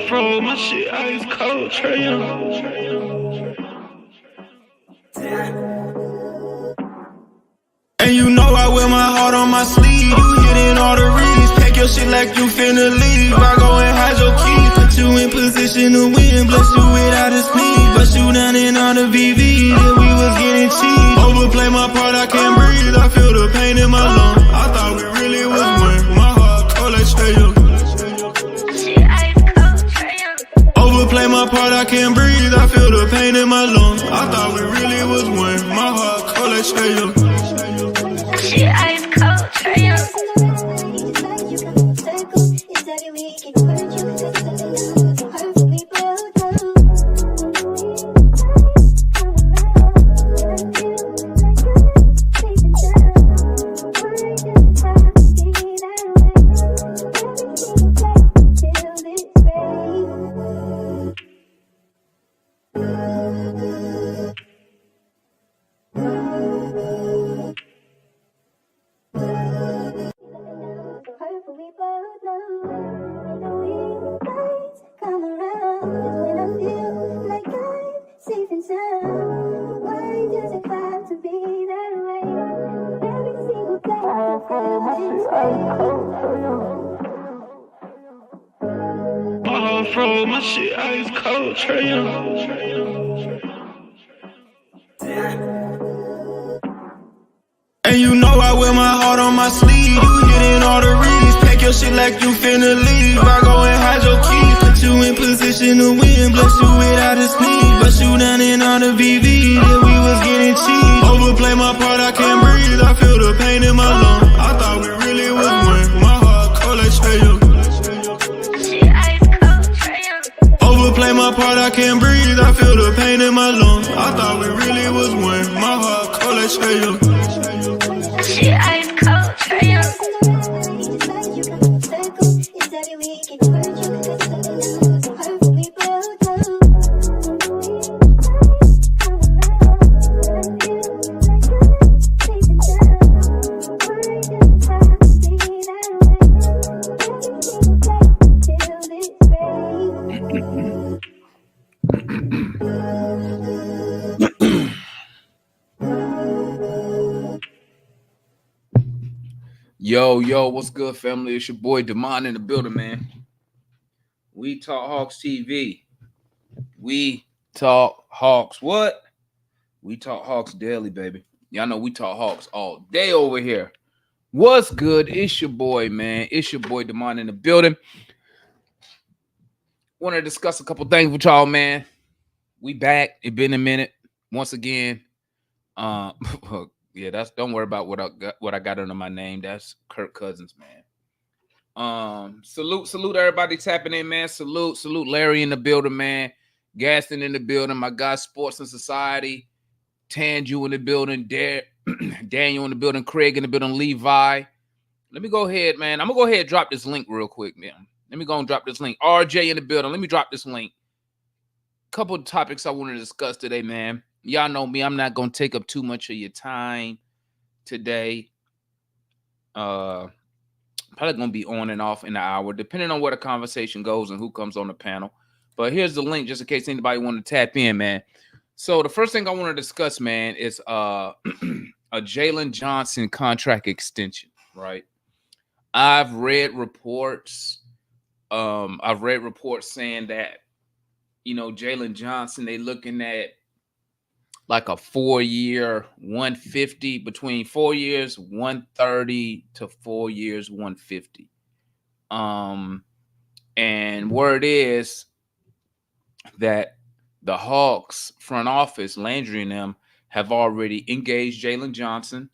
Fro, my shit ice cold, Trey Young. And you know I wear my heart on my sleeve. You hitting all the reads. Pack your shit like you finna leave. I go and hide your keys. Put you in position to win. Bless you without a sneeze. Bust you down in all the VV. That we was getting cheap. Overplay my part, I can't breathe. I feel the pain in my lungs. I thought we really was one. My heart cold like Trey Young. Overplay my part, I can't breathe. I feel the pain in my lungs. I thought we really was one. My heart cold like Trey Young. Shit ice cold, Trey Young. Fro, my shit ice cold, Trey Young. And you know I wear my heart on my sleeve. You hitting all the reads. Pack your shit like you finna leave. I go and hide your keys. Put you in position to win. Bless you without a sneeze. Bust you down in all the VV. That we was getting cheap. Overplay my part, I can't breathe. I feel the pain in my lungs. I thought we really was one. My heart cold like Trey Young. Overplay my part, I can't breathe. I feel the pain in my lungs. I thought we really was one. My heart cold like Trey Young. Shit ice cold, Trey Young. Yo, what's good, family? It's your boy Demond in the building, man. We Talk Hawks TV. We Talk Hawks. What? We Talk Hawks daily, baby. Y'all know we talk Hawks all day over here. What's good? It's your boy, man. It's your boy Demond in the building. Want to discuss a couple things with y'all, man. We back. It been a minute. Once again, yeah, don't worry about what I got under my name. That's Kirk Cousins, man. Salute everybody tapping in, man. Salute Larry in the building, man. Gaston in the building. My guy Sports and Society. Tanju in the building. Daniel in the building. Craig in the building. Levi. Let me go ahead, man. I'm gonna go ahead and drop this link real quick, man. Let me go and drop this link. RJ in the building. Let me drop this link. Couple of topics I want to discuss today, man. Y'all know me. I'm not going to take up too much of your time today. Probably going to be on and off in an hour, depending on where the conversation goes and who comes on the panel. But here's the link just in case anybody want to tap in, man. So the first thing I want to discuss, man, is a Jaylen Johnson contract extension, right? I've read reports saying that, you know, Jaylen Johnson, they looking at like a 4-year 150, between 4 years 130 to 4 years 150. And word is that the Hawks front office, Landry and them, have already engaged Jaylen Johnson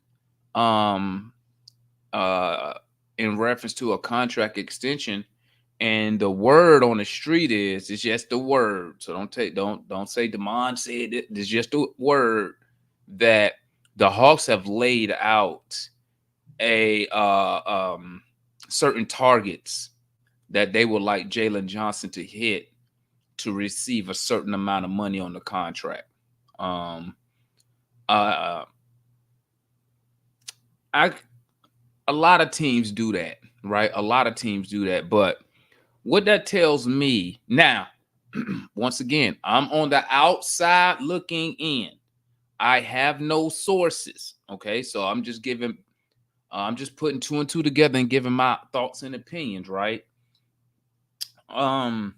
in reference to a contract extension. And the word on the street it's just the word. So don't say Demond said it. It's just the word that the Hawks have laid out a certain targets that they would like Jaylen Johnson to hit to receive a certain amount of money on the contract. a lot of teams do that, right? A lot of teams do that. But what that tells me now, once again, I'm on the outside looking in. I have no sources. Okay. So I'm just putting two and two together and giving my thoughts and opinions, right? Um,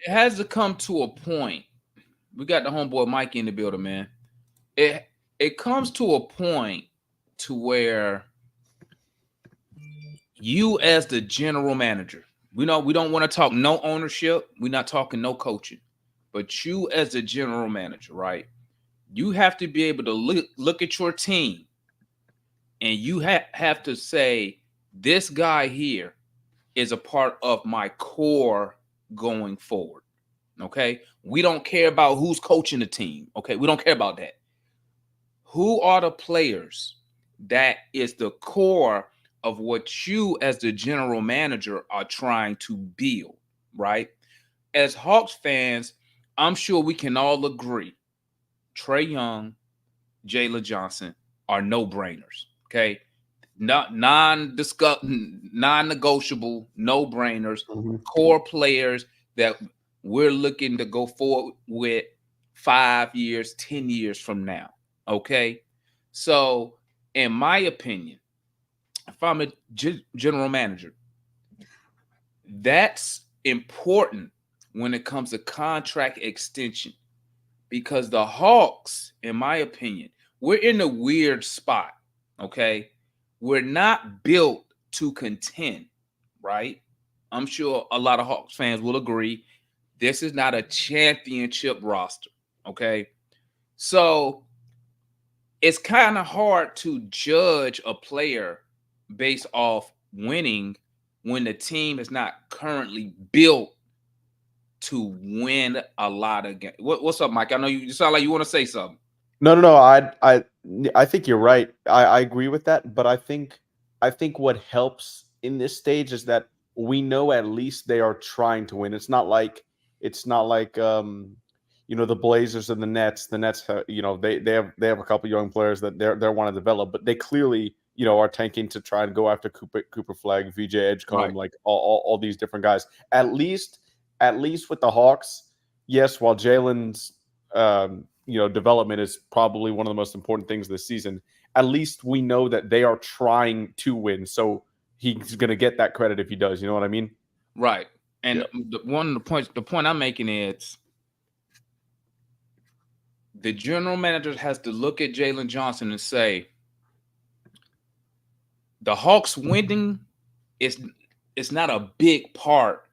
it has to come to a point. We got the homeboy Mike in the building, man. It comes to a point to where you as the general manager, we don't want to talk no ownership, we're not talking no coaching, but you as the general manager, right? You have to be able to look at your team and you have to say, this guy here is a part of my core going forward. Okay. We don't care about who's coaching the team. Okay. We don't care about that. Who are the players that is the core of what you as the general manager are trying to build, right? As Hawks fans, I'm sure we can all agree Trey Young, Jaylen Johnson are no-brainers, okay? Not non-negotiable, no-brainers, core players that we're looking to go forward with 5 years, 10 years from now, okay? So, in my opinion, if I'm a general manager, that's important when it comes to contract extension because the Hawks, in my opinion, we're in a weird spot, okay? We're not built to contend, right? I'm sure a lot of Hawks fans will agree. This is not a championship roster, okay? So it's kind of hard to judge a player based off winning when the team is not currently built to win a lot of games. What's up, Mike? I know you sound like you want to say something. No. I think you're right. I agree with that, but I think what helps in this stage is that we know at least they are trying to win. It's not like the Blazers and the Nets. The Nets, they have a couple young players that they want to develop, but they clearly are tanking to try and go after Cooper Flag, VJ Edgecombe, Right. like all these different guys. At least with the Hawks, yes, while Jalen's development is probably one of the most important things this season, at least we know that they are trying to win. So he's going to get that credit if he does. You know what I mean? Right. And the point I'm making is the general manager has to look at Jaylen Johnson and say, the Hawks winning is not a big part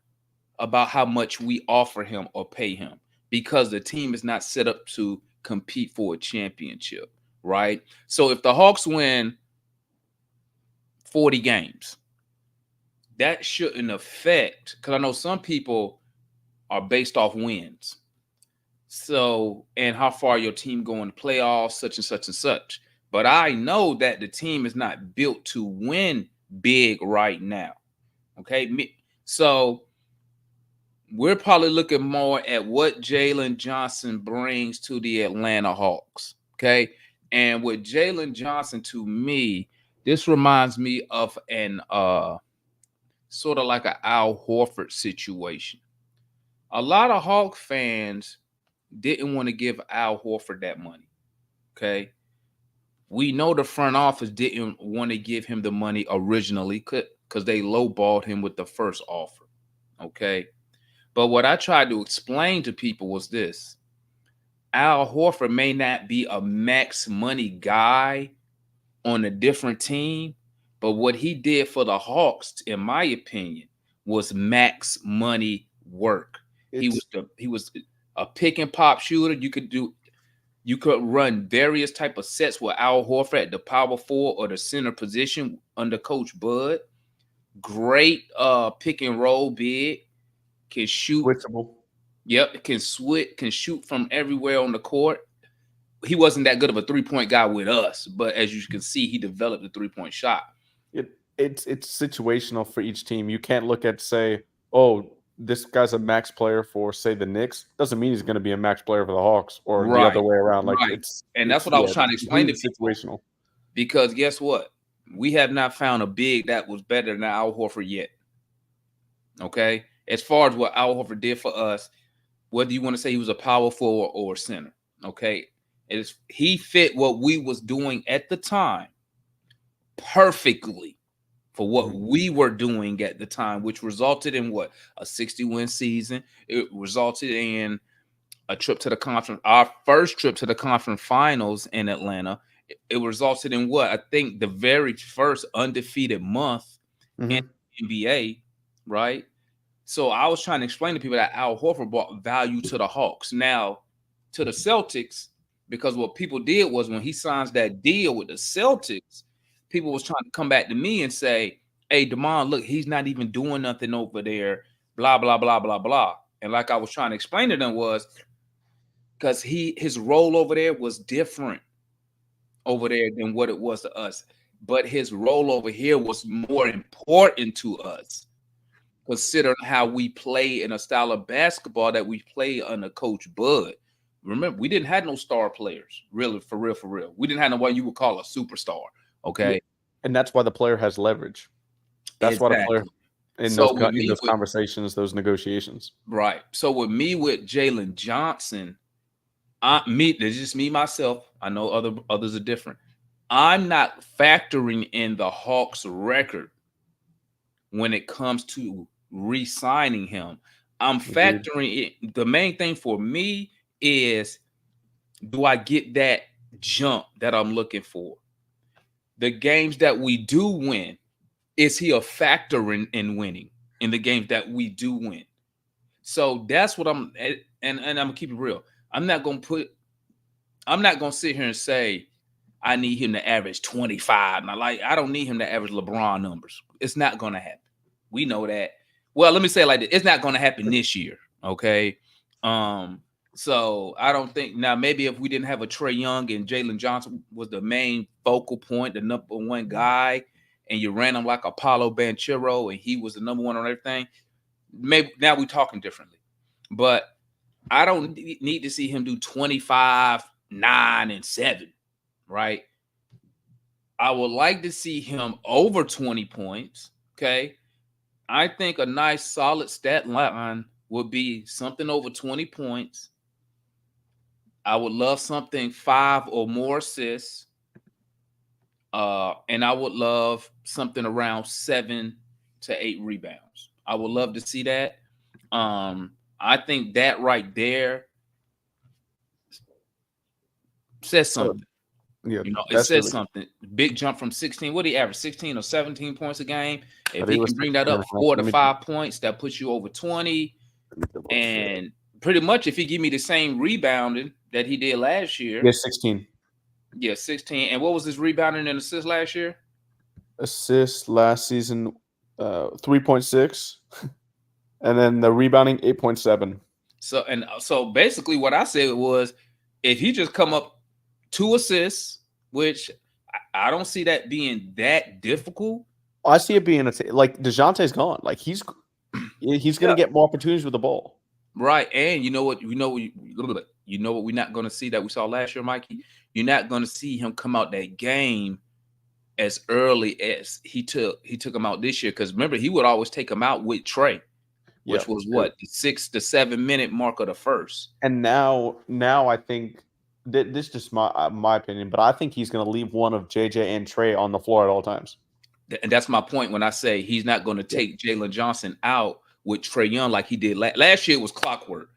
about how much we offer him or pay him because the team is not set up to compete for a championship, right? So if the Hawks win 40 games, that shouldn't affect, because I know some people are based off wins. So, and how far your team go in the playoffs, such and such and such. But I know that the team is not built to win big right now. Okay. So we're probably looking more at what Jaylen Johnson brings to the Atlanta Hawks. Okay. And with Jaylen Johnson, to me, this reminds me of an sort of like an Al Horford situation. A lot of Hawk fans didn't want to give Al Horford that money. Okay. We know the front office didn't want to give him the money originally because they lowballed him with the first offer. Okay. But what I tried to explain to people was this. Al Horford may not be a max money guy on a different team, but what he did for the Hawks, in my opinion, was max money work. He was a pick and pop shooter. You could run various type of sets with Al Horford at the power forward or the center position under Coach Bud. Great pick and roll big. Can shoot. Switchable. Yep, can shoot from everywhere on the court. He wasn't that good of a three-point guy with us, but as you can see, he developed a three-point shot. It's situational for each team. You can't look at, say, oh, this guy's a max player for, say, the Knicks. Doesn't mean he's going to be a max player for the Hawks or the other way around. Like that's what I was trying to explain to people. Situational. Because guess what? We have not found a big that was better than Al Horford yet. Okay? As far as what Al Horford did for us, whether you want to say he was a power forward or a center, okay? He fit what we was doing at the time perfectly for what we were doing at the time, which resulted in what? A 60-win season. It resulted in a trip to the conference, our first trip to the conference finals in Atlanta. It resulted in what? I think the very first undefeated month in the NBA, right? So I was trying to explain to people that Al Horford brought value to the Hawks. Now, to the Celtics, because what people did was when he signs that deal with the Celtics, people was trying to come back to me and say, hey, DeMond, look, he's not even doing nothing over there, blah, blah, blah, blah, blah. And like I was trying to explain to them was because his role over there was different over there than what it was to us. But his role over here was more important to us, considering how we play in a style of basketball that we play under Coach Bud. Remember, we didn't have no star players, really, for real. We didn't have no what you would call a superstar, okay? Yeah. And that's why the player has leverage. That's why the player in those conversations, those negotiations. Right. So with Jaylen Johnson, there's just me, myself. I know others are different. I'm not factoring in the Hawks record when it comes to re-signing him. I'm factoring it. The main thing for me is, do I get that jump that I'm looking for? The games that we do win, is he a factor in winning in the games that we do win? So that's what I'm, and I'm gonna keep it real. I'm not gonna sit here and say I need him to average 25. Now, I don't need him to average LeBron numbers. It's not gonna happen. We know that. Well, let me say it like this. It's not gonna happen this year. Okay. So I don't think now maybe if we didn't have a Trey Young and Jaylen Johnson was the main focal point, the number one guy, and you ran him like Apollo Banchero and he was the number one on everything, maybe now we're talking differently. But I don't need to see him do 25, 9, and 7, right? I would like to see him over 20 points, okay? I think a nice solid stat line would be something over 20 points. I would love something 5 or more assists. And I would love something around 7 to 8 rebounds. I would love to see that. I think that right there says something. Yeah, it says something. Big jump from 16. What do you average? 16 or 17 points a game. If he can bring that up 4 to 5 points, that puts you over 20. And pretty much if he give me the same rebounding that he did last year. Yeah, 16. Yeah, 16. And what was his rebounding and assists last year? Assists last season, 3.6. And then the rebounding, 8.7. So basically what I said was, if he just come up 2 assists, which I don't see that being that difficult. I see it being like DeJounte's gone. Like he's going to get more opportunities with the ball. Right. And you know what we're not going to see that we saw last year, Mikey? You're not going to see him come out that game as early as he took him out this year. Because remember, he would always take him out with Trae, which was what, the 6 to 7 minute mark of the first. And now I think this is just my opinion, but I think he's going to leave one of JJ and Trae on the floor at all times. And that's my point when I say he's not going to take Jaylen Johnson out with Trey Young like he did last year. It was clockwork.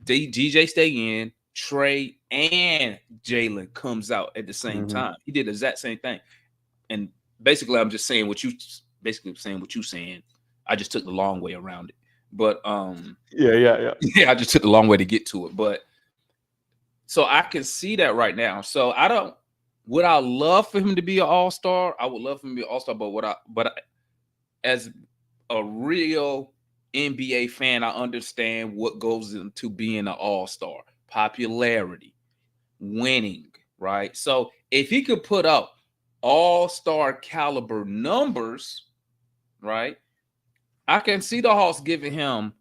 DJ stay in, Trae and Jalen comes out at the same time. He did the exact same thing. And basically, I'm just saying what you're saying. I just took the long way around it. But yeah, I just took the long way to get to it. But so I can see that right now. So would I love for him to be an all-star? I would love for him to be an all-star, but as a real NBA fan, I understand what goes into being an all-star. Popularity, winning, right? So if he could put up all-star caliber numbers, right, I can see the Hawks giving him.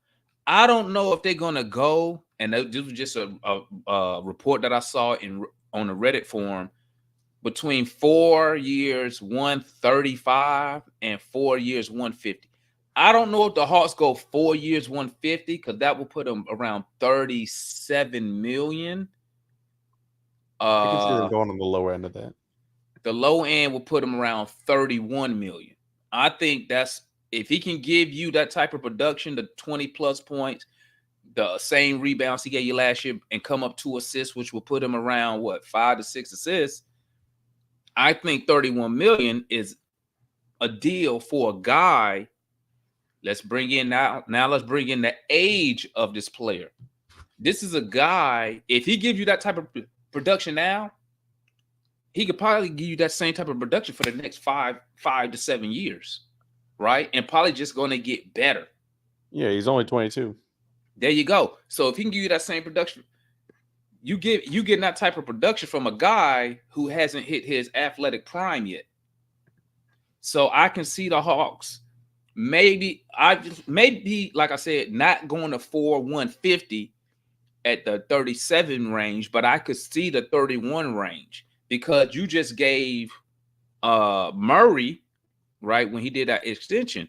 I don't know if they're gonna go, and this was just a report that I saw on the Reddit forum. between 4 years 135 and 4 years 150. I don't know if the Hawks go 4 years 150 because that will put them around 37 million. I can see them going on the lower end of that. The low end will put him around 31 million. I think that's if he can give you that type of production, the 20 plus points, the same rebounds he gave you last year, and come up 2 assists, which will put him around 5 to 6 assists. I think 31 million is a deal for a guy. Let's bring in now let's bring in the age of this player. This is a guy, if he gives you that type of production now, he could probably give you that same type of production for the next 5 to 7 years, right? And probably just going to get better. Yeah, he's only 22. There you go. So if he can give you that same production, you get that type of production from a guy who hasn't hit his athletic prime yet. So I can see the Hawks maybe like I said, not going to 150 at the 37 range, but I could see the 31 range because you just gave Murray, right, when he did that extension.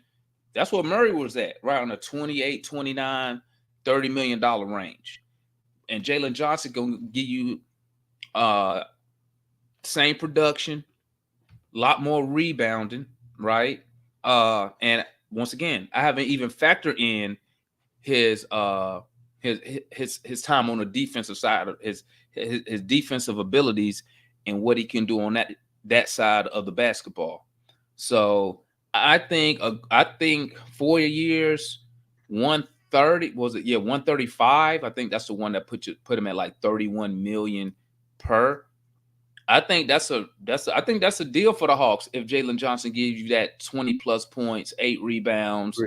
That's what Murray was at, right on the 28, 29, $30 million range. And Jaylen Johnson going to give you same production, a lot more rebounding, right? And once again, I haven't even factored in his time on the defensive side of his defensive abilities and what he can do on that side of the basketball. So I think 4 years, 130 was it? Yeah, 135. I think that's the one that put him at like 31 million per. I think that's a deal for the Hawks if Jaylen Johnson gives you that 20 plus points, 8 rebounds,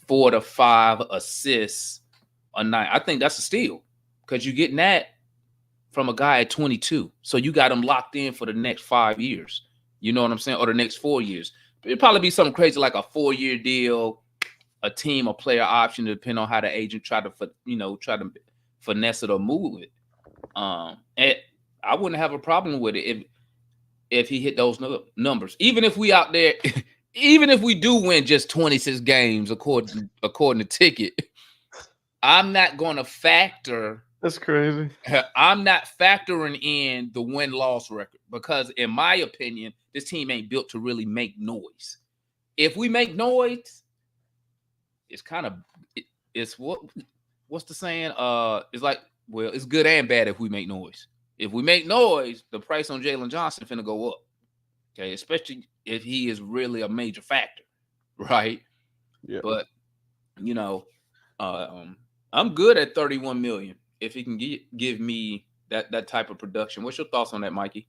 4 to 5 assists a night. I think that's a steal because you're getting that from a guy at 22. So you got him locked in for the next 5 years. You know what I'm saying? Or the next 4 years. It'd probably be something crazy like a 4-year deal, a team or player option, depending on how the agent try to finesse it or move it. And I wouldn't have a problem with it if he hit those numbers. Even if we out there, even if we do win just 26 games according to Ticket, I'm not going to factor. That's crazy. I'm not factoring in the win-loss record because, in my opinion, this team ain't built to really make noise. If we make noise, it's kind of it's what's the saying? It's like, well, it's good and bad if we make noise. If we make noise, the price on Jaylen Johnson finna go up. Okay, especially if he is really a major factor, right? Yeah. But I'm good at 31 million if he can give me that type of production. What's your thoughts on that, Mikey?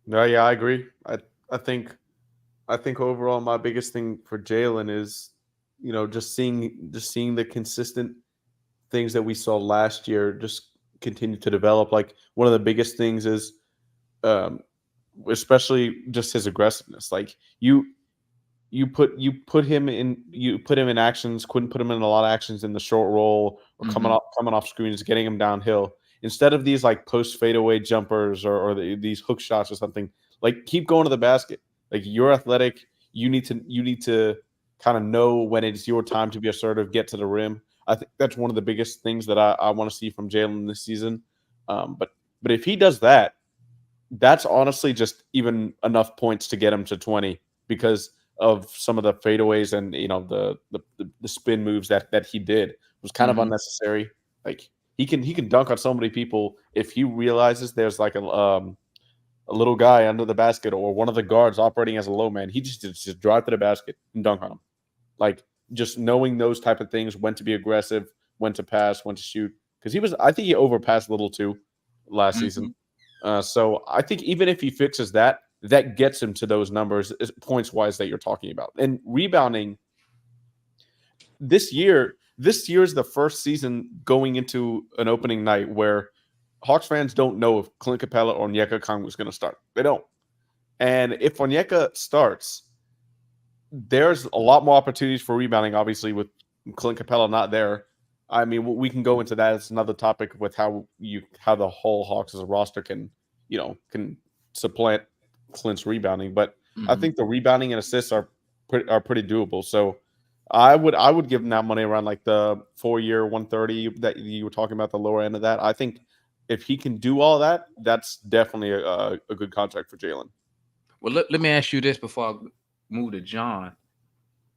No, yeah, I agree. I think overall my biggest thing for Jaylen is, just seeing the consistent things that we saw last year just continue to develop. Like one of the biggest things is especially just his aggressiveness. Like you put him in actions, couldn't put him in a lot of actions in the short roll or coming off screens, getting him downhill. Instead of these like post fadeaway jumpers or these hook shots or something, like keep going to the basket. Like you're athletic, you need to kind of know when it's your time to be assertive, get to the rim. I think that's one of the biggest things that I want to see from Jaylen this season. But if he does that, that's honestly just even enough points to get him to 20 because of some of the fadeaways and the spin moves that he did was kind of unnecessary. Like he can dunk on so many people if he realizes there's like a little guy under the basket or one of the guards operating as a low man. He just drive to the basket and dunk on him. Like just knowing those type of things, when to be aggressive, when to pass, when to shoot. Because I think he overpassed a little too last season. So I think even if he fixes that gets him to those numbers points wise that you're talking about. And rebounding this year is the first season going into an opening night where Hawks fans don't know if Clint Capella or Onyeka Okongwu is going to start. They don't. And if Onyeka starts, there's a lot more opportunities for rebounding, obviously, with Clint Capella not there. I mean, we can go into that. It's another topic with how the whole Hawks as a roster can supplant Clint's rebounding, but I Mhm. think the rebounding and assists are pretty doable. So I would give him that money around like the 4-year 130 that you were talking about, the lower end of that. I think if he can do all that, that's definitely a good contract for Jaylen. Well, let me ask you this before I move to John.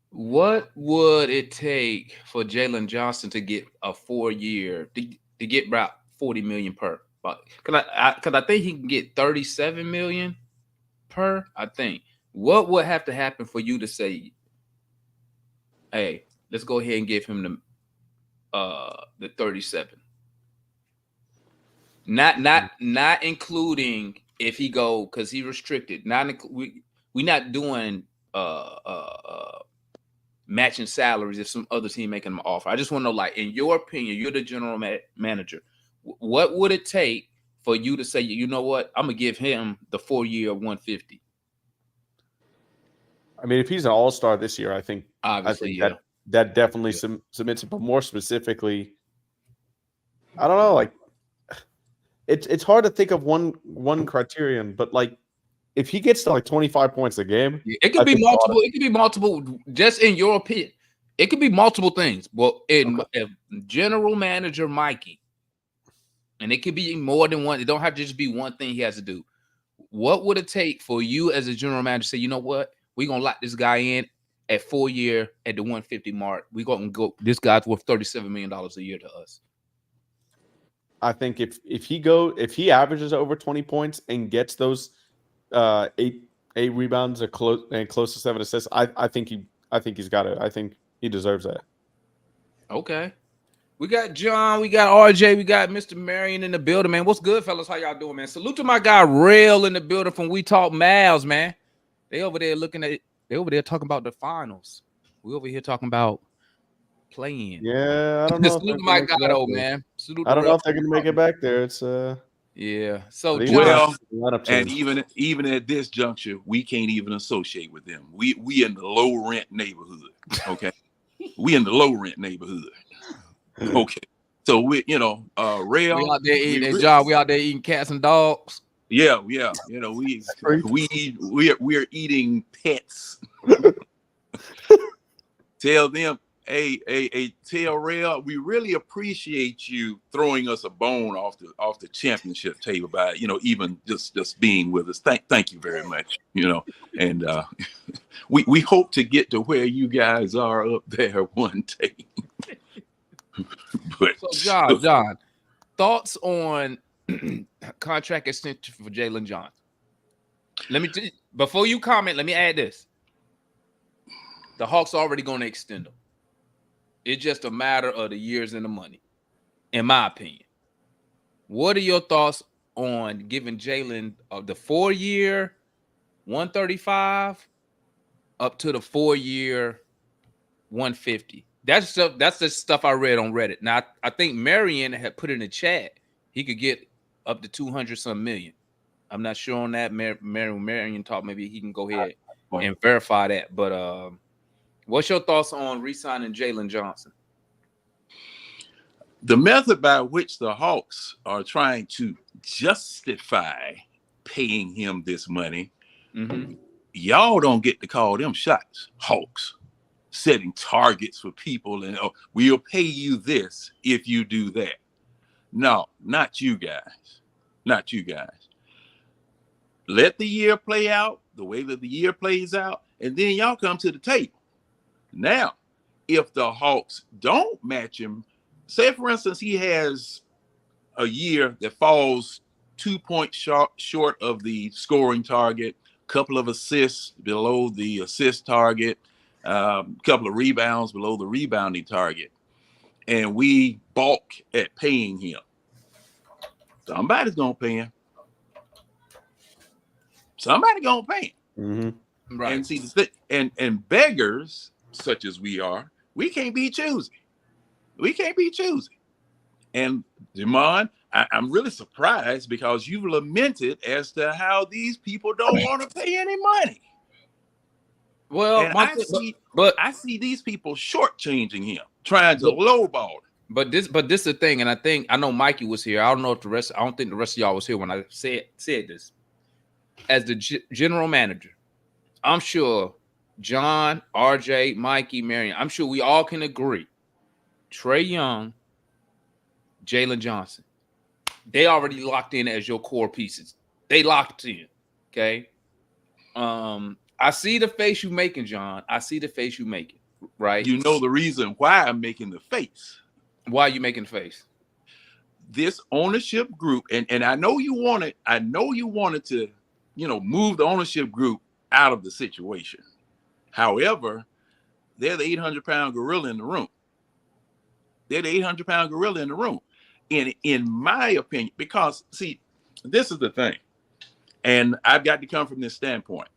What would it take for Jaylen Johnson to get a 4-year to get about 40 million per? Because I think he can get 37 million per. I think. What would have to happen for you to say, "Hey, let's go ahead and give him the 37"? Not including if he go because he restricted. We not doing matching salaries if some other team making him an offer. I just want to know, like, in your opinion, you're the general manager. What would it take for you to say, you know what, I'm gonna give him the 4-year 150? I mean, if he's an all-star this year, I think Obviously, yeah. that definitely submits it. But more specifically, I don't know. Like, it's hard to think of one criterion, but like, if he gets to like 25 points a game, It could be multiple. It could be multiple. Just in your opinion, it could be multiple things. Well, if general manager Mikey, and it could be more than one. It don't have to just be one thing he has to do. What would it take for you as a general manager to say, you know what, we're gonna lock this guy in at 4-year at the 150 mark. We're gonna go. This guy's worth $37 million a year to us. I think if he averages over 20 points and gets those eight rebounds and close to 7 assists, I think he's got it. I think he deserves that. Okay. We got John, we got RJ, we got Mr. Marion in the building, man. What's good, fellas? How y'all doing, man? Salute to my guy Rail in the building from We Talk Mavs, man. They over there talking about the finals. We over here talking about playing. Yeah, I don't know. Salute to my guy though, man. Salute I don't know Rail. if they're gonna make it back there. It's yeah. So Well, lineup and change. even at this juncture, we can't even associate with them. We in the low rent neighborhood. Okay, we in the low rent neighborhood. Okay, so we Rail. we out there eating, John. We out there eating cats and dogs. Yeah. We're eating pets. Tell them, hey, tell Rail, we really appreciate you throwing us a bone off the championship table by even just being with us. Thank you very much. And we hope to get to where you guys are up there one day. But so John, thoughts on contract extension for Jaylen Johnson? Before you comment, let me add this. The Hawks are already going to extend him. It's just a matter of the years and the money, in my opinion. What are your thoughts on giving Jaylen the 4-year 135 up to the 4-year 150? That's the stuff I read on Reddit. Now I think Marion had put in the chat he could get up to 200 some million. I'm not sure on that. Marion talked. Maybe he can go ahead and verify that. But what's your thoughts on re-signing Jaylen Johnson? The method by which the Hawks are trying to justify paying him this money, y'all don't get to call them shots, Hawks. Setting targets for people and we'll pay you this if you do that. No, not you guys. Not you guys. Let the year play out the way that the year plays out, and then y'all come to the table. Now, if the Hawks don't match him, say for instance he has a year that falls 2 points short of the scoring target, couple of assists below the assist target, couple of rebounds below the rebounding target, and we balk at paying him. Somebody's gonna pay him. Somebody gonna pay him. Right. And see, and beggars such as we are, we can't be choosy. We can't be choosy. And Jamon, I'm really surprised because you've lamented as to how these people don't want to pay any money. Well, I see these people shortchanging him, trying to lowball him. But this is the thing, and I know Mikey was here. I don't think the rest of y'all was here when I said this. as the general manager, I'm sure John, RJ, Mikey, Marion, I'm sure we all can agree. Trey Young, Jaylen Johnson, they already locked in as your core pieces. They locked in. Okay. I see the face you making, John. I see the face you making. Right. You know the reason why I'm making the face. Why are you making the face? This ownership group, and I know you wanted to, move the ownership group out of the situation. However, they're the 800-pound gorilla in the room. They're the 800-pound gorilla in the room. In my opinion, because see, this is the thing, and I've got to come from this standpoint.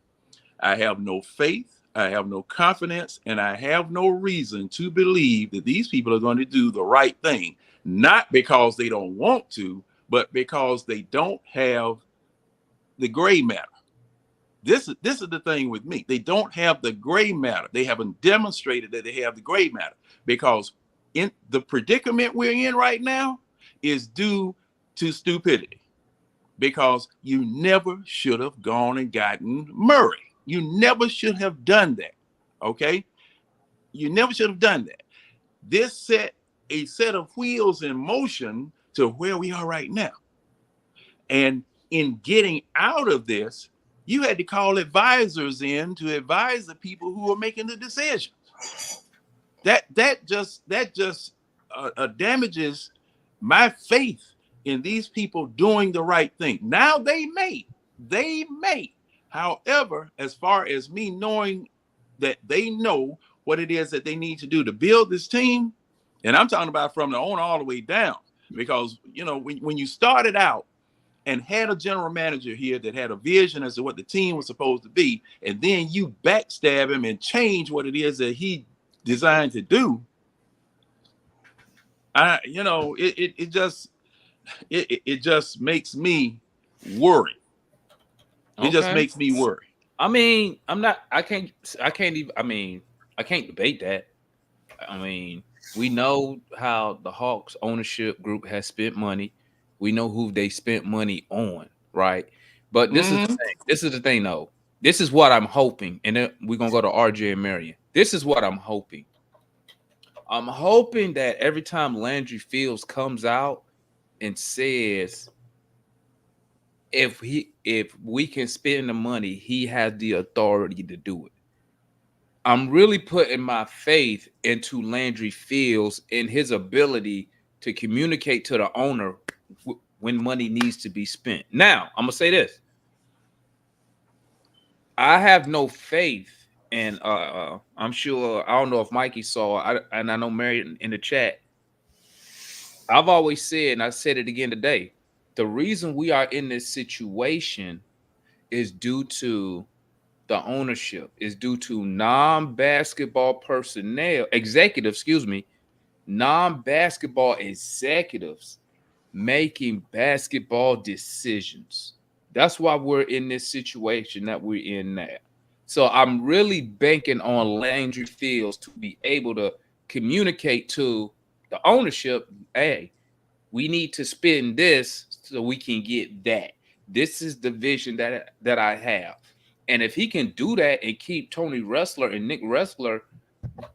I have no faith, I have no confidence, and I have no reason to believe that these people are going to do the right thing. Not because they don't want to, but because they don't have the gray matter. This is the thing with me. They don't have the gray matter. They haven't demonstrated that they have the gray matter, because in the predicament we're in right now is due to stupidity, because you never should have gone and gotten Murray. You never should have done that. Okay? You never should have done that. This set a set of wheels in motion to where we are right now. And in getting out of this, you had to call advisors in to advise the people who are making the decisions. That just damages my faith in these people doing the right thing. Now they may. However, as far as me knowing that they know what it is that they need to do to build this team, and I'm talking about from the owner all the way down, because when you started out and had a general manager here that had a vision as to what the team was supposed to be, and then you backstab him and change what it is that he designed to do, it just makes me worry. It just makes me worry. I mean, I can't debate that. I mean, we know how the Hawks ownership group has spent money. We know who they spent money on, right? But this is the thing. This is the thing, though. This is what I'm hoping, and then we're gonna go to RJ and Marion. This is what I'm hoping. I'm hoping that every time Landry Fields comes out and says, if we can spend the money, he has the authority to do it. I'm really putting my faith into Landry Fields and his ability to communicate to the owner when money needs to be spent. Now, I'm gonna say this. I have no faith, and I'm sure, I don't know if Mikey saw, and I know Mary in the chat. I've always said, and I said it again today, the reason we are in this situation is due to the ownership, is due to non-basketball non-basketball executives making basketball decisions. That's why we're in this situation that we're in now. So I'm really banking on Landry Fields to be able to communicate to the ownership, hey, we need to spend this so we can get that. This is the vision that I have. And if he can do that and keep Tony Ressler and Nick Ressler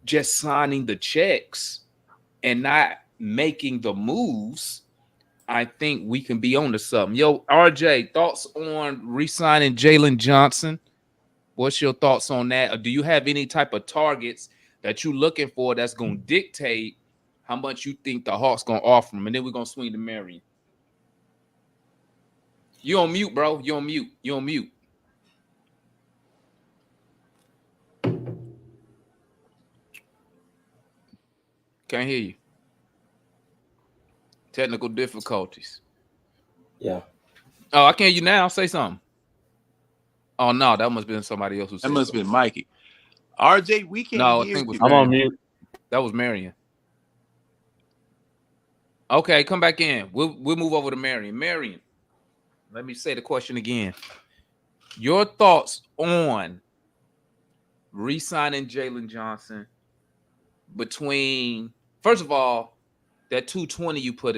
just signing the checks and not making the moves, I think we can be on to something. Yo, RJ, thoughts on re-signing Jaylen Johnson? What's your thoughts on that? Or do you have any type of targets that you're looking for that's going to dictate how much you think the Hawks going to offer him? And then we're going to swing to Marion. You on mute, bro. You on mute. Can't hear you. Technical difficulties. Yeah. Oh, I can't hear you now. Say something. Oh, no, that must have been somebody else who said That must something. have been Mikey. RJ, we can't No, I hear think it you. was I'm on mute. That was Marion. Okay, come back in. We'll move over to Marion. Marion, let me say the question again. Your thoughts on re-signing Jaylen Johnson between, first of all, that 220 you put,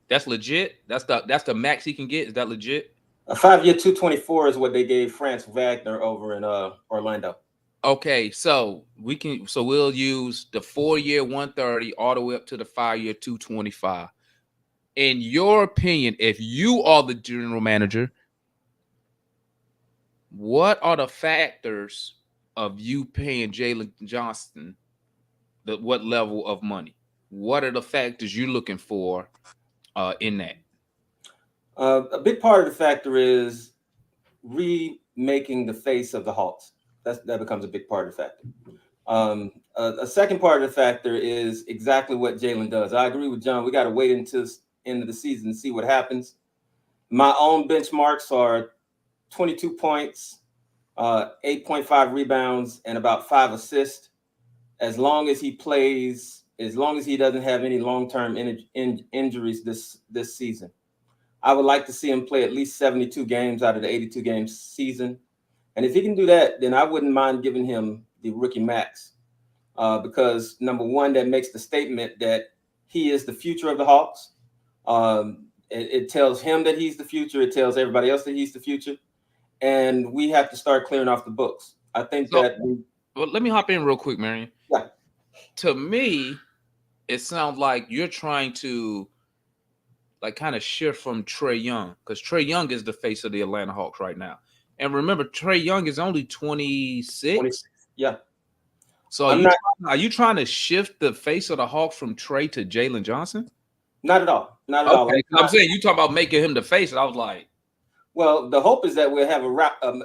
that's legit? That's the max he can get? Is that legit? A 5-year 224 is what they gave Franz Wagner over in Orlando. Okay, so we'll use the 4-year 130 all the way up to the 5-year 225. In your opinion, if you are the general manager, what are the factors of you paying Jaylen Johnson what level of money? What are the factors you're looking for in that? A big part of the factor is remaking the face of the Hawks. That becomes a big part of the factor. A second part of the factor is exactly what Jalen does. I agree with John. We got to wait until the end of the season to see what happens. My own benchmarks are 22 points, 8.5 rebounds, and about 5 assists. As long as he plays, as long as he doesn't have any long-term injuries this season. I would like to see him play at least 72 games out of the 82 game season. And if he can do that, then I wouldn't mind giving him the rookie max. Because number one, that makes the statement that he is the future of the Hawks. It tells him that he's the future. It tells everybody else that he's the future. And we have to start clearing off the books. I think well, let me hop in real quick, Marion. Yeah. To me, it sounds like you're trying to kind of shift from Trey Young, because Trey Young is the face of the Atlanta Hawks right now. And remember, Trey Young is only 26. Yeah. So are you trying to shift the face of the Hawks from Trey to Jaylen Johnson? Not at all. Not at all. I'm saying you talk about making him the face, and I was like, well, the hope is that we'll have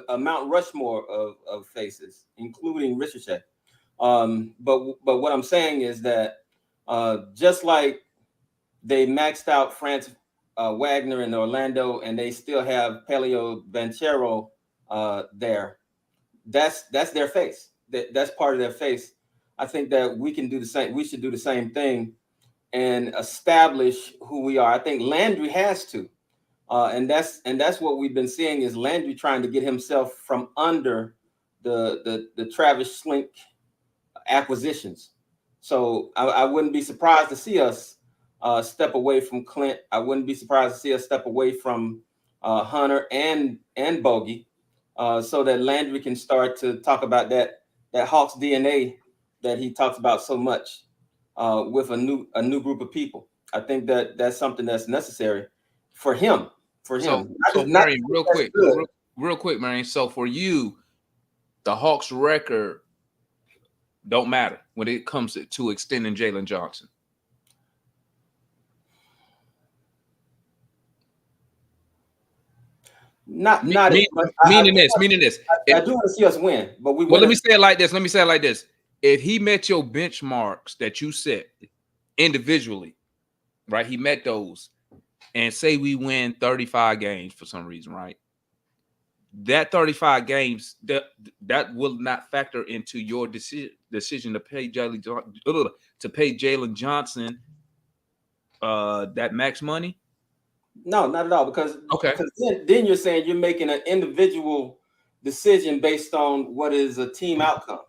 a Mount Rushmore of faces, including Ricochet. But what I'm saying is that just like they maxed out Franz Wagner in Orlando, and they still have Pelio Banchero there. That's their face. That's part of their face. I think that we can do the same. We should do the same thing and establish who we are. I think Landry has to, and that's what we've been seeing is Landry trying to get himself from under the Travis Slink acquisitions. So I wouldn't be surprised to see us step away from Clint. I wouldn't be surprised to see us step away from Hunter and Bogey, so that Landry can start to talk about that Hawks DNA that he talks about so much with a new group of people. I think that that's something that's necessary for him. So Marion, real quick, Marion. So for you, the Hawks' record don't matter when it comes to extending Jaylen Johnson. Meaning this. I do want to see us win, but let me say it like this. If he met your benchmarks that you set individually, right? He met those, and say we win 35 games for some reason, right? That 35 games that will not factor into your decision to pay Jaylen Johnson that max money. No, not at all. Because then you're saying you're making an individual decision based on what is a team outcome.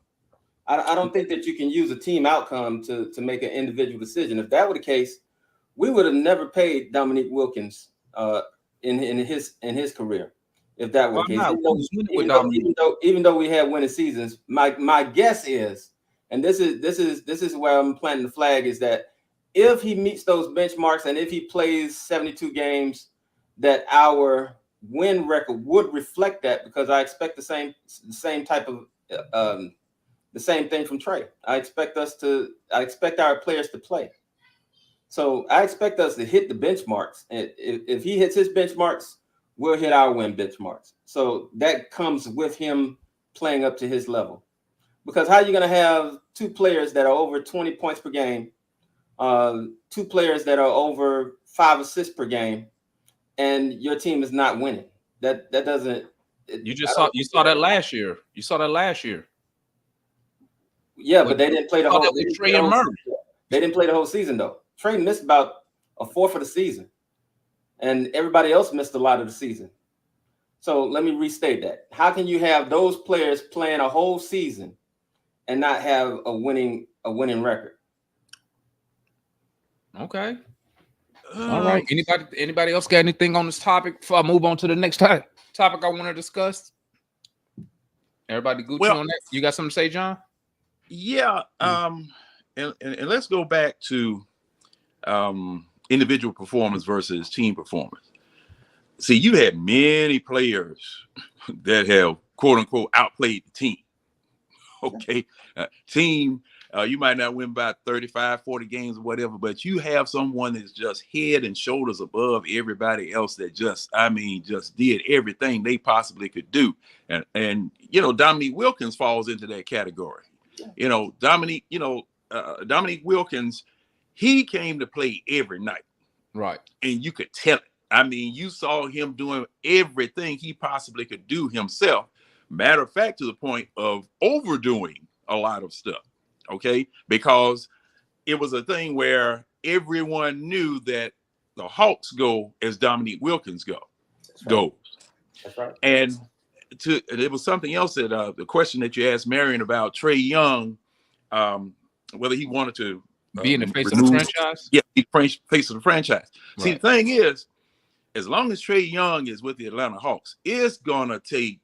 I don't think that you can use a team outcome to make an individual decision. If that were the case, we would have never paid Dominique Wilkins in his career. If that were the case, even though we had winning seasons, my guess is, and this is where I'm planting the flag, is that if he meets those benchmarks and if he plays 72 games, that our win record would reflect that, because I expect the same type of the same thing from Trae. I expect our players to play. So I expect us to hit the benchmarks. And if he hits his benchmarks, we'll hit our win benchmarks. So that comes with him playing up to his level. Because how are you going to have two players that are over 20 points per game, two players that are over 5 assists per game, and your team is not winning? That doesn't. You saw that last year. You saw that last year. Yeah, but they didn't play the whole. They didn't play the whole season though. Trae missed about a fourth of the season, and everybody else missed a lot of the season. So let me restate that. How can you have those players playing a whole season and not have a winning record? Okay. All right. Anybody else got anything on this topic before I move on to the next topic I want to discuss? Everybody Gucci on that? You got something to say, John? Yeah. And let's go back to individual performance versus team performance. See, you had many players that have quote unquote outplayed the team. Okay. Team, you might not win by 35, 40 games or whatever, but you have someone that's just head and shoulders above everybody else that just did everything they possibly could do. And Dominique Wilkins falls into that category. Dominique Wilkins, he came to play every night. Right. And you could tell it. I mean, you saw him doing everything he possibly could do himself. Matter of fact, to the point of overdoing a lot of stuff. Okay. Because it was a thing where everyone knew that the Hawks go as Dominique Wilkins goes. That's right. And there was something else that the question that you asked Marion about Trey Young, whether he wanted to be in the face of the franchise. Yeah, be face of the franchise. Right. See, the thing is, as long as Trey Young is with the Atlanta Hawks, it's gonna take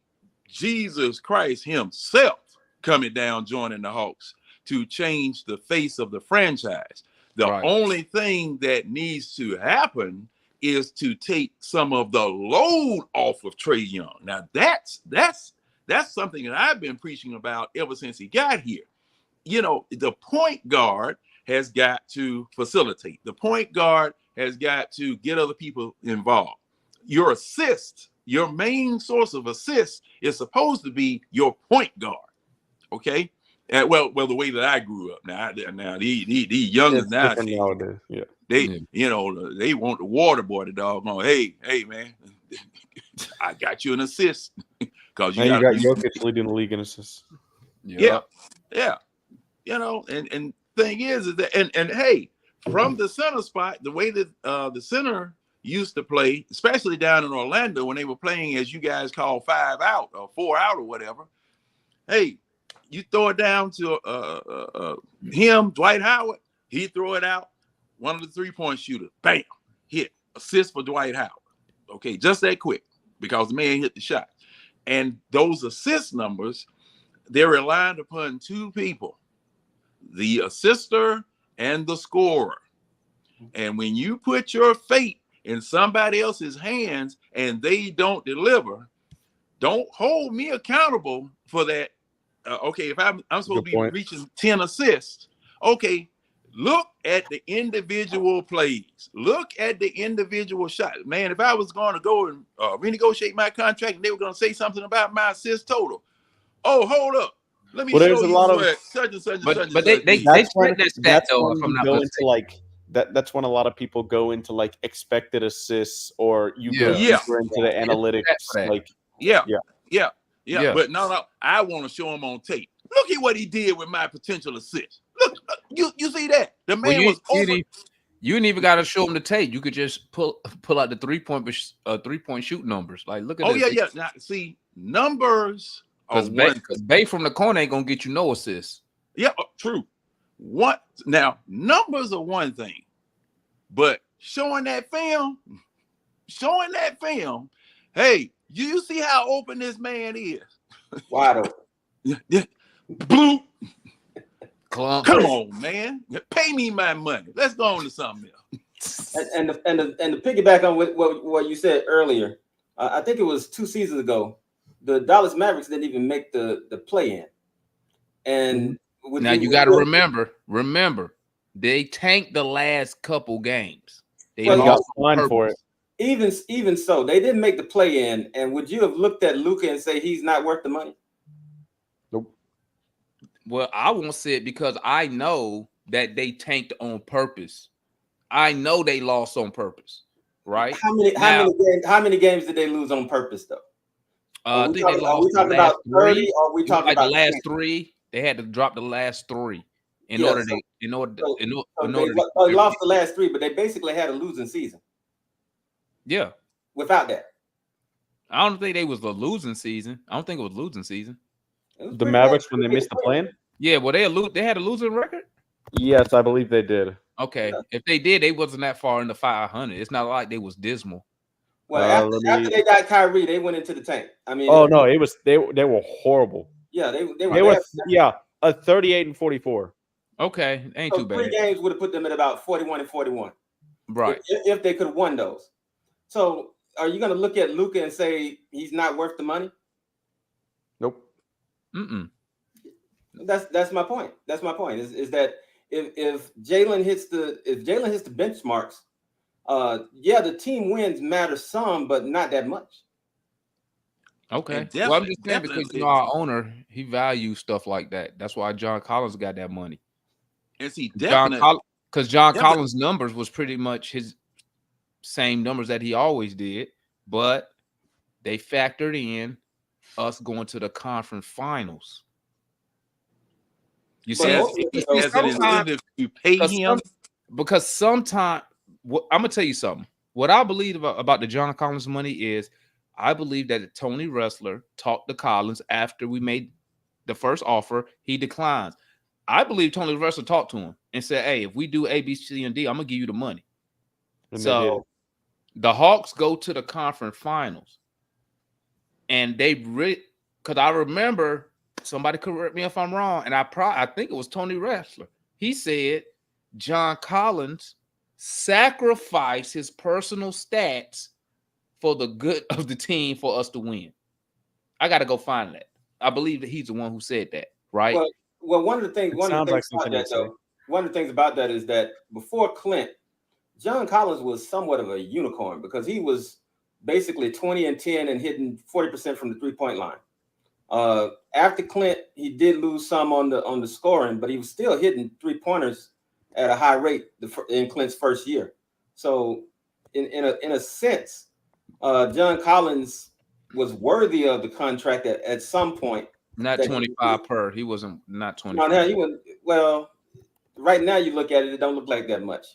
Jesus Christ himself coming down, joining the Hawks to change the face of the franchise. The only thing that needs to happen is to take some of the load off of Trey Young. Now that's something that I've been preaching about ever since he got here. The point guard has got to facilitate. The point guard has got to get other people involved. Your assist, your main source of assist is supposed to be your point guard. Okay. And well, the way that I grew up now these youngers now, they want the water boy, the doggone. Hey, man, I got you an assist because you got Jokic leading the league in assists. Yeah. And thing is that and hey, from the center spot, the way that the center used to play, especially down in Orlando when they were playing as you guys call 5 out or 4 out or whatever. Hey, you throw it down to him, Dwight Howard, he throw it out. One of the 3-point shooters, bam, hit, assist for Dwight Howard. Okay, just that quick because the man hit the shot. And those assist numbers, they're relying upon 2 people, the assister and the scorer. And when you put your fate in somebody else's hands and they don't deliver, don't hold me accountable for that. Okay, if I'm supposed to be reaching 10 assists, okay, look at the individual plays. Look at the individual shots. Man, if I was going to go and renegotiate my contract and they were going to say something about my assist total, oh, hold up. Let me show you what such and such. But they spread that stat though. If I'm not mistaken. That's when a lot of people go into like expected assists, or you go deeper into the analytics. Like Yeah. But no, I want to show him on tape. Look at what he did with my potential assist. Look, you see that? The man was over. You didn't even got to show him the tape. You could just pull out the 3-point shoot numbers. Like, look at this. Yeah. Now, see, numbers because Bay from the corner ain't gonna get you no assists. Yeah, true. Now, numbers are one thing, but showing that film, hey, you see how open this man is? Wide open. Blue. Come on, man. Pay me my money. Let's go on to something else. And to piggyback on what you said earlier, I think it was 2 seasons ago, the Dallas Mavericks didn't even make the play-in. And now you got to remember, they tanked the last couple games. They got fined for it. Even so, they didn't make the play-in. And would you have looked at Luka and say he's not worth the money? Nope. Well, I won't say it because I know that they tanked on purpose. I know they lost on purpose, right? How many games did they lose on purpose, though? I think they lost the last 30, or are we talking about the last 3? They had to drop the last 3 in order to they lost the last 3, but they basically had a losing season. Yeah. Without that. I don't think they was a losing season. I don't think it was losing season. The Mavericks when they missed the plan? Yeah, well they had a losing record? Yes, I believe they did. Okay, if they did, they wasn't that far in the 500. It's not like they was dismal. Well, after they got Kyrie, they went into the tank. I mean, they were horrible. Yeah, they were a 38-44. Okay, ain't so too bad. 3 games would have put them at about 41-41. Right. If they could have won those. So are you going to look at Luka and say he's not worth the money? Nope. That's my point. That's my point. Is that if Jalen hits the benchmarks, the team wins matter some, but not that much. Okay. Well, I'm just saying because our owner, he values stuff like that. That's why John Collins got that money. And see, definitely because John Collins' numbers was pretty much his same numbers that he always did, but they factored in us going to the conference finals. You see, as an incentive to pay him, because sometimes I'm gonna tell you something. What I believe about the John Collins money is, I believe that Tony Ressler talked to Collins after we made the first offer. He declines. I believe Tony Ressler talked to him and said, "Hey, if we do A, B, C, and D, I'm gonna give you the money." And so the Hawks go to the conference finals, and they because I remember, somebody correct me if I'm wrong, and I think it was Tony Ressler. He said John Collins sacrificed his personal stats for the good of the team for us to win. I got to go find that. I believe that he's the one who said that, right? Well, one of the things about that is that before Clint, John Collins was somewhat of a unicorn because he was basically 20-10 and hitting 40% from the 3-point line. After Clint, he did lose some on the scoring, but he was still hitting 3-pointers at a high rate in Clint's first year. So, in a sense, John Collins was worthy of the contract at some point. Not 25 per. He wasn't not 25. No, he was. Well, right now you look at it, it don't look like that much.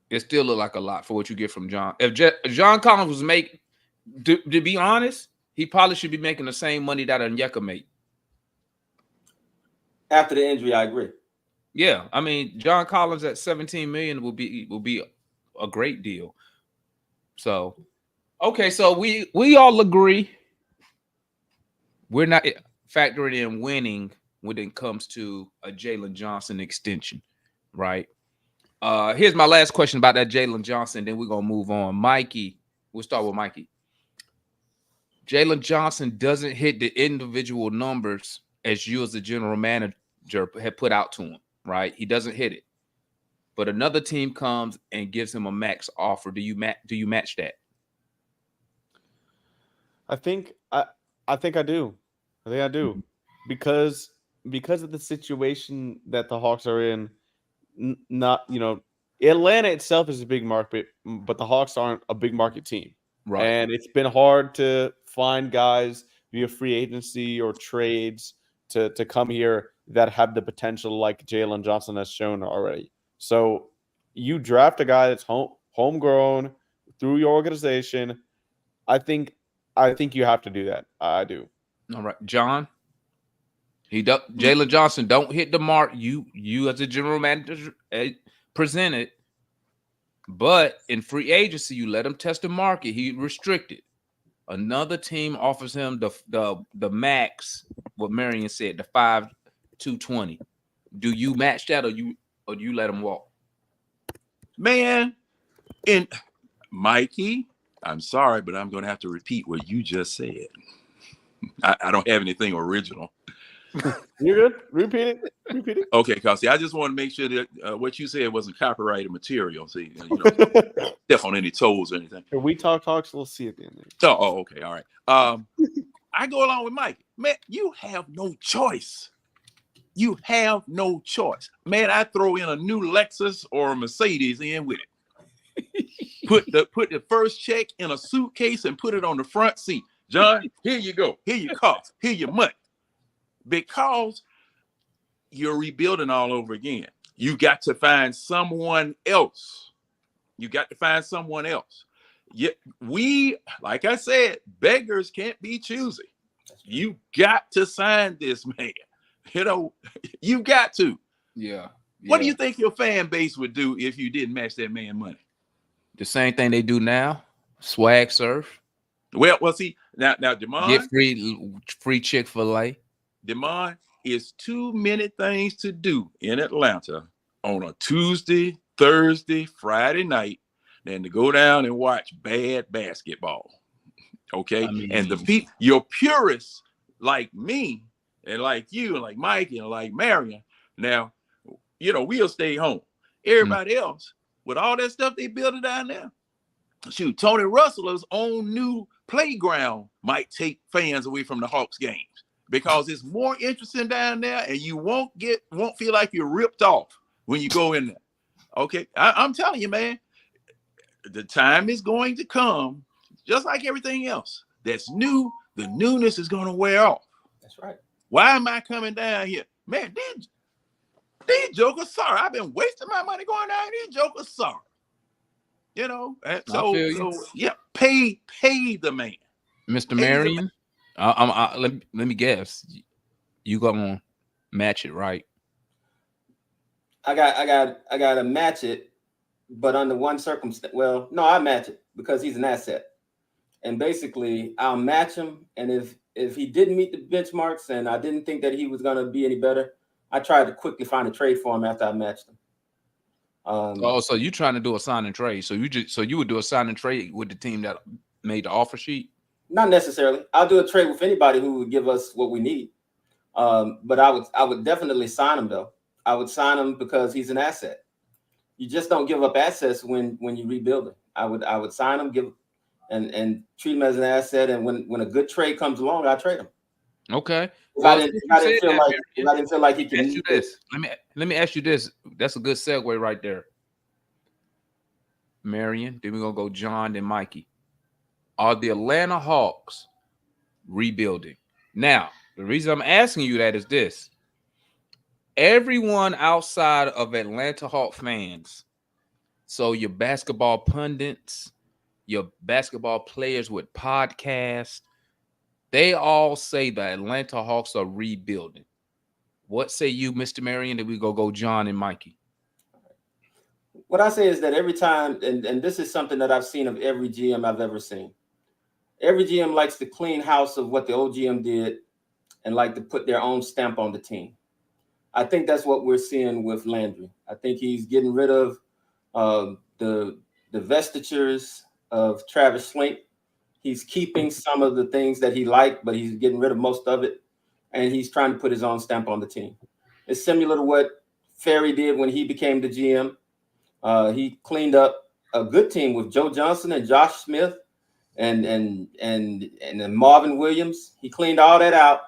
It still look like a lot for what you get from John. If John Collins was making, to be honest, he probably should be making the same money that Onyeka made. After the injury, I agree. Yeah, I mean, John Collins at 17 million will be a great deal. So, okay, so we all agree we're not factoring in winning when it comes to a Jaylen Johnson extension, right? Here's my last question about that Jaylen Johnson, then we're gonna move on. Mikey, we'll start with Mikey. Jaylen Johnson doesn't hit the individual numbers as you as the general manager had put out to him, right? He doesn't hit it. But another team comes and gives him a max offer. Do you match that? I think I do. I think I do. Because of the situation that the Hawks are in, Atlanta itself is a big market, but the Hawks aren't a big market team. Right. And it's been hard to find guys via free agency or trades to come here that have the potential like Jaylen Johnson has shown already. So you draft a guy that's homegrown through your organization. I think you have to do that. I do. All right, John. Jaylen Johnson don't hit the mark. You as a general manager presented, but in free agency you let him test the market. He restricted. Another team offers him the max. What Marion said, the 5-220. Do you match that, or do you let him walk? Man, and Mikey, I'm sorry, but I'm going to have to repeat what you just said. I don't have anything original. You're good. Repeat it. Okay, because I just want to make sure that what you said wasn't copyrighted material. See, step on any toes or anything. If we talk Hawks, we'll see at the end. Oh, okay, all right. I go along with Mike. Man, you have no choice. You have no choice. Man, I throw in a new Lexus or a Mercedes in with it. Put the first check in a suitcase and put it on the front seat. John, here you go. Here your car. Here your money. Because you're rebuilding all over again. You got to find someone else. Yet we, like I said, beggars can't be choosy. You got to sign this man. You got to. Yeah. What do you think your fan base would do if you didn't match that man money? The same thing they do now. Swag surf. Well, see, now Demond, get free Chick-fil-A. Demond, is too many things to do in Atlanta on a Tuesday, Thursday, Friday night than to go down and watch bad basketball. Okay. I mean, and the people, your purists like me and like you and like Mike and like Marion, now, we'll stay home. Everybody else, with all that stuff they building down there, shoot, Tony Russell's own new playground might take fans away from the Hawks games because it's more interesting down there, and you won't feel like you're ripped off when you go in there. Okay, I'm telling you, man, the time is going to come, just like everything else that's new. The newness is going to wear off. That's right. Why am I coming down here, man? These jokers sorry. I've been wasting my money going down. These jokers sorry. So yeah, pay the man. Mr. Marion, let me guess. You gonna match it, right? I got to match it, but under one circumstance. Well, no, I match it because he's an asset, and basically I'll match him. And if he didn't meet the benchmarks and I didn't think that he was gonna be any better, I tried to quickly find a trade for him after I matched him. So you trying to do a sign and trade? So you would do a sign and trade with the team that made the offer sheet? Not necessarily. I'll do a trade with anybody who would give us what we need. But I would definitely sign him though. I would sign him because he's an asset. You just don't give up assets when you rebuild it. I would sign him, and treat him as an asset. And when a good trade comes along, I trade him. Okay. I didn't feel like he can. Ask you this. Let me ask you this. That's a good segue right there. Marion, then we're gonna go John, then Mikey. Are the Atlanta Hawks rebuilding? Now, the reason I'm asking you that is this. Everyone outside of Atlanta Hawk fans, so your basketball pundits, your basketball players with podcasts, they all say the Atlanta Hawks are rebuilding. What say you, Mr. Marion? That we go John and Mikey. What I say is that every time, and this is something that I've seen of every GM I've ever seen. Every GM likes to clean house of what the old GM did and like to put their own stamp on the team. I think that's what we're seeing with Landry. I think he's getting rid of the vestitures of Travis Slink. He's keeping some of the things that he liked, but he's getting rid of most of it. And he's trying to put his own stamp on the team. It's similar to what Ferry did when he became the GM. He cleaned up a good team with Joe Johnson and Josh Smith and Marvin Williams. He cleaned all that out,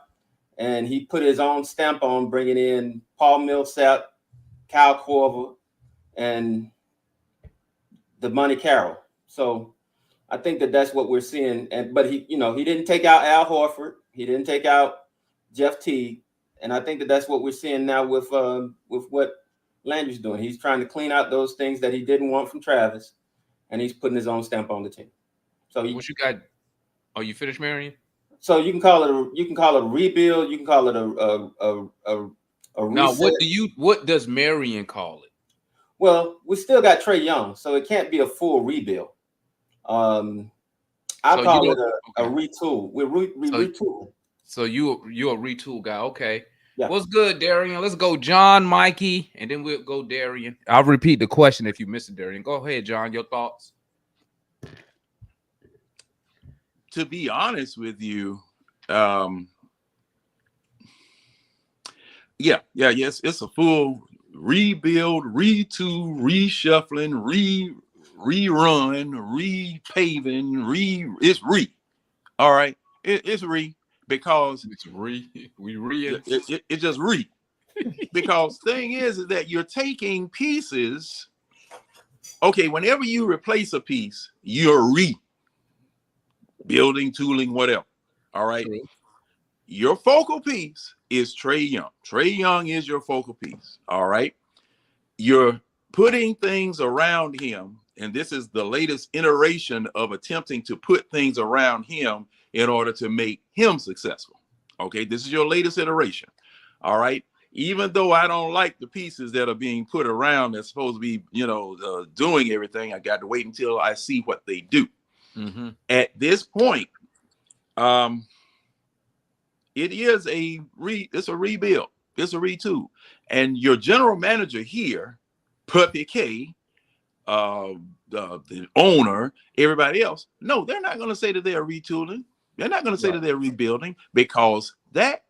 and he put his own stamp on bringing in Paul Millsap, Kyle Korver, and Devontae Carroll. So I think that's what we're seeing. But he didn't take out Al Horford. He didn't take out Jeff Teague. And I think that's what we're seeing now with what Landry's doing. He's trying to clean out those things that he didn't want from Travis, and he's putting his own stamp on the team. So what you got? Oh, you finished, Marion? So you can call it a rebuild. You can call it a reset. Now, what does Marion call it? Well, we still got Trey Young, so it can't be a full rebuild. I call it a retool. We're retooling. So you're a retool guy. Okay. Yeah. What's good, Darian? Let's go John, Mikey, and then we'll go Darian. I'll repeat the question if you missed it, Darian. Go ahead, John. Your thoughts? To be honest with you, yes, it's a full rebuild, retool, reshuffling, rerun, repaving, it's all right. It's because it's just because thing is that you're taking pieces. Okay, whenever you replace a piece, you're building, tooling, whatever. All right. True. Your focal piece is Trey Young. Trey Young is your focal piece. All right. You're putting things around him, and this is the latest iteration of attempting to put things around him in order to make him successful. Okay, this is your latest iteration. All right. even though I don't like the pieces that are being put around that's supposed to be, doing everything, I got to wait until I see what they do. Mm-hmm. At this point, it is it's a rebuild. It's a retool. And your general manager here, Puppy K, the owner, everybody else, no, they're not going to say that they're retooling. They're not going to say that they're rebuilding, because that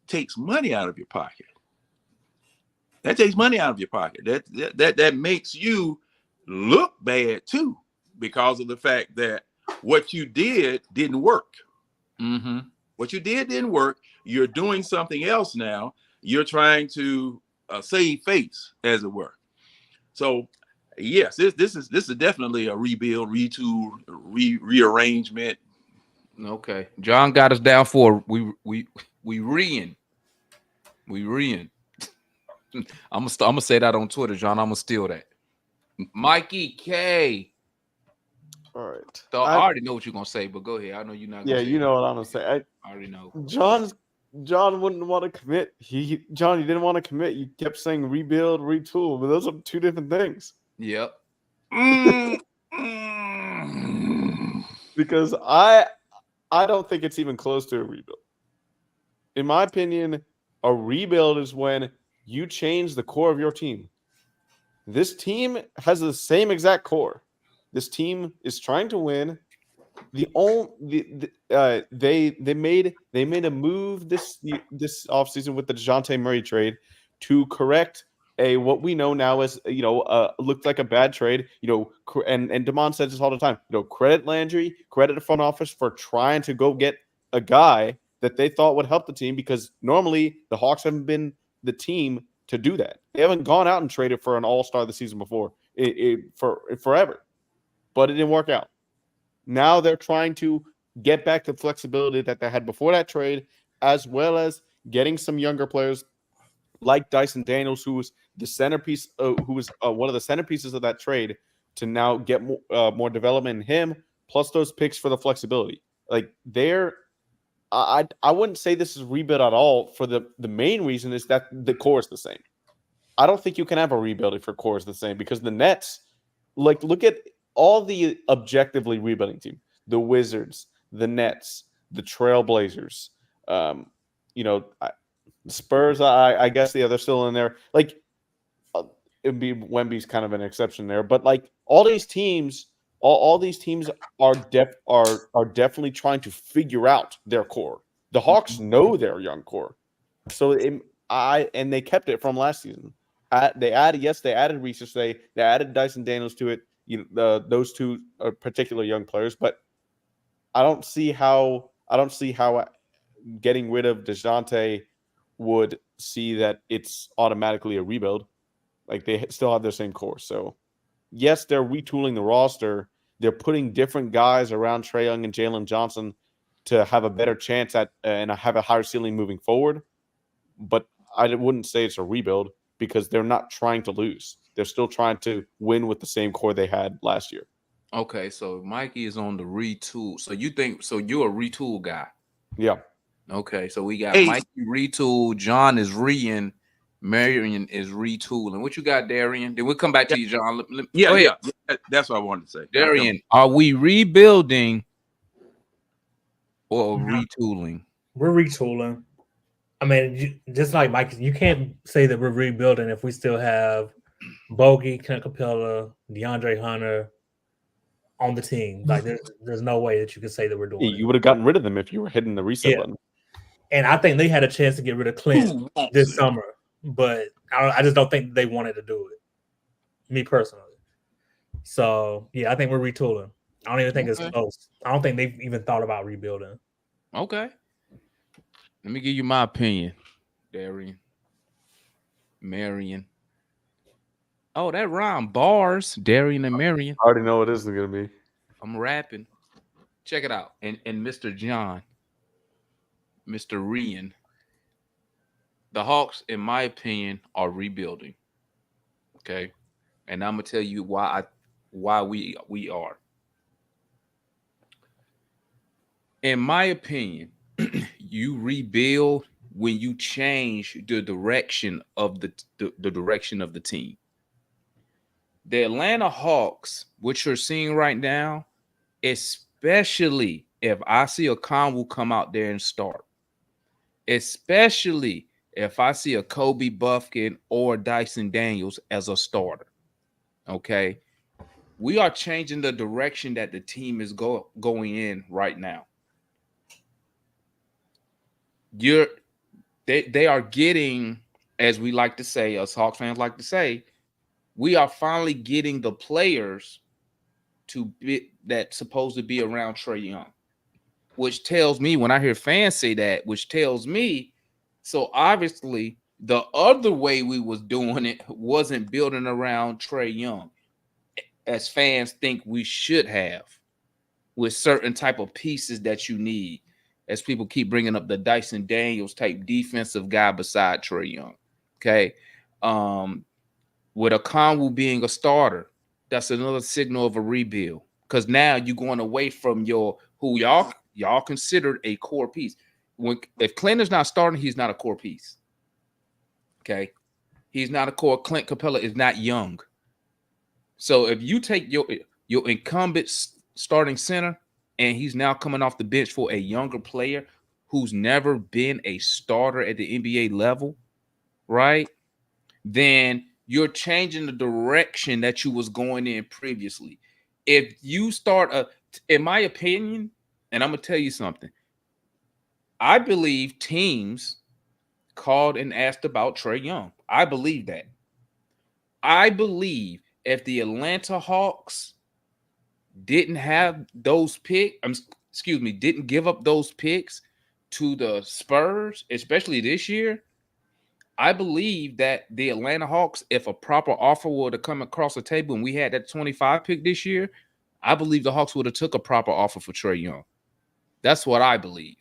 takes money out of your pocket. That takes money out of your pocket. That makes you look bad too, because of the fact that what you did didn't work. Mm-hmm. What you did didn't work. You're doing something else now. You're trying to save face, as it were. So, yes, this is definitely a rebuild, retool, rearrangement. Okay, John got us down for we re-in. I'm gonna say that on Twitter, John. I'm gonna steal that. Mikey K. All right. So I already know what you're gonna say, but go ahead. I know you're not. Yeah, you know what I'm gonna say. I already know. John wouldn't want to commit. John, you didn't want to commit. You kept saying rebuild, retool, but those are two different things. Yep. Because I don't think it's even close to a rebuild. In my opinion, a rebuild is when you change the core of your team. This team has the same exact core. This team is trying to win. They made a move this offseason with the DeJounte Murray trade to correct what we know now as looked like a bad trade. And Damon says this all the time. Credit Landry, credit the front office for trying to go get a guy that they thought would help the team, because normally the Hawks haven't been the team to do that. They haven't gone out and traded for an all-star the season before for forever, but it didn't work out. Now they're trying to get back the flexibility that they had before that trade, as well as getting some younger players like Dyson Daniels, who was the centerpiece, who was one of the centerpieces of that trade, to now get more development in him, plus those picks for the flexibility. Like I wouldn't say this is rebuild at all. For the main reason is that the core is the same. I don't think you can have a rebuild if your core is the same, because the Nets, look at all the objectively rebuilding team, the Wizards, the Nets, the Trailblazers, Spurs. I guess they're still in there. It'd be Wemby's kind of an exception there, but all these teams. All these teams are definitely trying to figure out their core. The Hawks know their young core, so and they kept it from last season. They added research. They added Dyson Daniels to it. Those two are particular young players, but I don't see how getting rid of DeJounte would see that it's automatically a rebuild. They still have their same core, so. Yes, they're retooling the roster. They're putting different guys around Trey Young and Jaylen Johnson to have a better chance at and have a higher ceiling moving forward. But I wouldn't say it's a rebuild, because they're not trying to lose. They're still trying to win with the same core they had last year. Okay, so Mikey is on the retool. So you're a retool guy. Yeah. Okay, so we got Mikey retool, John is re-in, Marion is retooling. What you got, Darian? Then we'll come back to you, John. Yeah. That's what I wanted to say. Darian, are we rebuilding or retooling? We're retooling. I mean, just like Mike, you can't say that we're rebuilding if we still have Bogey, Clint Capella, DeAndre Hunter on the team. There's no way that you can say that we're doing it. You would have gotten rid of them if you were hitting the reset button. And I think they had a chance to get rid of Clint this summer, but I just don't think they wanted to do it. Me personally. So, yeah, I think we're retooling. I don't even think it's close. I don't think they've even thought about rebuilding. Okay. Let me give you my opinion, Darian. Marion. Oh, that rhyme. Bars, Darian and Marion. I already know what it is going to be. I'm rapping. Check it out. And Mr. John, Mr. Rian, the Hawks, in my opinion, are rebuilding. Okay. And I'm gonna tell you why we are. In my opinion, you rebuild when you change the direction of the direction of the team. The Atlanta Hawks, what you're seeing right now, especially if I see a Conwell come out there and start, especially if I see a Kobe Buffkin or Dyson Daniels as a starter, okay, we are changing the direction that the team is going in right now. They are getting, as we like to say, us Hawks fans like to say, we are finally getting the players to be that's supposed to be around Trey Young, which tells me, when I hear fans say that, which tells me, so obviously the other way we was doing it wasn't building around Trey Young, as fans think we should have, with certain type of pieces that you need, as people keep bringing up the Dyson Daniels type defensive guy beside Trey Young. Okay. With a Conwell being a starter, that's another signal of a rebuild, because now you're going away from your who y'all considered a core piece. If Clint is not starting, he's not a core piece. Okay. He's not a core. Clint Capella is not young. So if you take your incumbent starting center and he's now coming off the bench for a younger player who's never been a starter at the NBA level, right? Then you're changing the direction that you was going in previously. If you start in my opinion, and I'm gonna tell you something, I believe teams called and asked about Trey Young. I believe that. I believe if the Atlanta Hawks didn't have those picks, didn't give up those picks to the Spurs, especially this year, I believe that the Atlanta Hawks, if a proper offer were to come across the table and we had that 25 pick this year, I believe the Hawks would have took a proper offer for Trey Young. That's what I believe.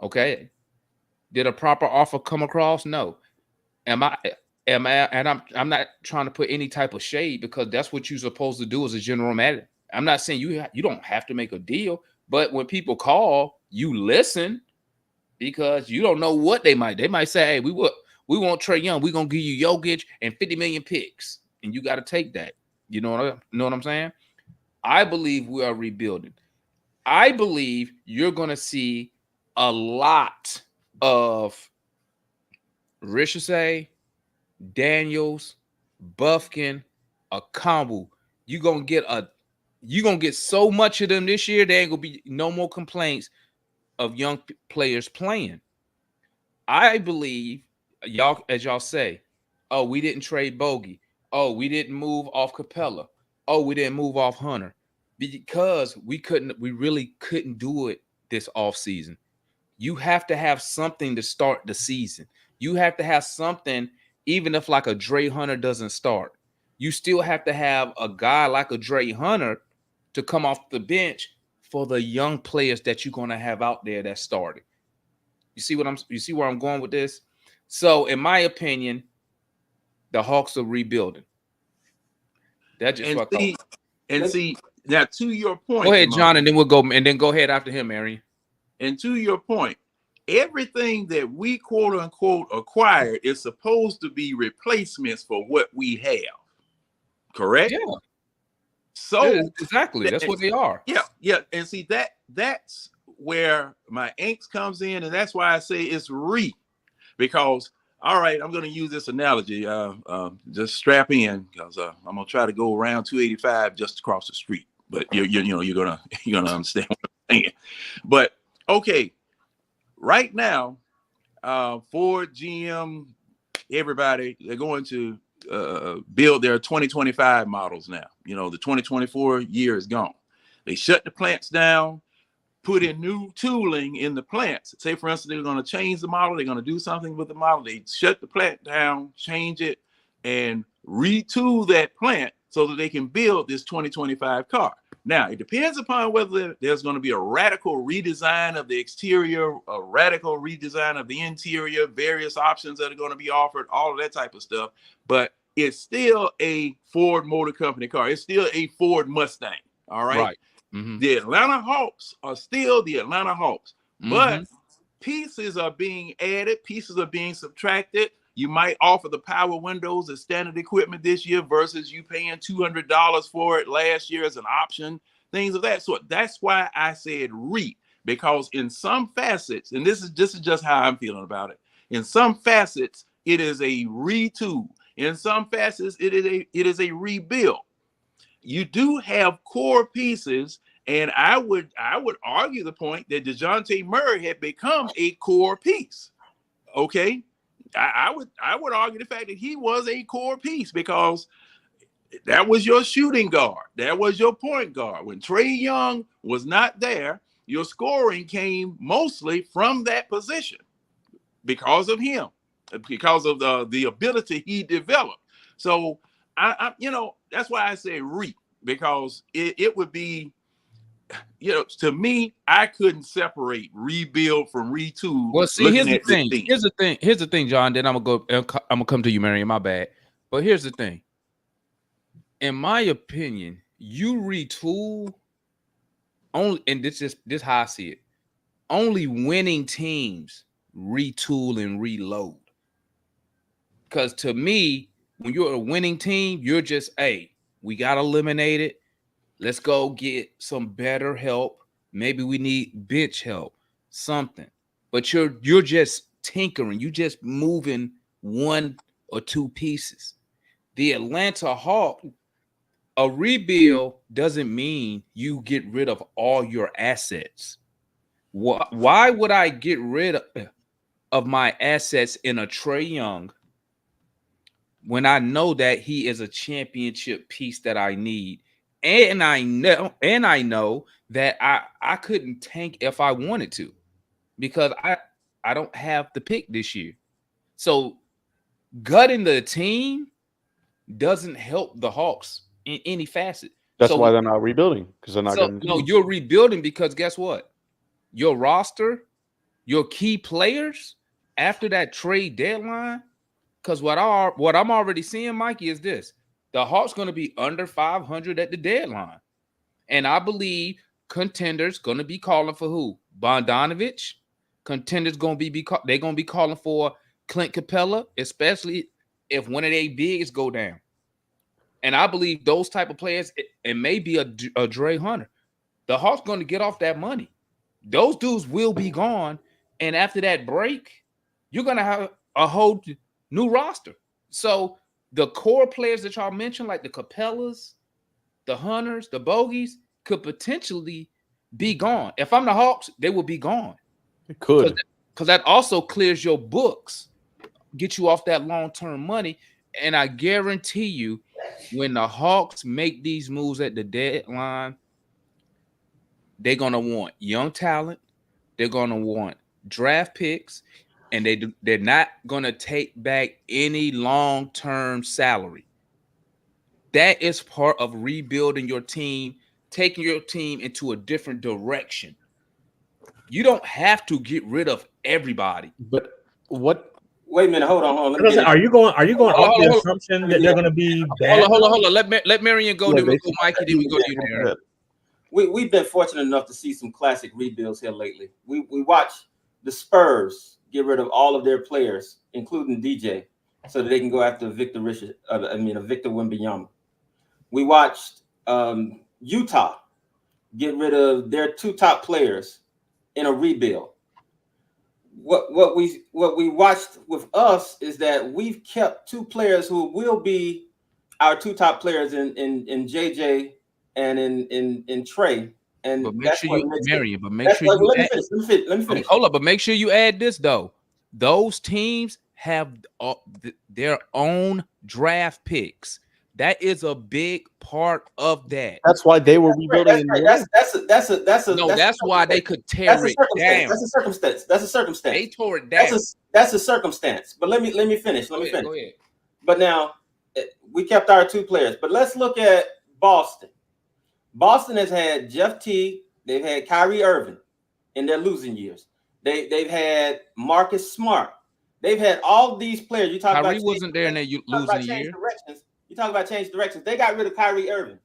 Okay. Did a proper offer come across? No. And I'm not trying to put any type of shade, because that's what you're supposed to do as a general manager. I'm not saying you don't have to make a deal, but when people call, you listen, because you don't know what they might say. Hey, we want Trey Young. We're gonna give you Jokic and 50 million picks, and you got to take that. You know what I'm saying? I believe we are rebuilding. I believe you're gonna see a lot of Ricochet, Daniels, Buffkin, a combo. You're gonna get so much of them this year, there ain't gonna be no more complaints of young players playing. I believe y'all, as y'all say, oh, we didn't trade Bogey. Oh, we didn't move off Capella. Oh, we didn't move off Hunter, because we really couldn't do it this offseason. You have to have something to start the season. You have to have something, even if like a Dre Hunter doesn't start. You still have to have a guy like a Dre Hunter to come off the bench for the young players that you're going to have out there that started. You see where I'm going with this? So, in my opinion, the Hawks are rebuilding. That just see now, to your point. Go ahead, John, and then go ahead after him, Arian. And to your point, everything that we quote unquote acquired is supposed to be replacements for what we have. Correct? Yeah. So exactly, that's what they are. Yeah. And see, that's where my angst comes in, and that's why I say it's because all right, I'm going to use this analogy. Just strap in, because I'm going to try to go around 285 just across the street. But you're gonna understand what I'm saying. But okay, right now, Ford, GM, everybody, they're going to build their 2025 models now. The 2024 year is gone. They shut the plants down, put in new tooling in the plants. Say, for instance, they're going to change the model. They're going to do something with the model. They shut the plant down, change it, and retool that plant so that they can build this 2025 car. Now, it depends upon whether there's going to be a radical redesign of the exterior, a radical redesign of the interior, various options that are going to be offered, all of that type of stuff. But it's still a Ford Motor Company car. It's still a Ford Mustang. All right. Mm-hmm. The Atlanta Hawks are still the Atlanta Hawks. But pieces are being added, pieces are being subtracted. You might offer the power windows as standard equipment this year versus you paying $200 for it last year as an option, things of that sort. That's why I said because in some facets, and this is just how I'm feeling about it. In some facets, it is a retool. In some facets, it is a rebuild. You do have core pieces, and I would argue the point that DeJounte Murray had become a core piece. Okay, I would argue the fact that he was a core piece because that was your shooting guard, that was your point guard. When Trey Young was not there, your scoring came mostly from that position because of him, because of the ability he developed. So I that's why I say because it would be, to me, I couldn't separate rebuild from retool. Well, see, here's the thing. Here's the thing, John. Then I'm gonna come to you, Marion. My bad. But here's the thing. In my opinion, you retool only, and this how I see it. Only winning teams retool and reload. Because to me, when you're a winning team, you're just, hey, we got eliminated. Let's go get some better help. Maybe we need bench help, something. But you're just tinkering. You just moving one or two pieces. The Atlanta Hawks, a rebuild doesn't mean you get rid of all your assets. Why would I get rid of my assets in a Trey Young when I know that he is a championship piece that I need? And I know that I couldn't tank if I wanted to, because I don't have the pick this year. So gutting the team doesn't help the Hawks in any facet. That's why they're not rebuilding, because they're not going to. No, you're rebuilding because guess what? Your roster, your key players after that trade deadline, because what I'm already seeing, Mikey, is this. The Hawks going to be under 500 at the deadline. And I believe contenders going to be calling for who? Bogdanovich. Contenders going to be they're going to be calling for Clint Capella, especially if one of their bigs go down. And I believe those type of players, it may be a Dre Hunter. The Hawks going to get off that money. Those dudes will be gone. And after that break, you're going to have a whole new roster. So the core players that y'all mentioned, like the Capellas, the Hunters, the Bogies, could potentially be gone. If I'm the Hawks, they will be gone. It could. Because that also clears your books, get you off that long-term money. And I guarantee you, when the Hawks make these moves at the deadline, they're going to want young talent. They're going to want draft picks. And they're not going to take back any long-term salary. That is part of rebuilding your team, taking your team into a different direction. You don't have to get rid of everybody. But what? Wait a minute. Hold on. Are you going off the assumption that they're going to be bad? Hold on. Let Marion go. Then we go Mikey. Then we go to you there. We've been fortunate enough to see some classic rebuilds here lately. We watched the Spurs get rid of all of their players, including DJ, so that they can go after Victor Wembanyama. We watched Utah get rid of their two top players in a rebuild. What we watched with us is that we've kept two players who will be our two top players in JJ and in Trae. And but make sure you marry. But make sure you let me finish. Hold up, but make sure you add this though. Those teams have their own draft picks. That is a big part of that. That's why they were rebuilding. That's why they could tear it down. That's a circumstance. They tore it down. That's a circumstance. But let me finish. Go ahead. But now we kept our two players. But let's look at Boston. Boston has had Jeff Teague. They've had Kyrie Irving in their losing years. They've had Marcus Smart. They've had all these players. You talk Kyrie about wasn't there in their losing year. You talk about change directions. They got rid of Kyrie Irving.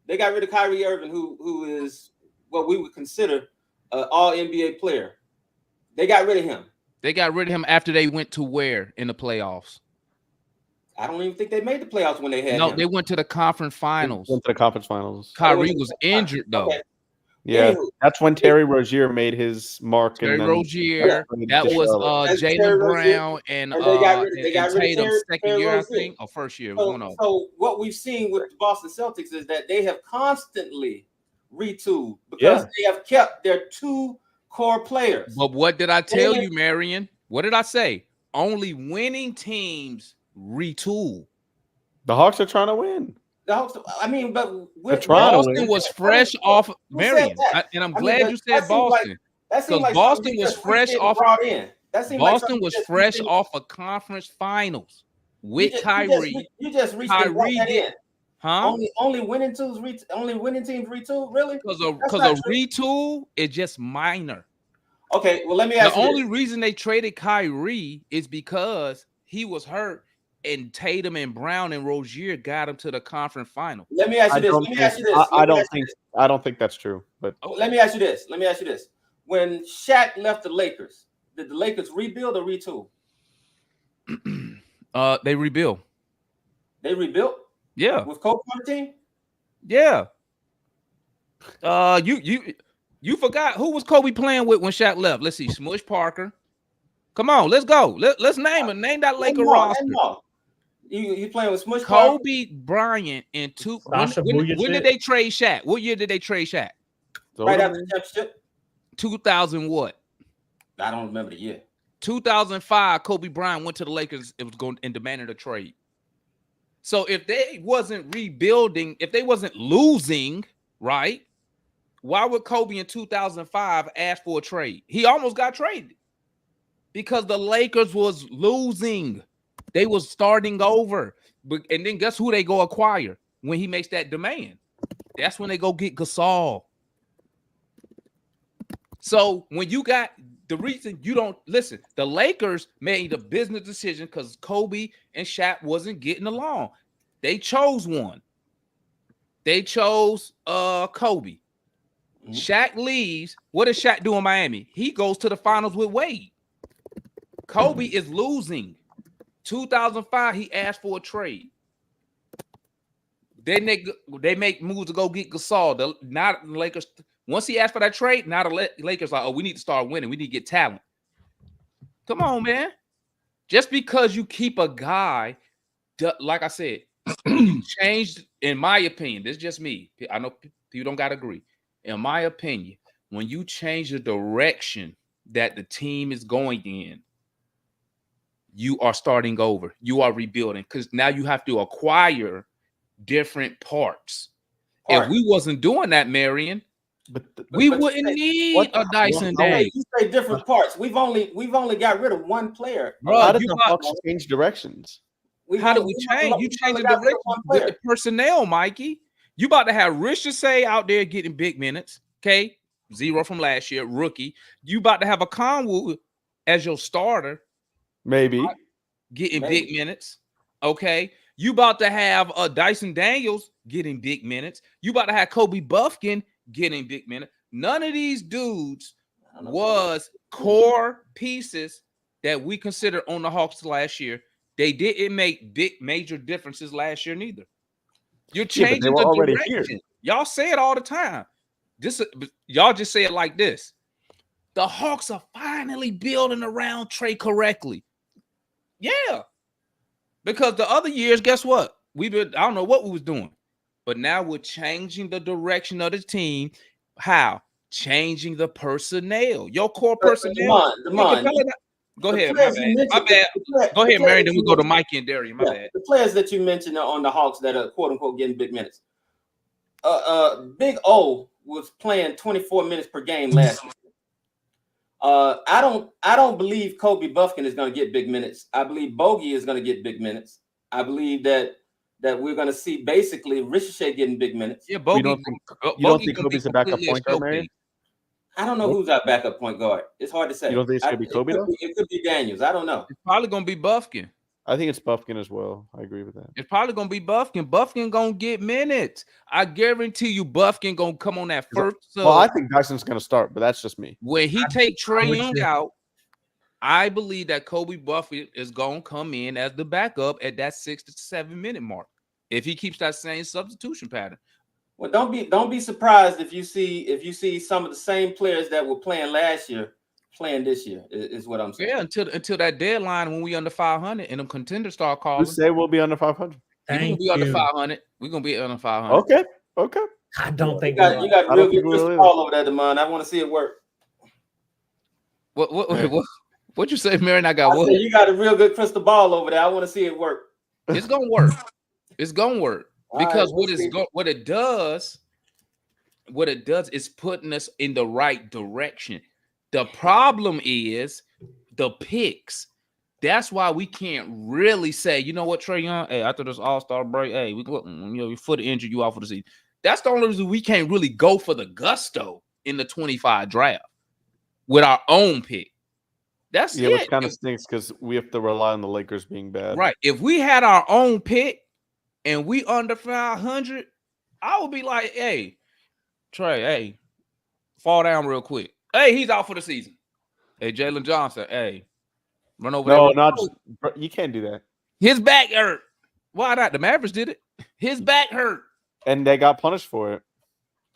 Who is what we would consider an all NBA player. They got rid of him. They got rid of him after they went to where in the playoffs? I don't even think they made the playoffs when they had No, him. they went to the conference finals. Went to the conference finals. Kyrie was injured though. Okay. Yeah, Anywho. that's when Terry Rozier made his mark. Terry and then Rozier, that was Jaylen Brown and Tatum's second year, I think, or first year. So what we've seen with the Boston Celtics is that they have constantly retooled because they have kept their two core players. But what did I tell you, Marion? What did I say? Only winning teams retool. The Hawks are trying to win. The Hawks, I mean, but Boston was fresh off Marion, and I'm glad you said Boston because Boston was fresh off. Boston was fresh off of conference finals with Kyrie. You just reached Kyrie in. Huh? Only winning teams retool, really? Because a retool is just minor. Okay, well, let me ask you. The only reason they traded Kyrie is because he was hurt, and Tatum and Brown and Rozier got him to the conference final. Let me ask you this. I don't think that's true. But let me ask you this. When Shaq left the Lakers, did the Lakers rebuild or retool? They rebuilt. They rebuilt? Yeah. With Kobe on the team? Yeah. You forgot who was Kobe playing with when Shaq left? Let's see. Smush Parker. Come on, let's go. Let's name it. Name that Laker roster. You playing with Smush Kobe Bryant in two. When did they trade Shaq? What year did they trade Shaq? Right after the championship. 2000 what? I don't remember the year. 2005. Kobe Bryant went to the Lakers. It was going and demanded a trade. So if they wasn't rebuilding, if they wasn't losing, right? Why would Kobe in 2005 ask for a trade? He almost got traded because the Lakers was losing. They was starting over. And then guess who they go acquire when he makes that demand? That's when they go get Gasol. So when you got the reason you don't listen, the Lakers made a business decision because Kobe and Shaq wasn't getting along. They chose one. They chose Kobe. Shaq leaves. What does Shaq do in Miami? He goes to the finals with Wade. Kobe is losing. 2005, he asked for a trade. Then they make moves to go get Gasol. Not the Lakers. Once he asked for that trade, now the Lakers like, oh, we need to start winning. We need to get talent. Come on, man. Just because you keep a guy, like I said, changed, in my opinion, this is just me. I know people don't got to agree. In my opinion, when you change the direction that the team is going in, you are starting over. You are rebuilding because now you have to acquire different parts. If we wasn't doing that, Marion, we wouldn't need a Dyson Daniels. You say different parts. We've only got rid of one player. Bro, how did the Hawks change directions? How did we change? You change the direction with the personnel, Mikey. You about to have Ricochet out there getting big minutes. Okay, 0 from last year, rookie. You about to have a Conwood as your starter. Maybe getting big minutes. Okay. You about to have a Dyson Daniels getting big minutes. You about to have Kobe Buffkin getting big minutes. None of these dudes was core pieces that we considered on the Hawks last year. They didn't make big major differences last year neither. You're changing the direction. Y'all say it all the time. Y'all just say it like this. The Hawks are finally building around Trae correctly. Yeah. Because the other years, guess what? I don't know what we was doing. But now we're changing the direction of the team. How? Changing the personnel. Your core personnel. Go ahead. My bad. Go ahead, Mary. Then we go to Mikey and Darian. My bad. The players that you mentioned on the Hawks that are quote unquote getting big minutes. Big O was playing 24 minutes per game last year. I don't believe Kobe Buffkin is going to get big minutes. I believe Bogey is going to get big minutes. I believe that we're going to see basically Ricochet getting big minutes. Yeah, Bogey. You don't think Kobe's a backup point guard, Marion? I don't know who's our backup point guard. It's hard to say. You don't think it's going to be Kobe, though? It could be Daniels. I don't know. It's probably going to be Buffkin. I think it's Buffkin as well. I agree with that. It's probably going to be Buffkin. Buffkin going to get minutes. I guarantee you Buffkin going to come on that first. Well, I think Dyson's going to start, but that's just me. When he take Trey Young out I believe that Kobe Buffett is going to come in as the backup at that 6 to 7 minute mark if he keeps that same substitution pattern. Well, don't be surprised if you see some of the same players that were playing last year playing this year. Is what I'm saying. Yeah, until that deadline when we under 500 and them contenders start calling. Who say we'll be under 500? We're gonna be under 500. We're gonna be under 500. Okay. I don't think you got real good crystal ball over there, Demond. I want to see it work. What you say, Marion? I got what? You got a real good crystal ball over there. I want to see it work. It's gonna work. It's gonna work because right, what it does is putting us in the right direction. The problem is the picks. That's why we can't really say, you know what, Trey Young, hey, after this All-Star break, hey, your foot injured, you out for the season. That's the only reason we can't really go for the gusto in the 25 draft with our own pick. That's it. Which kind of stinks because we have to rely on the Lakers being bad. Right. If we had our own pick and we under 500, I would be like, hey, Trey, hey, fall down real quick. Hey, he's out for the season. Hey, Jaylen Johnson, hey, run over there. No, not you can't do that. His back hurt. Why not? The Mavericks did it. His back hurt. And they got punished for it.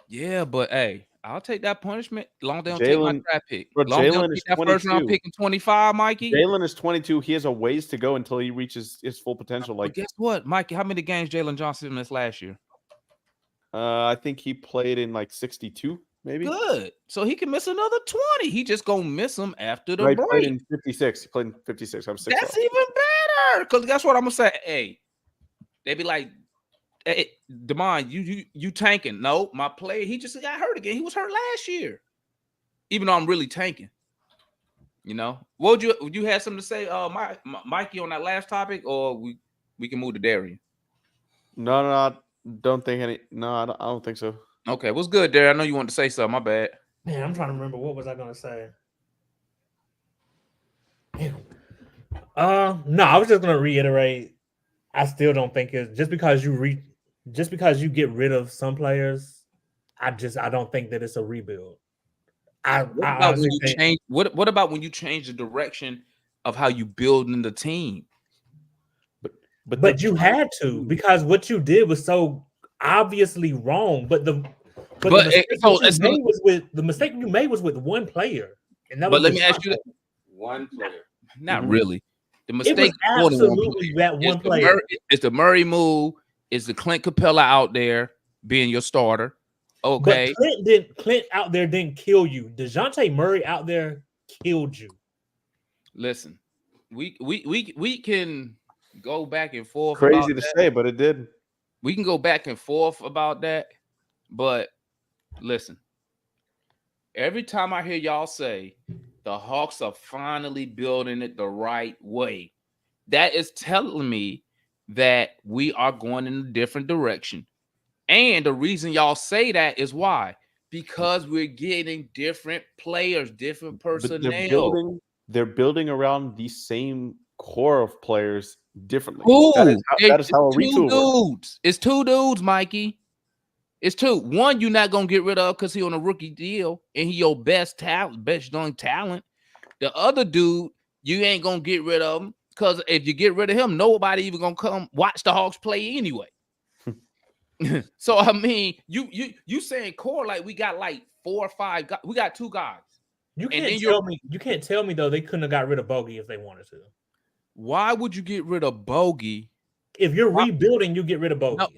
Yeah, but hey, I'll take that punishment. Long they don't take Jaylen, my draft pick. But Jalen is that 22. First round pick in 25, Mikey. Jalen is 22. He has a ways to go until he reaches his full potential. But guess what, Mikey? How many games Jaylen Johnson missed last year? I think he played in like 62, maybe. Good. So he can miss another 20. He just gonna miss them after the break. break. Played in 56. He played in 56. I'm 6. That's even better. Because that's what I'm gonna say. Hey, they be like, hey, Demond, you tanking. No, my player, he just got hurt again. He was hurt last year. Even though I'm really tanking. You know, would you have something to say, Mikey, on that last topic, or we can move to Darian? No, I don't think any. No, I don't think so. Okay, what's good, Darian? I know you wanted to say something. My bad. Man, I'm trying to remember what was I gonna say. No, I was just gonna reiterate. I still don't think it's just because you get rid of some players. I don't think that it's a rebuild. What about when you change the direction of how you building the team? But you had to, because what you did was so obviously wrong. The mistake you made was with one player, and that. But let me ask you that. One player, not really. The mistake it was absolutely that one player. It's the Murray move. It's the Clint Capella out there being your starter. Okay, but Clint out there didn't kill you. DeJounte Murray out there killed you. Listen, we can go back and forth. Crazy to say, but it did. We can go back and forth about that, but listen. Every time I hear y'all say the Hawks are finally building it the right way, that is telling me that we are going in a different direction. And the reason y'all say that is why? Because we're getting different players, different personnel. They're building around the same core of players differently. Ooh, that is how a retool works. It's 2 dudes, Mikey. It's 2. One you're not gonna get rid of because he's on a rookie deal and he your best young talent. The other dude you ain't gonna get rid of him because if you get rid of him, nobody even gonna come watch the Hawks play anyway. So I mean, you saying core like we got like 4 or 5 guys. We got 2 guys. You can't tell me though they couldn't have got rid of Bogey if they wanted to. Why would you get rid of Bogey? If you're rebuilding, you get rid of Bogey. No,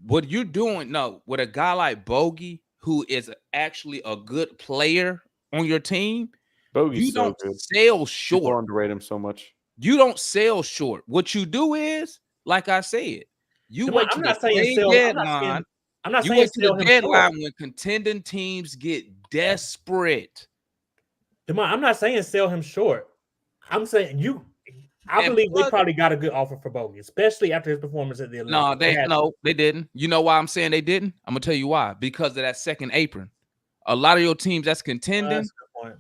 what you're doing, with a guy like Bogey, who is actually a good player on your team, Bogey's you don't so good. sell short. People underrate him so much. You don't sell short. What you do is, like I said, you went to the deadline. I'm not saying sell the deadline when contending teams get desperate. I'm not saying sell him short. I'm saying I believe they probably got a good offer for Bogey, especially after his performance at the Olympics. They didn't. You know why I'm saying they didn't? I'm gonna tell you why. Because of that second apron. A lot of your teams that's contending, that's a good point.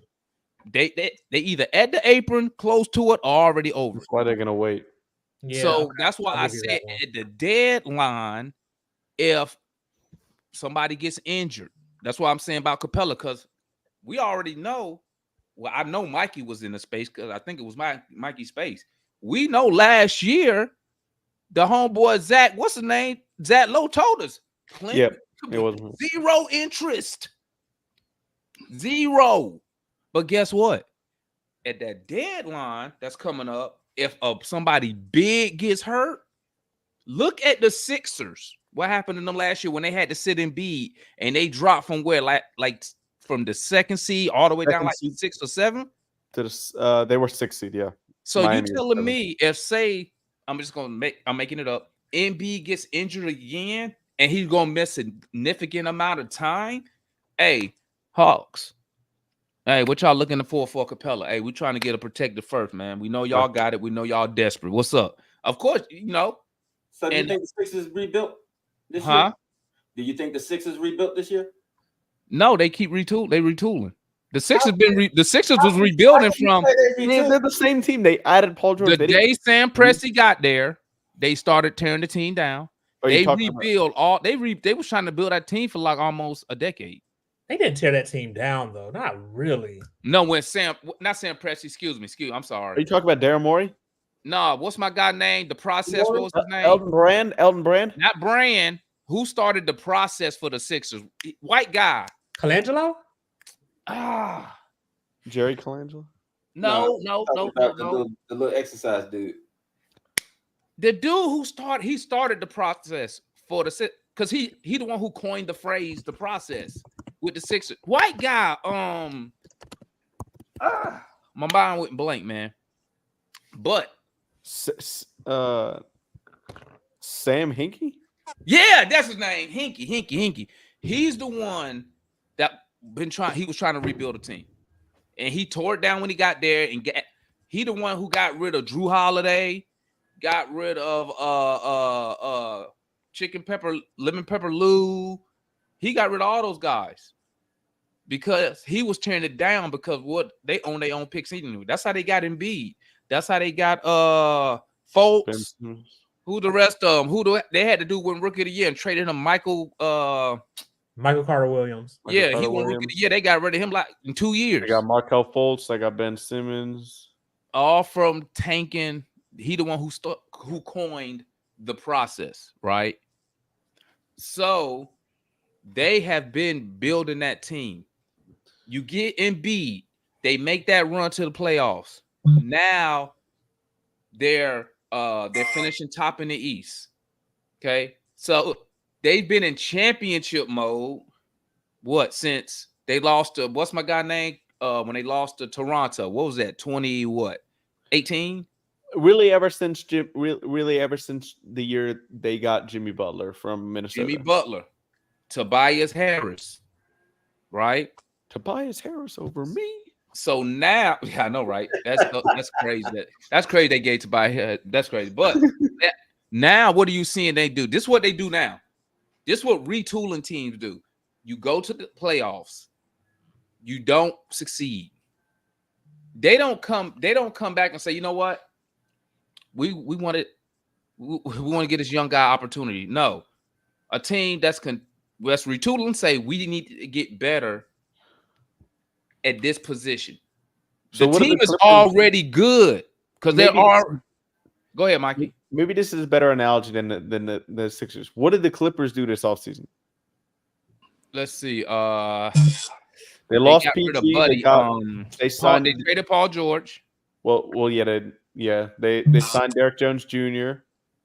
they either at the apron, close to it, or already over. That's why they're gonna wait. Yeah, so that's why I said at the deadline, if somebody gets injured, that's why I'm saying about Capella, because we already know Well, I know Mikey was in the space because I think it was Mikey's space. We know last year, the homeboy Zach, what's his name? Zach Lowe told us. Yep, it was 0 interest. 0. But guess what? At that deadline that's coming up, if somebody big gets hurt, look at the Sixers. What happened to them last year when they had to sit in Embiid and they dropped from where like from the second seed all the way down like 6 or 7? To the, they were 6 seed, yeah. So Miami you telling me if say I'm making it up, Embiid gets injured again and he's gonna miss a significant amount of time? Hey, Hawks. Hey, what y'all looking for Capella? Hey, we trying to get a protected first, man. We know y'all got it. We know y'all desperate. What's up? Of course, you know. So do you think the Sixers rebuilt this year? Do you think the Sixers rebuilt this year? No, they keep retooling. They retooling. The Sixers the Sixers was rebuilding from. They're the same team. They added Paul George. The day Sam Presti got there, they started tearing the team down. They rebuild all. They was trying to build that team for like almost a decade. They didn't tear that team down though. Not really. No, when not Sam Presti. Excuse me. I'm sorry. Are you talking about Daryl Morey? No, what's my guy name? The process. What was his name? Elton Brand. Not Brand. Who started the process for the Sixers? White guy. Colangelo? Jerry Colangelo? No. The little exercise dude. The dude who started the process for the because he the one who coined the phrase the process with the Sixers. White guy. My mind went blank, man. But Sam Hinkie? Yeah, that's his name. Hinkie. He's the one that he was trying to rebuild a team. And he tore it down when he got there and he the one who got rid of Drew Holiday, got rid of Lemon Pepper Lou. He got rid of all those guys because he was tearing it down because what they own their own picks anyway. That's how they got Embiid. That's how they got folks. Who the rest of them? They had to do one rookie of the year and traded him Michael Carter Williams. He won rookie of the year. They got rid of him like in 2 years. They got Markelle Fultz. They got Ben Simmons. All from tanking. He the one who coined the process, right? So they have been building that team. You get Embiid, they make that run to the playoffs. Now they're finishing top in the East. Okay, so they've been in championship mode. Since they lost to what's my guy name? When they lost to Toronto, what was that? 18? Really, ever since the year they got Jimmy Butler from Minnesota. Jimmy Butler, Tobias Harris, right? Tobias Harris over me. So now, yeah, I know, right? That's crazy. That's crazy. They gave Tobias. That's crazy. But now, what are you seeing they do? This is what they do now. This is what retooling teams do. You go to the playoffs. You don't succeed. They don't come back and say, you know what? We want to get this young guy opportunity. No, a team that's retooling say we need to get better at this position. So the team is already good because there are. Go ahead, Mikey. Maybe this is a better analogy than the Sixers. What did the Clippers do this offseason? Let's see. They lost PG. They traded Paul George. Well, yeah. They signed Derek Jones Jr.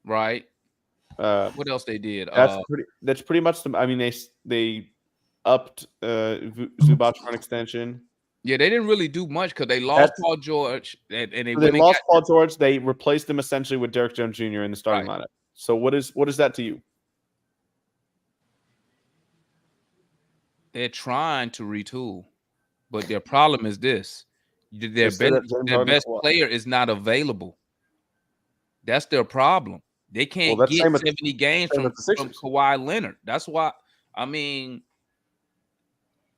Right. What else they did? That's pretty much them. I mean, they upped Zubac for an extension. Yeah, they didn't really do much because they lost Paul George and they lost Paul George. They replaced him essentially with Derek Jones Jr. in the starting lineup. So what is that to you? They're trying to retool, but their problem is this: their best player is not available. That's their problem. They can't get 70 games from Kawhi Leonard. That's why, I mean,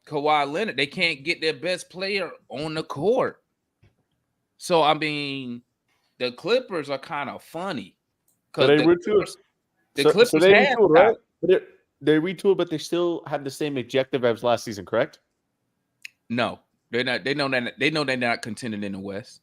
Kawhi Leonard, they can't get their best player on the court. So, I mean, the Clippers are kind of funny. Because the Clippers retooled, right? They retooled, but they still have the same objective as last season, correct? No. They're not. They know they're not contending in the West.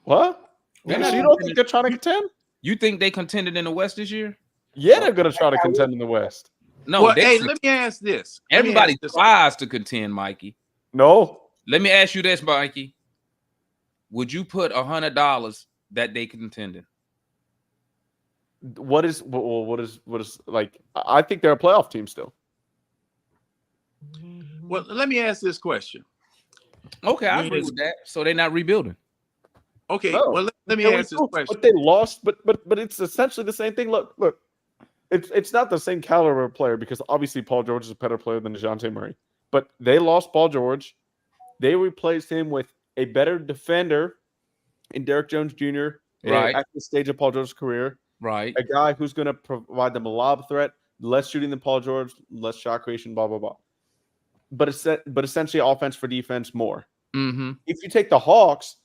What? So you don't think they're trying to contend? You think they contended in the West this year? Yeah, they're going to try to contend in the West. No. Well, hey, let me ask this. Everybody tries to contend, Mikey. No. Let me ask you this, Mikey. Would you put $100 that they contended? What is like? I think they're a playoff team still. Well, let me ask this question. Okay, I agree with that. So they're not rebuilding. Okay, well, let me ask this question. But they lost, but it's essentially the same thing. Look, it's not the same caliber of player because obviously Paul George is a better player than DeJounte Murray. But they lost Paul George. They replaced him with a better defender in Derek Jones Jr. Right at the stage of Paul George's career. Right. A guy who's going to provide them a lob threat, less shooting than Paul George, less shot creation, blah, blah, blah. But essentially offense for defense more. Mm-hmm. If you take the Hawks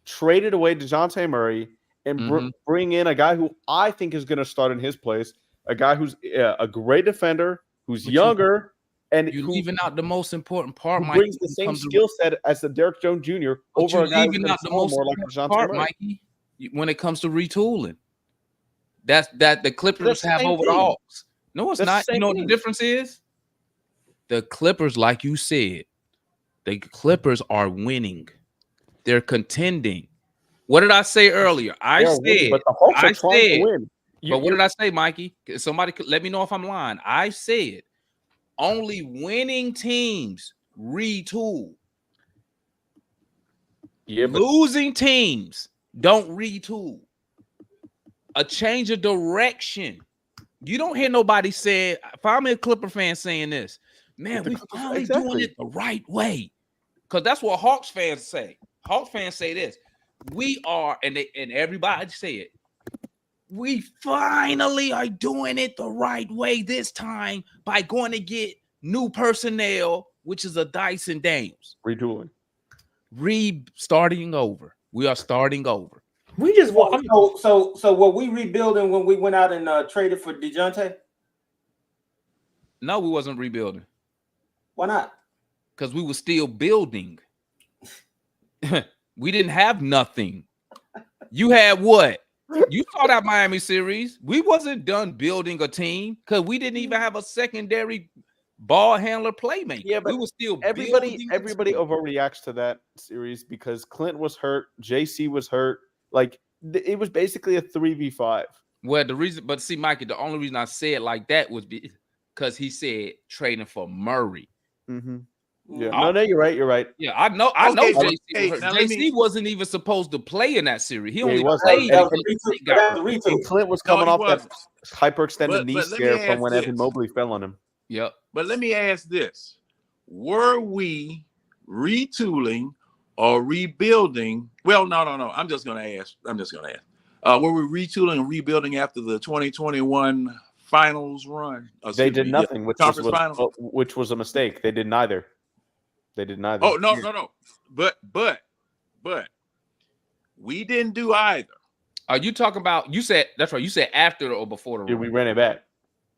traded away DeJounte Murray and bring in a guy who I think is going to start in his place, a guy who's a great defender, who's younger, and you're leaving out the most important part, who Mikey. brings the same skill set as the Derek Jones Jr. over a guy who's going to score more like DeJounte Murray. Mikey, when it comes to retooling. That the Clippers have over the Hawks. No, it's not. You know what the difference is? The Clippers, like you said, the Clippers are winning. They're contending. What did I say earlier? I said, but the Hawks are trying to win. But what did I say, Mikey? Somebody could let me know if I'm lying. I said only winning teams retool. Yeah, losing teams don't retool. A change of direction. You don't hear nobody say, if I'm a Clipper fan saying this, man, we finally doing it the right way. Because that's what Hawks fans say. Hawks fans say this. We are, and everybody say it. We finally are doing it the right way this time by going to get new personnel, which is a Dyson Dames. Retooling. Starting over. We are starting over. We just want. So were we rebuilding when we went out and traded for DeJounte? No, we wasn't rebuilding. Why not? Because we were still building. We didn't have nothing. You had what? You saw that Miami series. We wasn't done building a team because we didn't even have a secondary ball handler playmaker. Yeah, but we were still everybody overreacts to that series because Clint was hurt, JC was hurt. Like it was basically a 3v5. Well, the reason, but see, Mikey, the only reason I said like that was because he said trading for Murray. Mm-hmm. Yeah, no, you're right. You're right. Yeah, I know. JC, JC wasn't even supposed to play in that series. He only played. And Clint was coming off that hyperextended knee scare from when Evan Mobley fell on him. Yep. But let me ask this: were we retooling or rebuilding? Well, no. I'm just going to ask. Were we retooling and rebuilding after the 2021 finals run? They did nothing, which was a mistake. They did neither. Oh, no. But we didn't do either. Are you talking about? You said that's right. You said after or before the run? Yeah, we ran it back.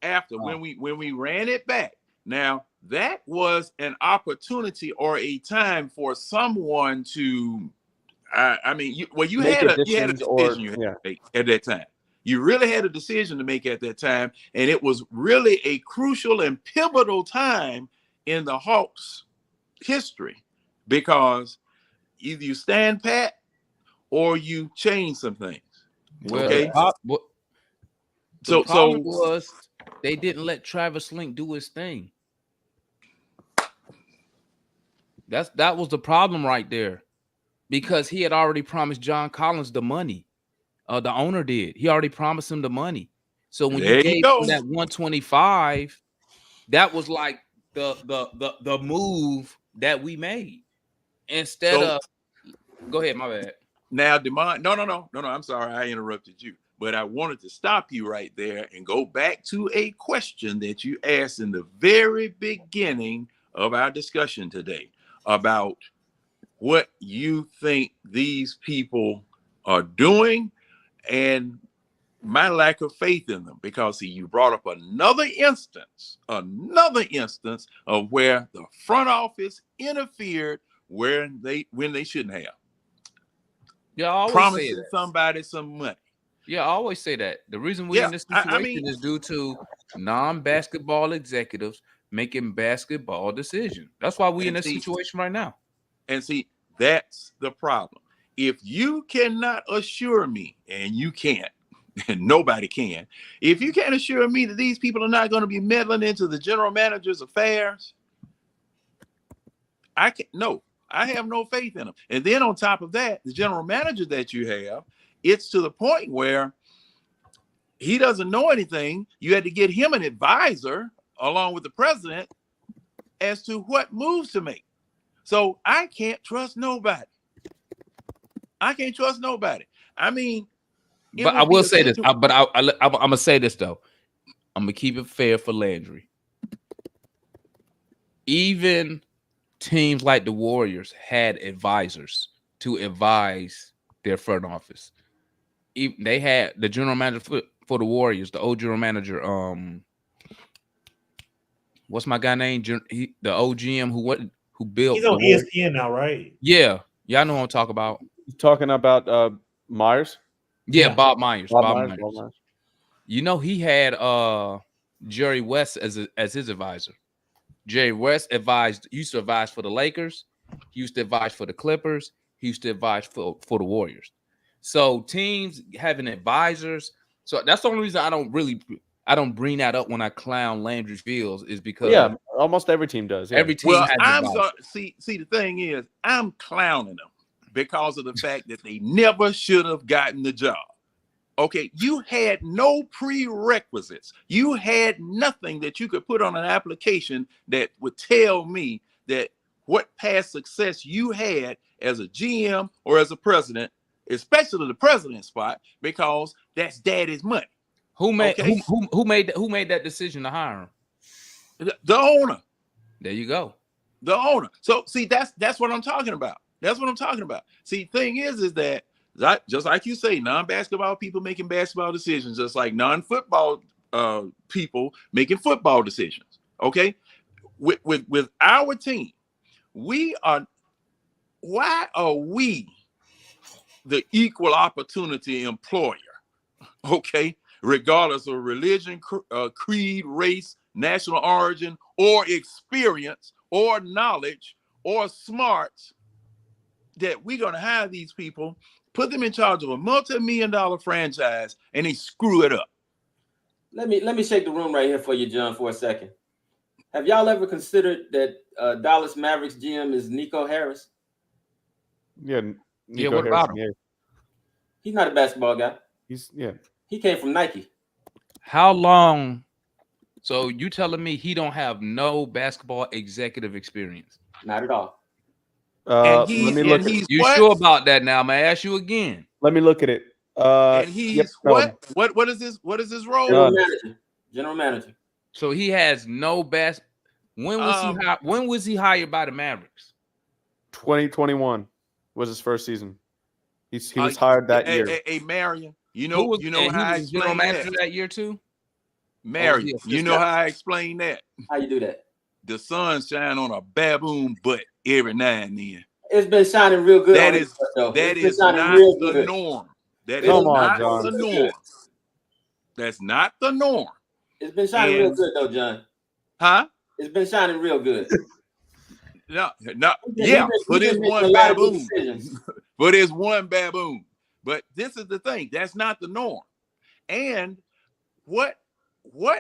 After when we ran it back. Now that was an opportunity or a time for someone to. You had a decision to make at that time. You really had a decision to make at that time, and it was really a crucial and pivotal time in the Hawks' history because either you stand pat or you change some things. Well, okay. The problem was they didn't let Travis Link do his thing. That was the problem right there, because he had already promised John Collins the money. The owner did. He already promised him the money. So when you gave him that 125, that was like the move that we made. Instead of go ahead, my bad. Now, Demond, no. I'm sorry, I interrupted you. But I wanted to stop you right there and go back to a question that you asked in the very beginning of our discussion today about what you think these people are doing and my lack of faith in them, because see, you brought up another instance of where the front office interfered when they shouldn't have. Yeah, I always Promising say that. somebody some money. Yeah, I always say that. The reason we're in this situation is due to non-basketball executives making basketball decisions. That's why we're in this situation right now. And see, that's the problem. If you cannot assure me, and you can't, and nobody can, if you can't assure me that these people are not going to be meddling into the general manager's affairs, I have no faith in them. And then on top of that, the general manager that you have, it's to the point where he doesn't know anything. You had to get him an advisor along with the president as to what moves to make. So I can't trust nobody. I mean, but I will say this. I'm gonna say this though. I'm gonna keep it fair for Landry. Even teams like the Warriors had advisors to advise their front office. They had the general manager for the Warriors, the old general manager. What's my guy name? The old GM who built. He's on ESPN now, right? Yeah, I know what I'm talking about. You talking about Myers? Yeah, Bob Myers. Bob Myers. You know, he had Jerry West as his advisor. Jerry West used to advise for the Lakers. He used to advise for the Clippers. He used to advise for the Warriors. So teams having advisors. So that's the only reason I don't bring that up when I clown Landry Fields, is because almost every team does. Yeah. Every team has advisors. See, the thing is, I'm clowning them because of the fact that they never should have gotten the job. Okay, you had no prerequisites. You had nothing that you could put on an application that would tell me that what past success you had as a GM or as a president, especially the president spot, because that's daddy's money. Who made that decision to hire him? The owner. There you go. The owner. So see, that's what I'm talking about. See, thing is that just like you say, non-basketball people making basketball decisions, just like non-football people making football decisions. Okay, with our team, why are we the equal opportunity employer? Okay, regardless of religion, creed, race, national origin, or experience, or knowledge, or smarts, that we're going to have these people, put them in charge of a multi-million-dollar franchise, and they screw it up. Let me shake the room right here for you, John, for a second. Have y'all ever considered that Dallas Mavericks GM is Nico Harris? Yeah. What about him? Yeah. He's not a basketball guy. He came from Nike. How long? So you telling me he don't have no basketball executive experience? Not at all. Let me look. You sure about that? Now I'm gonna ask you again. Let me look at it. And he's what? What is this? What is his role? General manager. So he has no best. When was he hired by the Mavericks? 2021 was his first season. He was hired that year. Hey, Marion, you know how I explain general manager that? That year too. Marion, you know how I explain that? How you do that? The sun shine on a baboon butt every now and then. It's been shining real good. That is not the norm. That is not the norm. That's not the norm. It's been shining real good though, John. Huh? It's been shining real good. Yeah, but it's one baboon. But it's one baboon. But this is the thing. That's not the norm. And what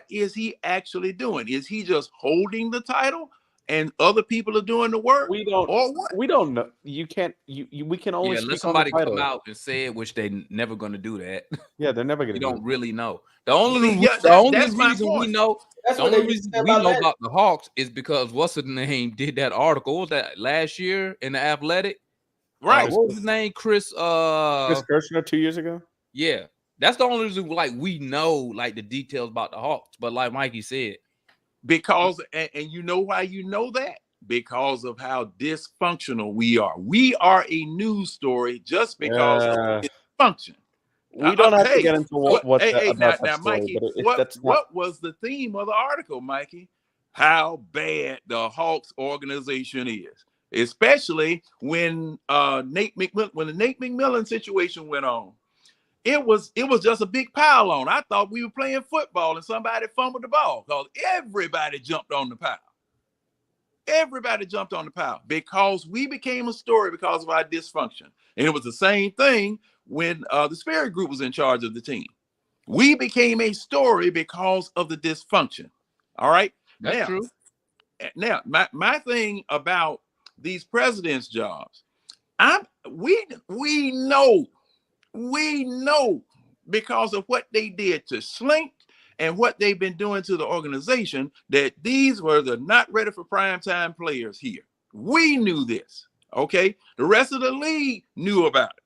is he actually doing? Is he just holding the title and other people are doing the work? We don't know. You can't. We can only let somebody come out and say it, which they never going to do that. Yeah, they're never going to. We don't really know. The only reason we know about the Hawks is because what's his name did that article. What was that last year in the Athletic? Right. What was his name? Chris Kirshner 2 years ago. Yeah, that's the only reason we know the details about the Hawks. But like Mikey said, because and you know why you know that? Because of how dysfunctional we are. We are a news story just because of dysfunction. We don't have to get into now, Mikey, what was the theme of the article, Mikey? How bad the Hawks organization is, especially when the Nate McMillan situation went on. It was just a big pile on. I thought we were playing football and somebody fumbled the ball because everybody jumped on the pile. Everybody jumped on the pile because we became a story because of our dysfunction. And it was the same thing when the Spirit Group was in charge of the team. We became a story because of the dysfunction. All right. That's true. Now, my thing about these presidents' jobs, we know because of what they did to Slink and what they've been doing to the organization that these were the not ready for primetime players here. We knew this. Okay. The rest of the league knew about it.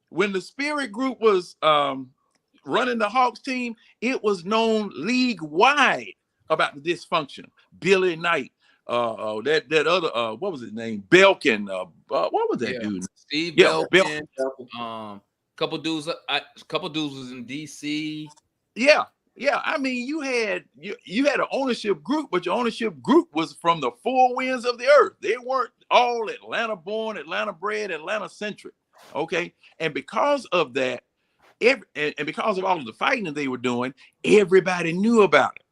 When the Spirit Group was running the Hawks team, it was known league-wide about the dysfunction. Billy Knight, that other, what was his name? Belkin. What was that dude? Steve Belkin. Couple dudes was in DC. Yeah. I mean, you had an ownership group, but your ownership group was from the four winds of the earth. They weren't all Atlanta-born, Atlanta-bred, Atlanta-centric. Okay, and because of that, and because of all of the fighting that they were doing, everybody knew about it.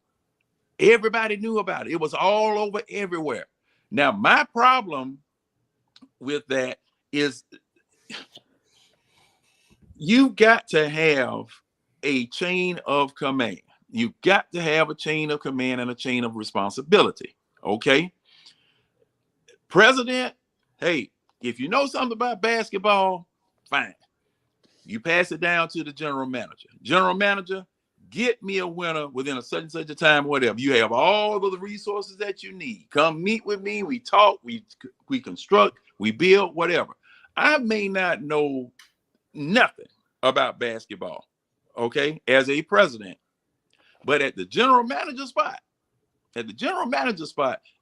Everybody knew about it. It was all over everywhere. Now, my problem with that is you've got to have a chain of command. You've got to have a chain of command and a chain of responsibility. Okay. President, hey, if you know something about basketball, fine. You pass it down to the general manager. General manager, get me a winner within a such and such a time, whatever. You have all of the resources that you need. Come meet with me. We talk, we construct, we build, whatever. I may not know nothing about basketball, okay, as a president. But at the general manager spot,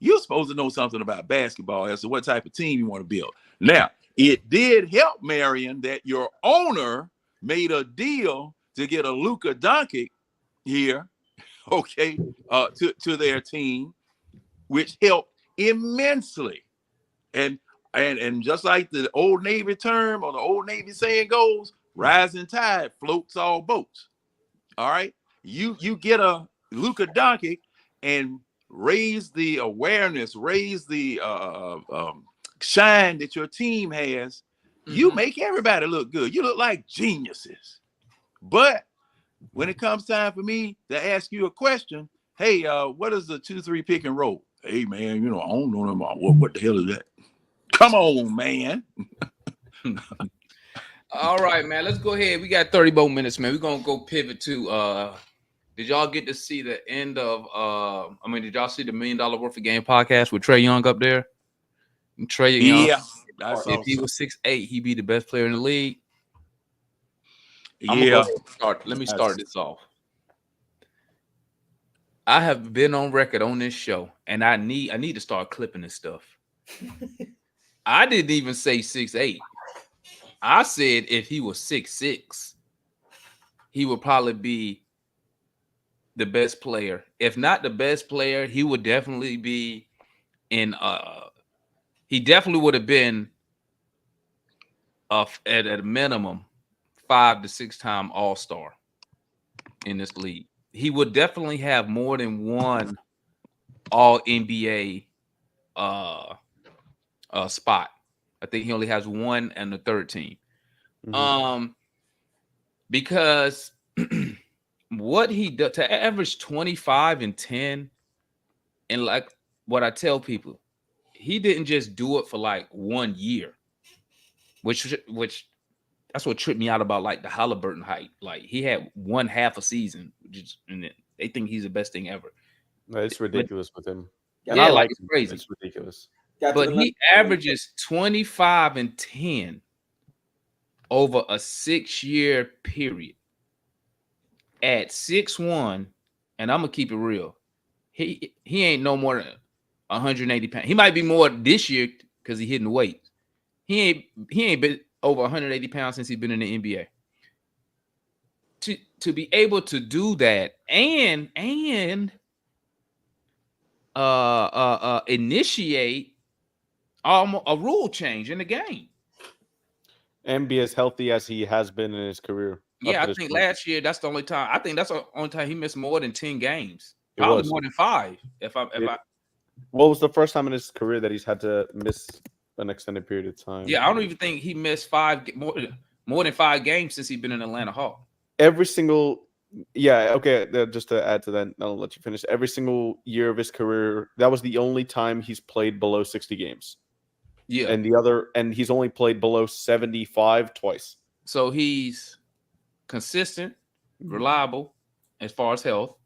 you're supposed to know something about basketball as to what type of team you want to build. Now, it did help, Marion, that your owner made a deal to get a Luka Doncic here, okay, to their team, which helped immensely. And just like the old Navy term or the old Navy saying goes, rising tide floats all boats. All right, you get a Luka Doncic and raise the awareness, raise the shine that your team has. You make everybody look good. You look like geniuses. But when it comes time for me to ask you a question, hey, what is the 2-3 pick and roll? Hey, man, I don't know them. What the hell is that? Come on, man. All right, man. Let's go ahead. We got 30 more minutes, man. We're gonna go pivot to did y'all get to see the end of did y'all see the $1 Million Worth of Game podcast with Trey Young up there? And Trey Young, yeah. If he was 6'8", he'd be the best player in the league. Yeah. Let me start this off. I have been on record on this show, and I need to start clipping this stuff. I didn't even say 6'8". I said if he was 6'6", he would probably be the best player. If not the best player, he would definitely be in he definitely would have been at a minimum 5 to 6 time All-Star in this league. He would definitely have more than one All-NBA spot. I think he only has one and the third team. Because what he does to average 25 and 10, and like what I tell people, he didn't just do it for like 1 year, which that's what tripped me out about like the Halliburton hype. Like he had 1/2 a season, and they think he's the best thing ever. No, it's ridiculous with him. And I like it's crazy. It's ridiculous. But he averages 25 and 10 over a 6-year period at 6'1", and I'm gonna keep it real. He ain't no more than 180 pounds. He might be more this year because he's hitting weight. He ain't been over 180 pounds since he's been in the NBA. to be able to do that and initiate a rule change in the game and be as healthy as he has been in his career. Yeah, I think last year that's the only time. I think that's the only time he missed more than 10 games. It Probably was. more than 5. What was the first time in his career that he's had to miss an extended period of time? Yeah, I don't even think he missed more than 5 games since he's been in Atlanta Hawk. Every single okay. Just to add to that, I'll let you finish. Every single year of his career, that was the only time he's played below 60 games. Yeah, and he's only played below 75 twice. So he's consistent, reliable as far as health.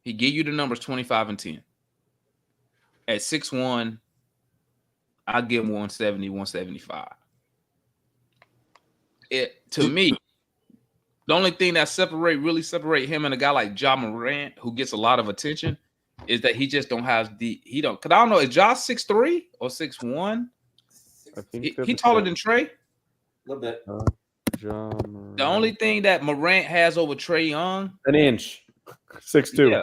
He give you the numbers 25 and 10. At 6'1", I'll give him 170, 175. To me, the only thing that really separate him and a guy like Ja Morant, who gets a lot of attention, is that he just don't have because I don't know, is Ja 6'3" or 6'1"? I think he taller than Trae. A little bit. The only thing that Morant has over Trey Young, an inch, 6'2". Yeah.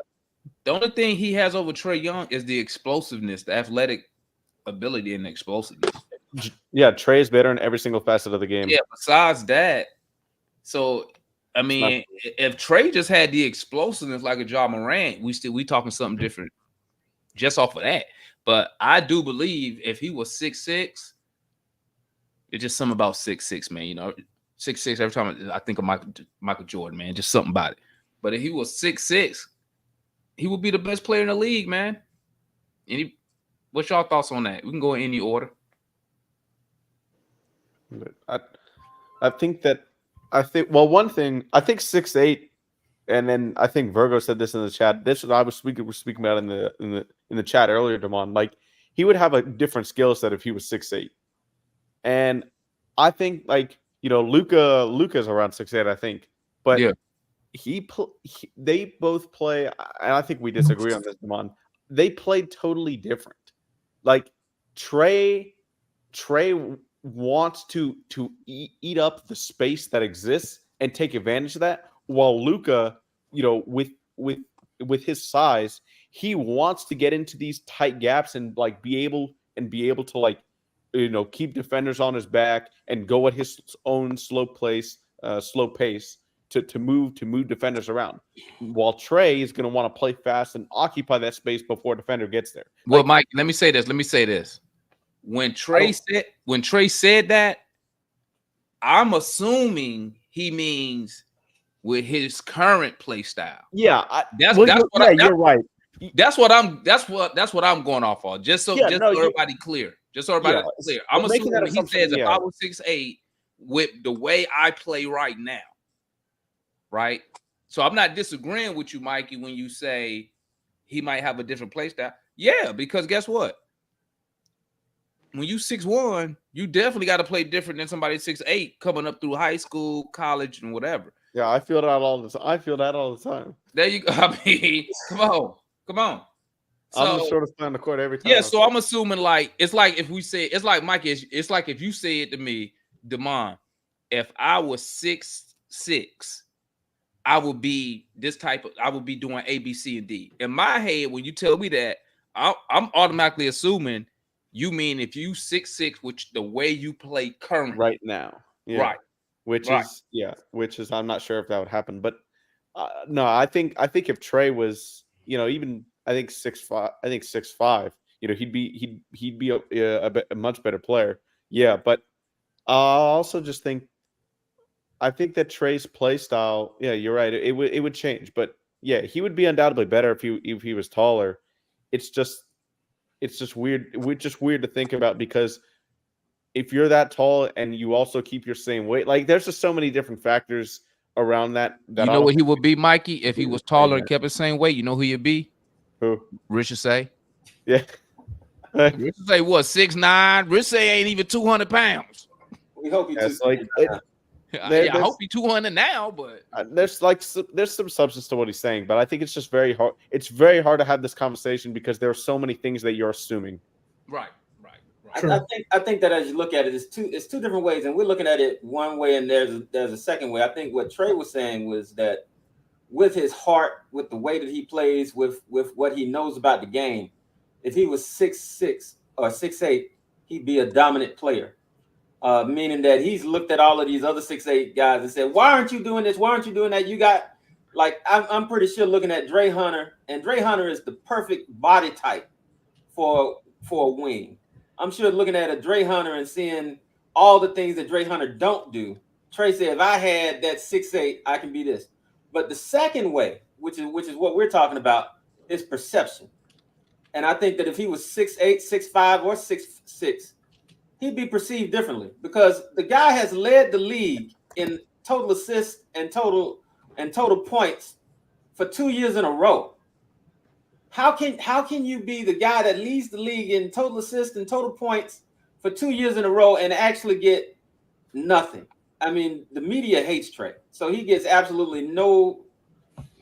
The only thing he has over Trey Young is the explosiveness, the athletic ability, and the explosiveness. Yeah, Trey is better in every single facet of the game. Yeah, besides that, so I mean, if Trey just had the explosiveness like a Ja Morant, we talking something different just off of that. But I do believe if he was 6'6", it's just something about 6'6", man. You know, 6'6", every time I think of Michael Jordan, man, just something about it. But if he was 6'6", he would be the best player in the league, man. What's y'all thoughts on that? We can go in any order. I think one thing, I think 6'8", and then I think Virgo said this in the chat. This is I was speaking about in the chat earlier, Damon. Like, he would have a different skill set if he was 6'8". And I think, like, you know, Luka's around 6'8", I think. But yeah, they both play, and I think we disagree on this, Damon. They played totally different. Like, Trae wants to eat up the space that exists and take advantage of that, while Luka, you know, with his size, he wants to get into these tight gaps and like be able to, like, you know, keep defenders on his back and go at his own slow pace to move defenders around. While Trae is going to want to play fast and occupy that space before a defender gets there. Well, Mike, let me say this. When Trae said that, I'm assuming he means with his current play style. Yeah, you're right. That's what I'm going off of. Just so everybody clear. Just so everybody clear. I'm assuming when he says if I was 6'8", with the way I play right now, right? So I'm not disagreeing with you, Mikey, when you say he might have a different play style. Yeah, because guess what? When you 6'1", you definitely got to play different than somebody 6'8" coming up through high school, college, and whatever. Yeah, I feel that all the time. There you go. I mean, come on. So, I'm the shortest player on the court every time. Yeah, so I'm assuming, like, it's like if we say, it's like, Mike, it's like if you said to me, Damon, if I was 6'6", I would be I would be doing A, B, C, and D. In my head, when you tell me that, I'm automatically assuming you mean if you 6'6", which the way you play currently right now, yeah. Right? Which is I'm not sure if that would happen, but no, I think if Trae was, you know, even I think 6'5", you know, he'd be a much better player. Yeah, but I also just think that Trae's play style, yeah, you're right, it would change, but yeah, he would be undoubtedly better if he was taller. It's just weird. It's just weird to think about, because if you're that tall and you also keep your same weight, like, there's just so many different factors around that. You know what he would be, Mikey, if he was taller and kept the same weight? You know who he'd be? Who? Richard. Yeah. Richard what, 6'9"? Richard ain't even 200 pounds. We hope he's I hope he's 200 now, but there's some substance to what he's saying, but I think it's just very hard. It's very hard to have this conversation because there are so many things that you're assuming. Right. I think that as you look at it, it's two different ways, and we're looking at it one way, and there's a second way. I think what Trae was saying was that with his heart, with the way that he plays, with what he knows about the game, if he was 6'6" or 6'8", he'd be a dominant player. Meaning that he's looked at all of these other 6'8" guys and said, "Why aren't you doing this? Why aren't you doing that? You got like I'm pretty sure looking at Dre Hunter, and Dre Hunter is the perfect body type for a wing. I'm sure looking at a Dre Hunter and seeing all the things that Dre Hunter don't do. Trae said, if I had that 6'8", I can be this." But the second way, which is what we're talking about, is perception. And I think that if he was 6'8", 6'5", or 6'6", he'd be perceived differently because the guy has led the league in total assists and total points for 2 years in a row. How can you be the guy that leads the league in total assists and total points for 2 years in a row and actually get nothing? I mean, the media hates Trae, so he gets absolutely no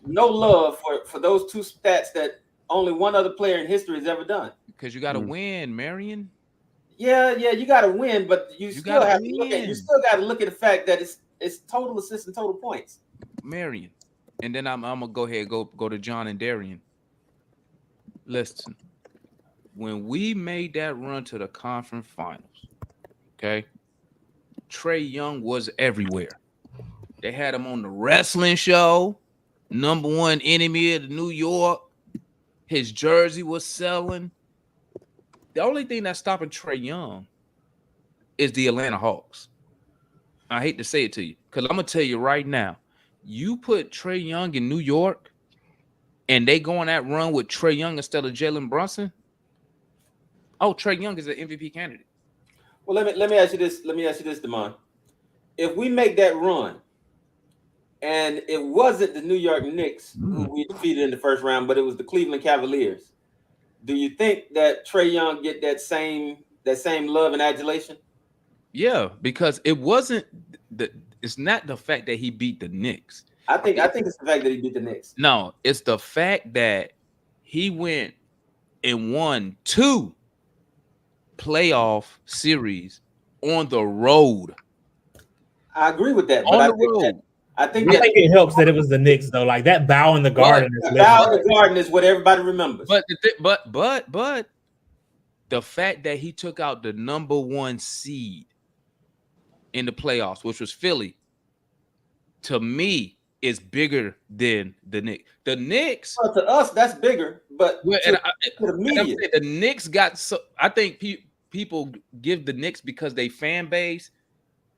love for those two stats that only one other player in history has ever done. Because you got to win, Marion. Yeah, you got to win, but you still have to look at. You still got to look at the fact that it's total assists and total points. Marion, and then I'm gonna go ahead go to John and Darian. Listen, when we made that run to the conference finals, okay, Trey Young was everywhere. They had him on the wrestling show, #1 enemy of New York. His jersey was selling. The only thing that's stopping Trey Young is the Atlanta Hawks. I hate to say it to you, because I'm gonna tell you right now, you put Trey Young in New York, and they go on that run with Trey Young instead of Jalen Brunson. Oh, Trey Young is an MVP candidate. Well, let me ask you this. Let me ask you this, Damon. If we make that run, and it wasn't the New York Knicks who we defeated in the first round, but it was the Cleveland Cavaliers, do you think that Trey Young get that same love and adulation? Yeah, because it wasn't it's not the fact that he beat the Knicks. I think it's the fact that he beat the Knicks. No, it's the fact that he went and won 2 playoff series on the road. I agree with that. On the road. I think it helps that it was the Knicks though. Like that bow in the garden. Is what everybody remembers. But the fact that he took out the #1 seed in the playoffs, which was Philly, to me is bigger than the Knicks. The Knicks, well, to us, that's bigger. But to the media, the Knicks got so. I think people give the Knicks because they fan base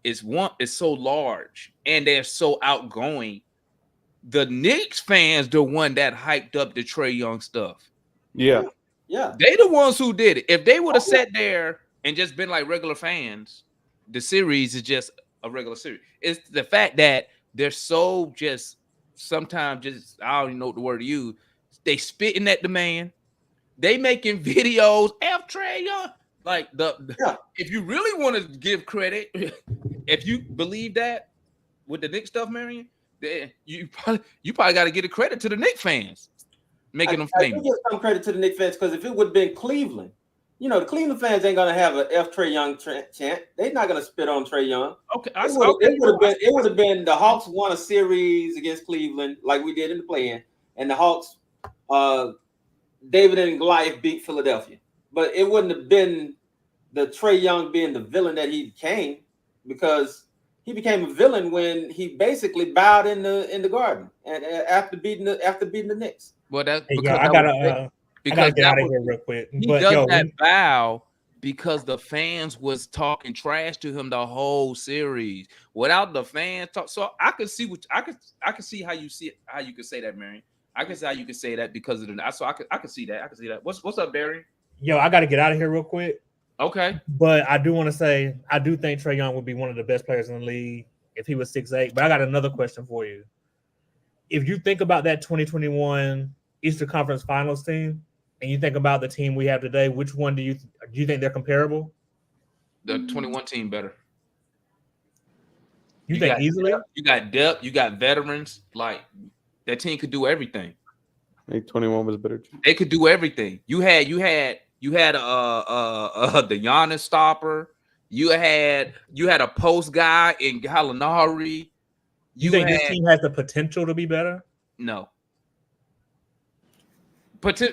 is so large and they're so outgoing. The Knicks fans, the one that hyped up the Trey Young stuff. Yeah. They the ones who did it. If they would have sat there and just been like regular fans, the series is just a regular series. It's the fact that they're so just sometimes just I don't even know what the word to use. They spitting at the man. They making videos. F Trey Young. Like if you really want to give credit, if you believe that with the Knicks stuff, Marion, then you probably got to give the credit to the Knicks fans, making them famous. I give some credit to the Knicks fans because if it would have been Cleveland, the Cleveland fans ain't gonna have a F Trey Young chant. They're not gonna spit on Trey Young. Okay, it would have been the Hawks won a series against Cleveland like we did in the play-in, and the Hawks, David and Goliath beat Philadelphia. But it wouldn't have been the Trey Young being the villain that he became, because he became a villain when he basically bowed in the garden and after beating the Knicks. Well, that's I gotta get out of here real quick. He does that bow because the fans was talking trash to him the whole series. Without the fans talk, so I could see I could see how you could say that, Marion. I can see how you could say that because of the. So I could see that. I could see that. What's up, Barry? Yo, I got to get out of here real quick. Okay. But I do want to say, I do think Trey Young would be one of the best players in the league if he was 6'8". But I got another question for you. If you think about that 2021 Eastern Conference Finals team, and you think about the team we have today, which one do you think they're comparable? The 21 team better. You think easily? You got depth. You got veterans. Like that team could do everything. I think 21 was better. They could do everything. You had You had the Giannis stopper. You had a post guy in Gallinari. You think this team has the potential to be better? No.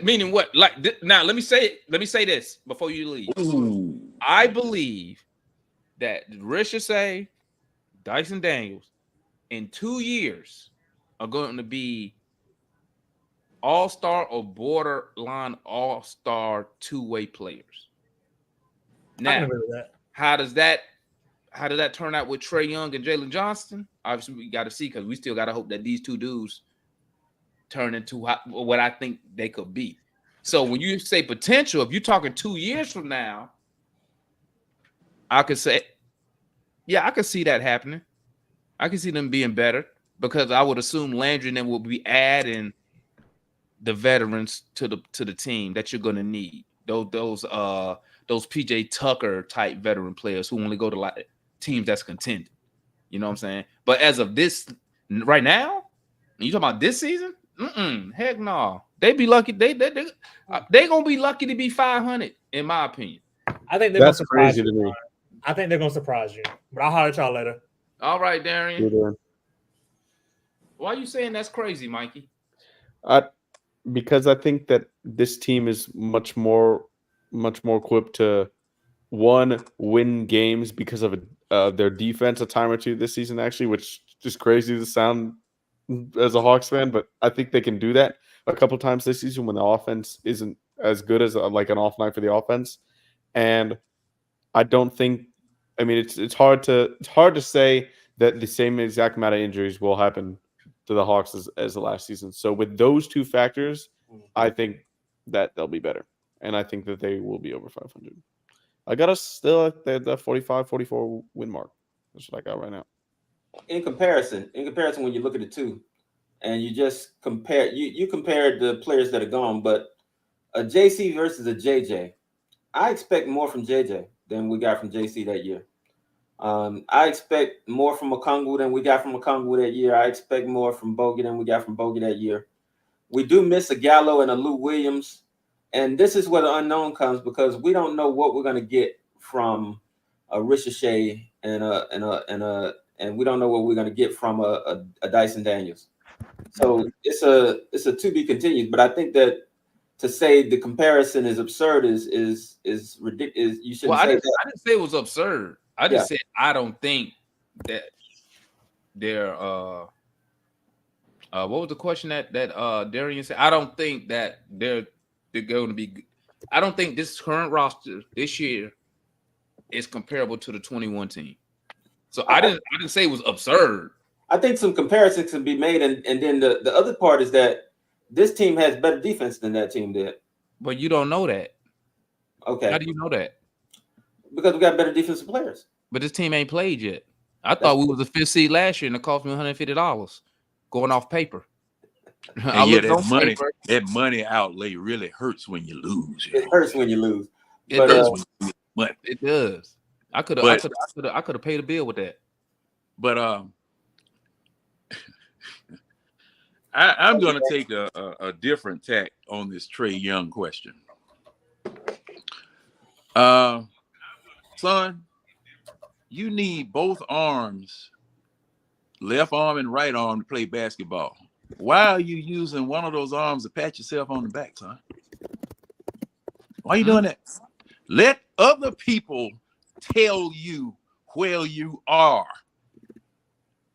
Meaning what? Like now, let me say this before you leave. Ooh. I believe that Ricochet, Dyson Daniels, in 2 years are going to be all-star or borderline all-star two-way players. Now, how does that turn out with Trey Young and Jaylen Johnson? Obviously, we got to see because we still got to hope that these two dudes turn into what I think they could be. So when you say potential, if you're talking 2 years from now, I could say, yeah, I could see that happening. I can see them being better because I would assume Landry and them will be adding the veterans to the team that you're going to need. Those PJ Tucker type veteran players who only go to like teams that's contending. You know what I'm saying? But as of this right now, you talking about this season? Heck no. They be lucky. They gonna be lucky to be 500, in my opinion. I think that's crazy to me. I think they're gonna surprise you. But I'll holler at y'all later. All right, Darian. Why are you saying that's crazy, Mikey? Because I think that this team is much more equipped to win games because of their defense a time or two this season, actually, which is just crazy to sound as a Hawks fan, but I think they can do that a couple times this season when the offense isn't as good as like an off night for the offense. And I don't think, I mean, it's hard to say that the same exact amount of injuries will happen to the Hawks as the last season. So with those two factors, I think that they'll be better. And I think that they will be over 500. I got us still at the 45, 44 win mark. That's what I got right now. In comparison, when you look at the two, and you just compare, you compared the players that are gone, but a JC versus a JJ, I expect more from JJ than we got from JC that year. I expect more from Okongwu than we got from Okongwu that year. I expect more from Bogey than we got from Bogey that year. We do miss a Gallo and a Lou Williams, and this is where the unknown comes because we don't know what we're going to get from a Ricochet and we don't know what we're going to get from a Dyson Daniels. So it's a to be continued. But I think that to say the comparison is absurd is ridiculous. You shouldn't say that. I didn't say it was absurd. I just said I don't think that they're what was the question that Darian said? I don't think that they're going to be. I don't think this current roster this year is comparable to the 21 team. So I didn't say it was absurd. I think some comparisons can be made, and then the other part is that this team has better defense than that team did. But you don't know that. Okay. How do you know that? Because we got better defensive players. But this team ain't played yet. I thought we was the 5th seed last year, and it cost me $150 going off paper. That money outlay really hurts when you lose. It hurts when you lose. It does. It does. I could have paid a bill with that. But I'm going to take a different tack on this Trey Young question. Son, you need both arms, left arm and right arm, to play basketball. Why are you using one of those arms to pat yourself on the back, son? Why are you doing that? Let other people tell you where you are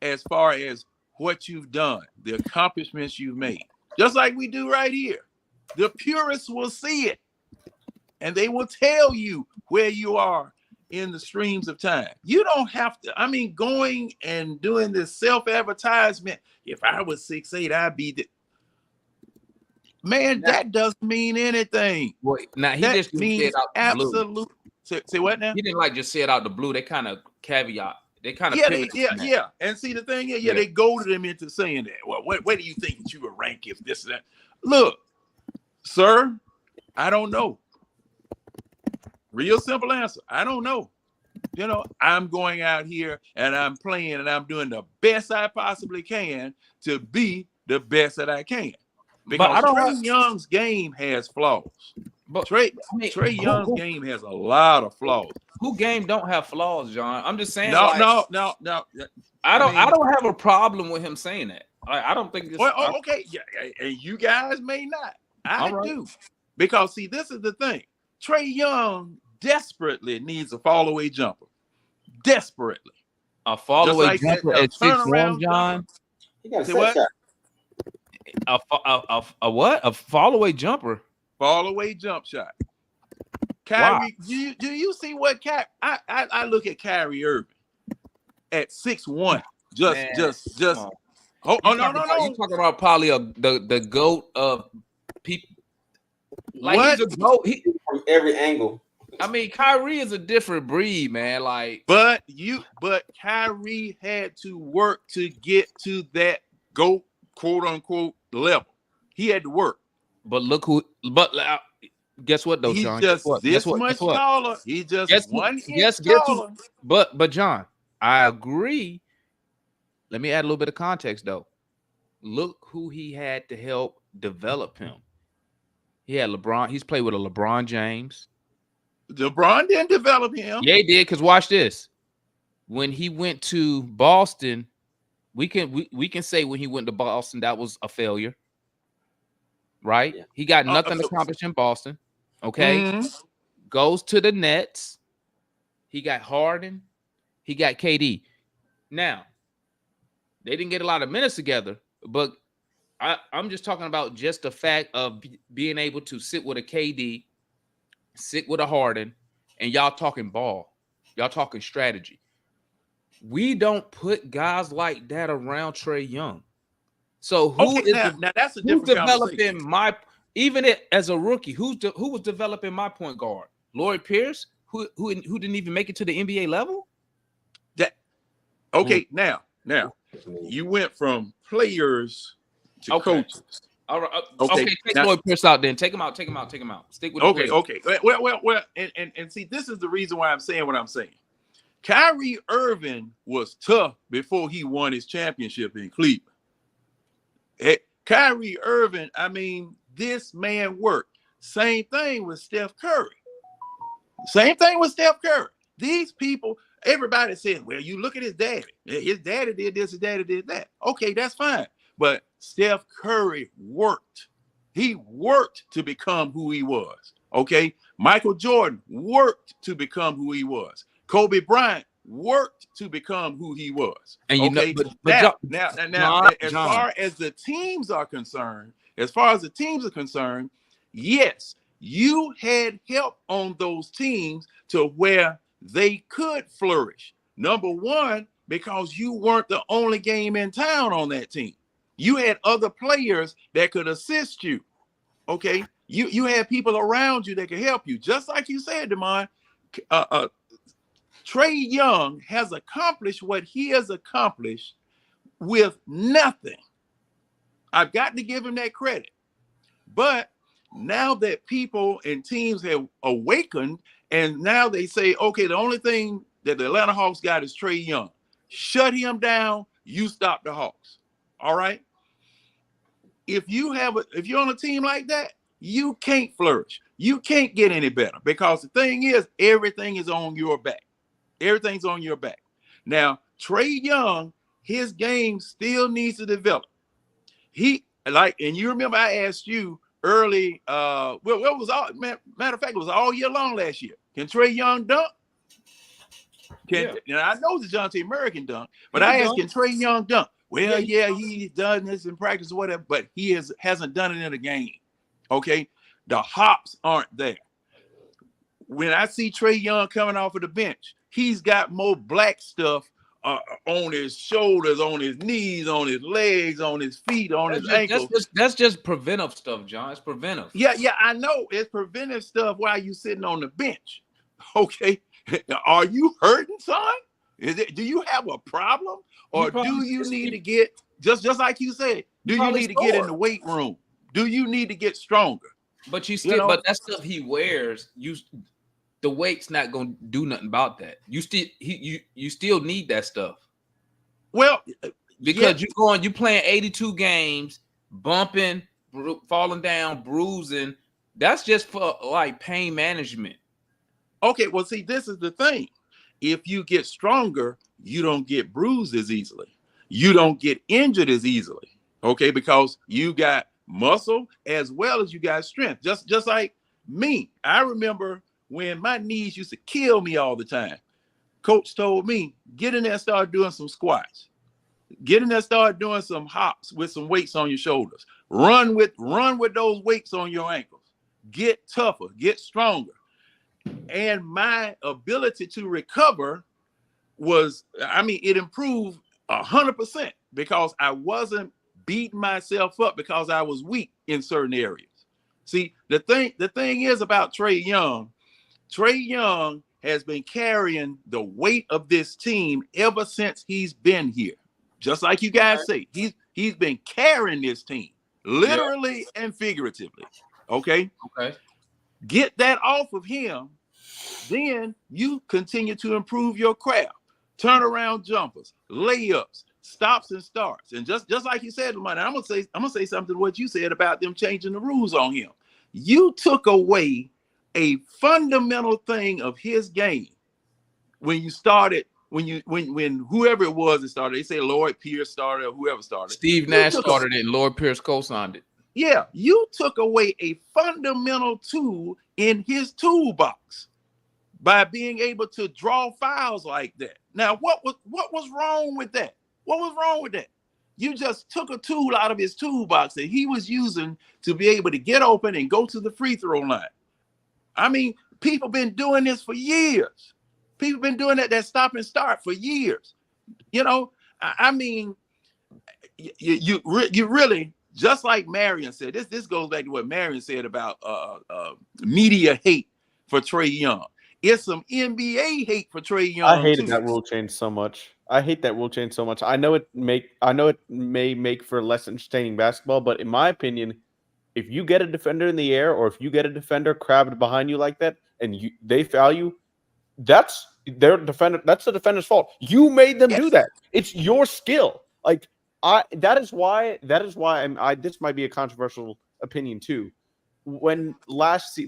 as far as what you've done, the accomplishments you've made. Just like we do right here. The purists will see it, and they will tell you where you are in the streams of time. You don't have to, going and doing this self-advertisement. If I was 6'8", I'd be the man. That doesn't mean anything. Well, now he just means absolute. Say what now? He didn't just say it out the blue. They kind of caveat. They kind of yeah. And see the thing, they goaded him into saying that. Well, where do you think that you would rank if this and that? Look, sir, I don't know. Real simple answer. I don't know. I'm going out here and I'm playing and I'm doing the best I possibly can to be the best that I can. Because Trey Young's game has flaws. But Trey Young's game has a lot of flaws. Who game don't have flaws, John? I'm just saying. No. I don't have a problem with him saying that. I don't think. Okay, yeah, and you guys may not. I do, because see, this is the thing. Trey Young desperately needs a fall away jumper. Desperately, a fall away jumper at 6'1", John. He got a set shot. A what? A fall away jumper. Fall away jump shot. Kyrie, do you see what I look at Kyrie Irving at 6'1"? Just. Oh no! You talking about probably the GOAT of people? Like what? He's a GOAT. From every angle. I mean, Kyrie is a different breed, man. Like, but Kyrie had to work to get to that GOAT, quote unquote, level. He had to work. But look who. But guess what, though, John? He's just this much taller. He's just 1 inch taller. But John, I agree. Let me add a little bit of context, though. Look who he had to help develop him. He had LeBron. He's played with a LeBron James. LeBron didn't develop him. Yeah, he did. Because watch this. When he went to Boston, we can say when he went to Boston that was a failure, right? Yeah. He got nothing accomplished in Boston. Okay, goes to the Nets. He got Harden. He got KD. Now, they didn't get a lot of minutes together, but I'm just talking about just the fact of being able to sit with a KD, sit with a Harden, and y'all talking ball. Y'all talking strategy. We don't put guys like that around Trey Young. So who that's a different developing even as a rookie? Who was developing my point guard? Lloyd Pierce, who didn't even make it to the NBA level? Now you went from players to coaches. All right. Okay. Take Lloyd Pierce out. Then take him out. Stick with. Okay. Well. And see, this is the reason why I'm saying what I'm saying. Kyrie Irving was tough before he won his championship in Cleveland. Kyrie Irving, I mean, this man worked. Same thing with Steph Curry. These people, everybody said, well, you look at his daddy. His daddy did this, his daddy did that. Okay, that's fine. But Steph Curry worked. He worked to become who he was. Okay. Michael Jordan worked to become who he was. Kobe Bryant worked to become who he was. And okay. Now, as far as the teams are concerned, yes, you had help on those teams to where they could flourish. Number one, because you weren't the only game in town on that team. You had other players that could assist you. Okay. You had people around you that could help you. Just like you said, Damon, Trey Young has accomplished what he has accomplished with nothing. I've got to give him that credit. But now that people and teams have awakened, and now they say, okay, the only thing that the Atlanta Hawks got is Trey Young. Shut him down. You stop the Hawks. All right. If you're on a team like that, you can't flourish. You can't get any better, because the thing is, everything is on your back. Everything's on your back. Now, Trey Young, his game still needs to develop. And you remember I asked you early, matter of fact, it was all year long last year. Can Trey Young dunk? And I know the DeJounte Murray can dunk, but I asked, can Trey Young dunk? Well, yeah, he's done this in practice or whatever, but he hasn't done it in a game. Okay, the hops aren't there. When I see Trey Young coming off of the bench, he's got more black stuff on his shoulders, on his knees, on his legs, on his feet, on his ankles. That's just preventive stuff, John. It's preventive. Yeah, I know. It's preventive stuff while you sitting on the bench. Okay. Are you hurting, son? Do you have a problem? Or do you need to get, just like you said, do you need to get in the weight room? Do you need to get stronger? But but that stuff he wears, the weight's not gonna do nothing about that. You still need that stuff. Well, because you playing 82 games, bumping, falling down, bruising, That's just for like pain management. Okay, well, see, this is the thing. If you get stronger, you don't get bruised as easily. You don't get injured as easily. Okay, because you got muscle as well as you got strength. Just like me. I remember when my knees used to kill me all the time. Coach told me, get in there and start doing some squats. Get in there, start doing some hops with some weights on your shoulders. Run with those weights on your ankles. Get tougher, get stronger. And my ability to recover it improved 100% because I wasn't beating myself up because I was weak in certain areas. See, the thing is about Trey Young. Trey Young has been carrying the weight of this team ever since he's been here. Just like you guys say, he's been carrying this team, literally and figuratively. Okay. Get that off of him, then you continue to improve your craft. Turnaround jumpers, layups, stops and starts. And just like you said, Lamont, I'm gonna say something to what you said about them changing the rules on him. You took away a fundamental thing of his game when you started. When whoever it was that started, they say Lloyd Pierce started or whoever started. Steve Nash started it and Lloyd Pierce co-signed it. Yeah, you took away a fundamental tool in his toolbox by being able to draw fouls like that. Now, what was wrong with that? What was wrong with that? You just took a tool out of his toolbox that he was using to be able to get open and go to the free throw line. I mean, people been doing this for years. People been doing that stop and start for years. You know, I mean, you really, just like Marion said, this goes back to what Marion said about media hate for Trey Young. It's some NBA hate for Trey Young. I hated that rule change so much. I hate that rule change so much. I know it may make for less entertaining basketball, but in my opinion, if you get a defender in the air or if you get a defender crabbed behind you like that and they foul you, that's their defender. That's the defender's fault. You made them do that. It's your skill. Like that is why this might be a controversial opinion too. When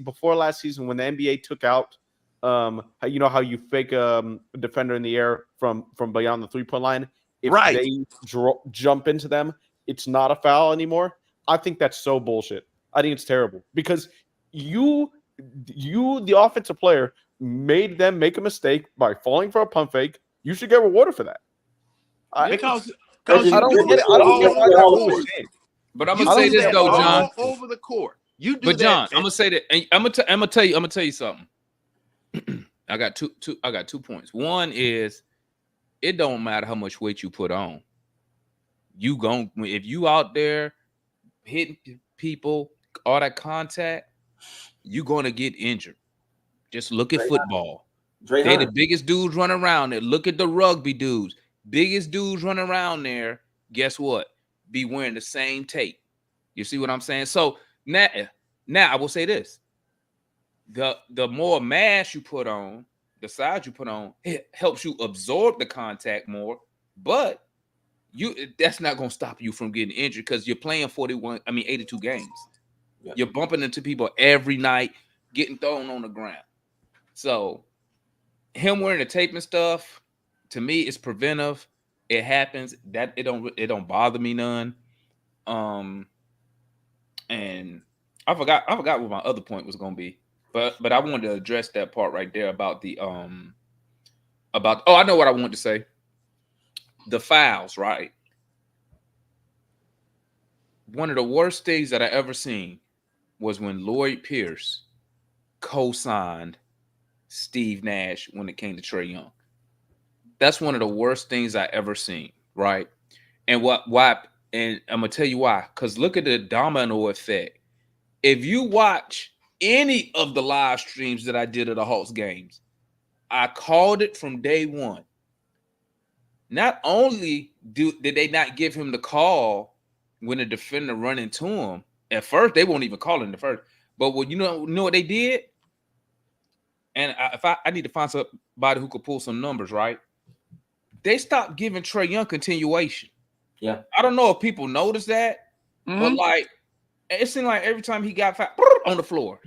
before last season, when the NBA took out, you know how you fake a defender in the air from beyond the 3-point line. If they jump into them, it's not a foul anymore. I think that's so bullshit. I think it's terrible because you, the offensive player, made them make a mistake by falling for a pump fake. You should get rewarded for that. Because I don't get it. I don't get why that rule was changed. But I'm gonna say this though, John. All over the court, you do. But John, I'm gonna say that. I'm gonna tell you something. I got two points. One is, it don't matter how much weight you put on. If you out there hitting people, all that contact, you're gonna get injured. Just look at football. They're the biggest dudes running around there. Look at the rugby dudes. Biggest dudes running around there. Guess what? Be wearing the same tape. You see what I'm saying? So now I will say this. The more mass you put on, the size you put on, it helps you absorb the contact more, but that's not going to stop you from getting injured because you're playing 82 games. Yeah. You're bumping into people every night, getting thrown on the ground. So him wearing the tape and stuff, to me, it's preventive. It happens. That it don't bother me none. And I forgot what my other point was going to be. But I wanted to address that part right there about the I know what I wanted to say. The fouls, right? One of the worst things that I ever seen was when Lloyd Pierce co-signed Steve Nash when it came to Trey Young. That's one of the worst things I ever seen, right? And why? And I'm gonna tell you why. Because look at the domino effect. If you watch any of the live streams that I did of the Hawks games, I called it from day one. Not only did they not give him the call when the defender run into him, at first they won't even call him the first. But what you know what they did? And I need to find somebody who could pull some numbers, right? They stopped giving Trey Young continuation. Yeah. I don't know if people notice that, but like It seemed like every time he got fouled on the floor,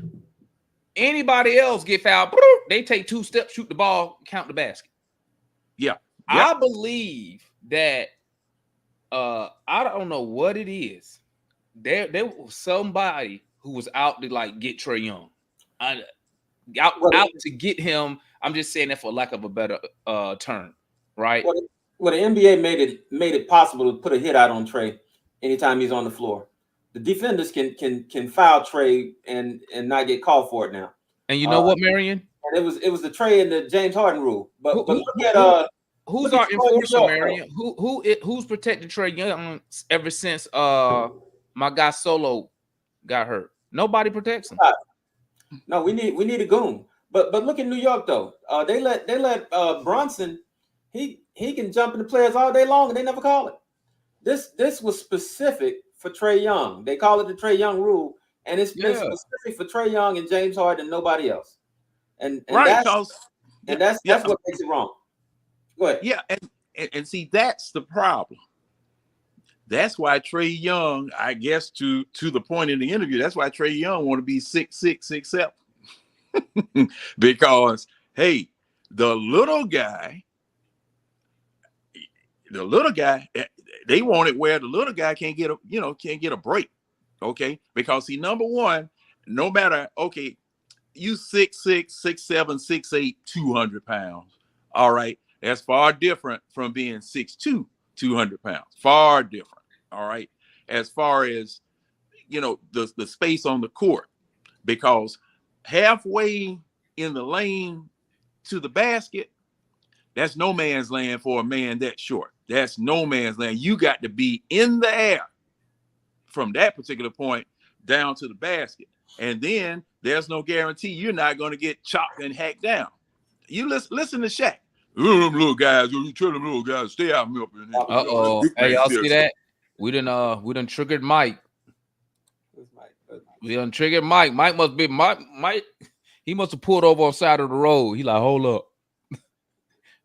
anybody else get fouled, they take 2 steps, shoot the ball, count the basket. Yeah. I believe that I don't know what it is. There was somebody who was out to like get Trey Young. Out to get him. I'm just saying that for lack of a better term, right? Well, the NBA made it possible to put a hit out on Trey anytime he's on the floor. The defenders can foul Trey and not get called for it now. And you know what, Marion? And it was the Trey and the James Harden rule. But look at who's our enforcer, Marion? Who's protected Trey Young ever since my guy Solo got hurt? Nobody protects him. No, we need a goon. But look at New York though. They let Brunson. He can jump into players all day long and they never call it. This was specific for Trey Young. They call it the Trey Young rule, and it's been specific for Trey Young and James Harden and nobody else. And that's what makes it wrong. Go ahead. Yeah, and see, that's the problem. That's why Trey Young, I guess, to the point in the interview, that's why Trey Young want to be 6'6", 6'7", because hey, the little guy, they want it where the little guy can't get a break, okay? Because he, number one, no matter, okay, you 6'6", 6'7", 6'8", 200 pounds, all right? That's far different from being 6'2", 200 pounds, far different, all right? As far as, the space on the court, because halfway in the lane to the basket, that's no man's land for a man that short. That's no man's land. You got to be in the air from that particular point down to the basket. And then there's no guarantee you're not going to get chopped and hacked down. You listen to Shaq. Them little guys, you tell them little guys, stay out of me. Hey, y'all see that? We done triggered Mike. We done triggered Mike. Mike must be Mike. He must have pulled over on the side of the road. He like, hold up.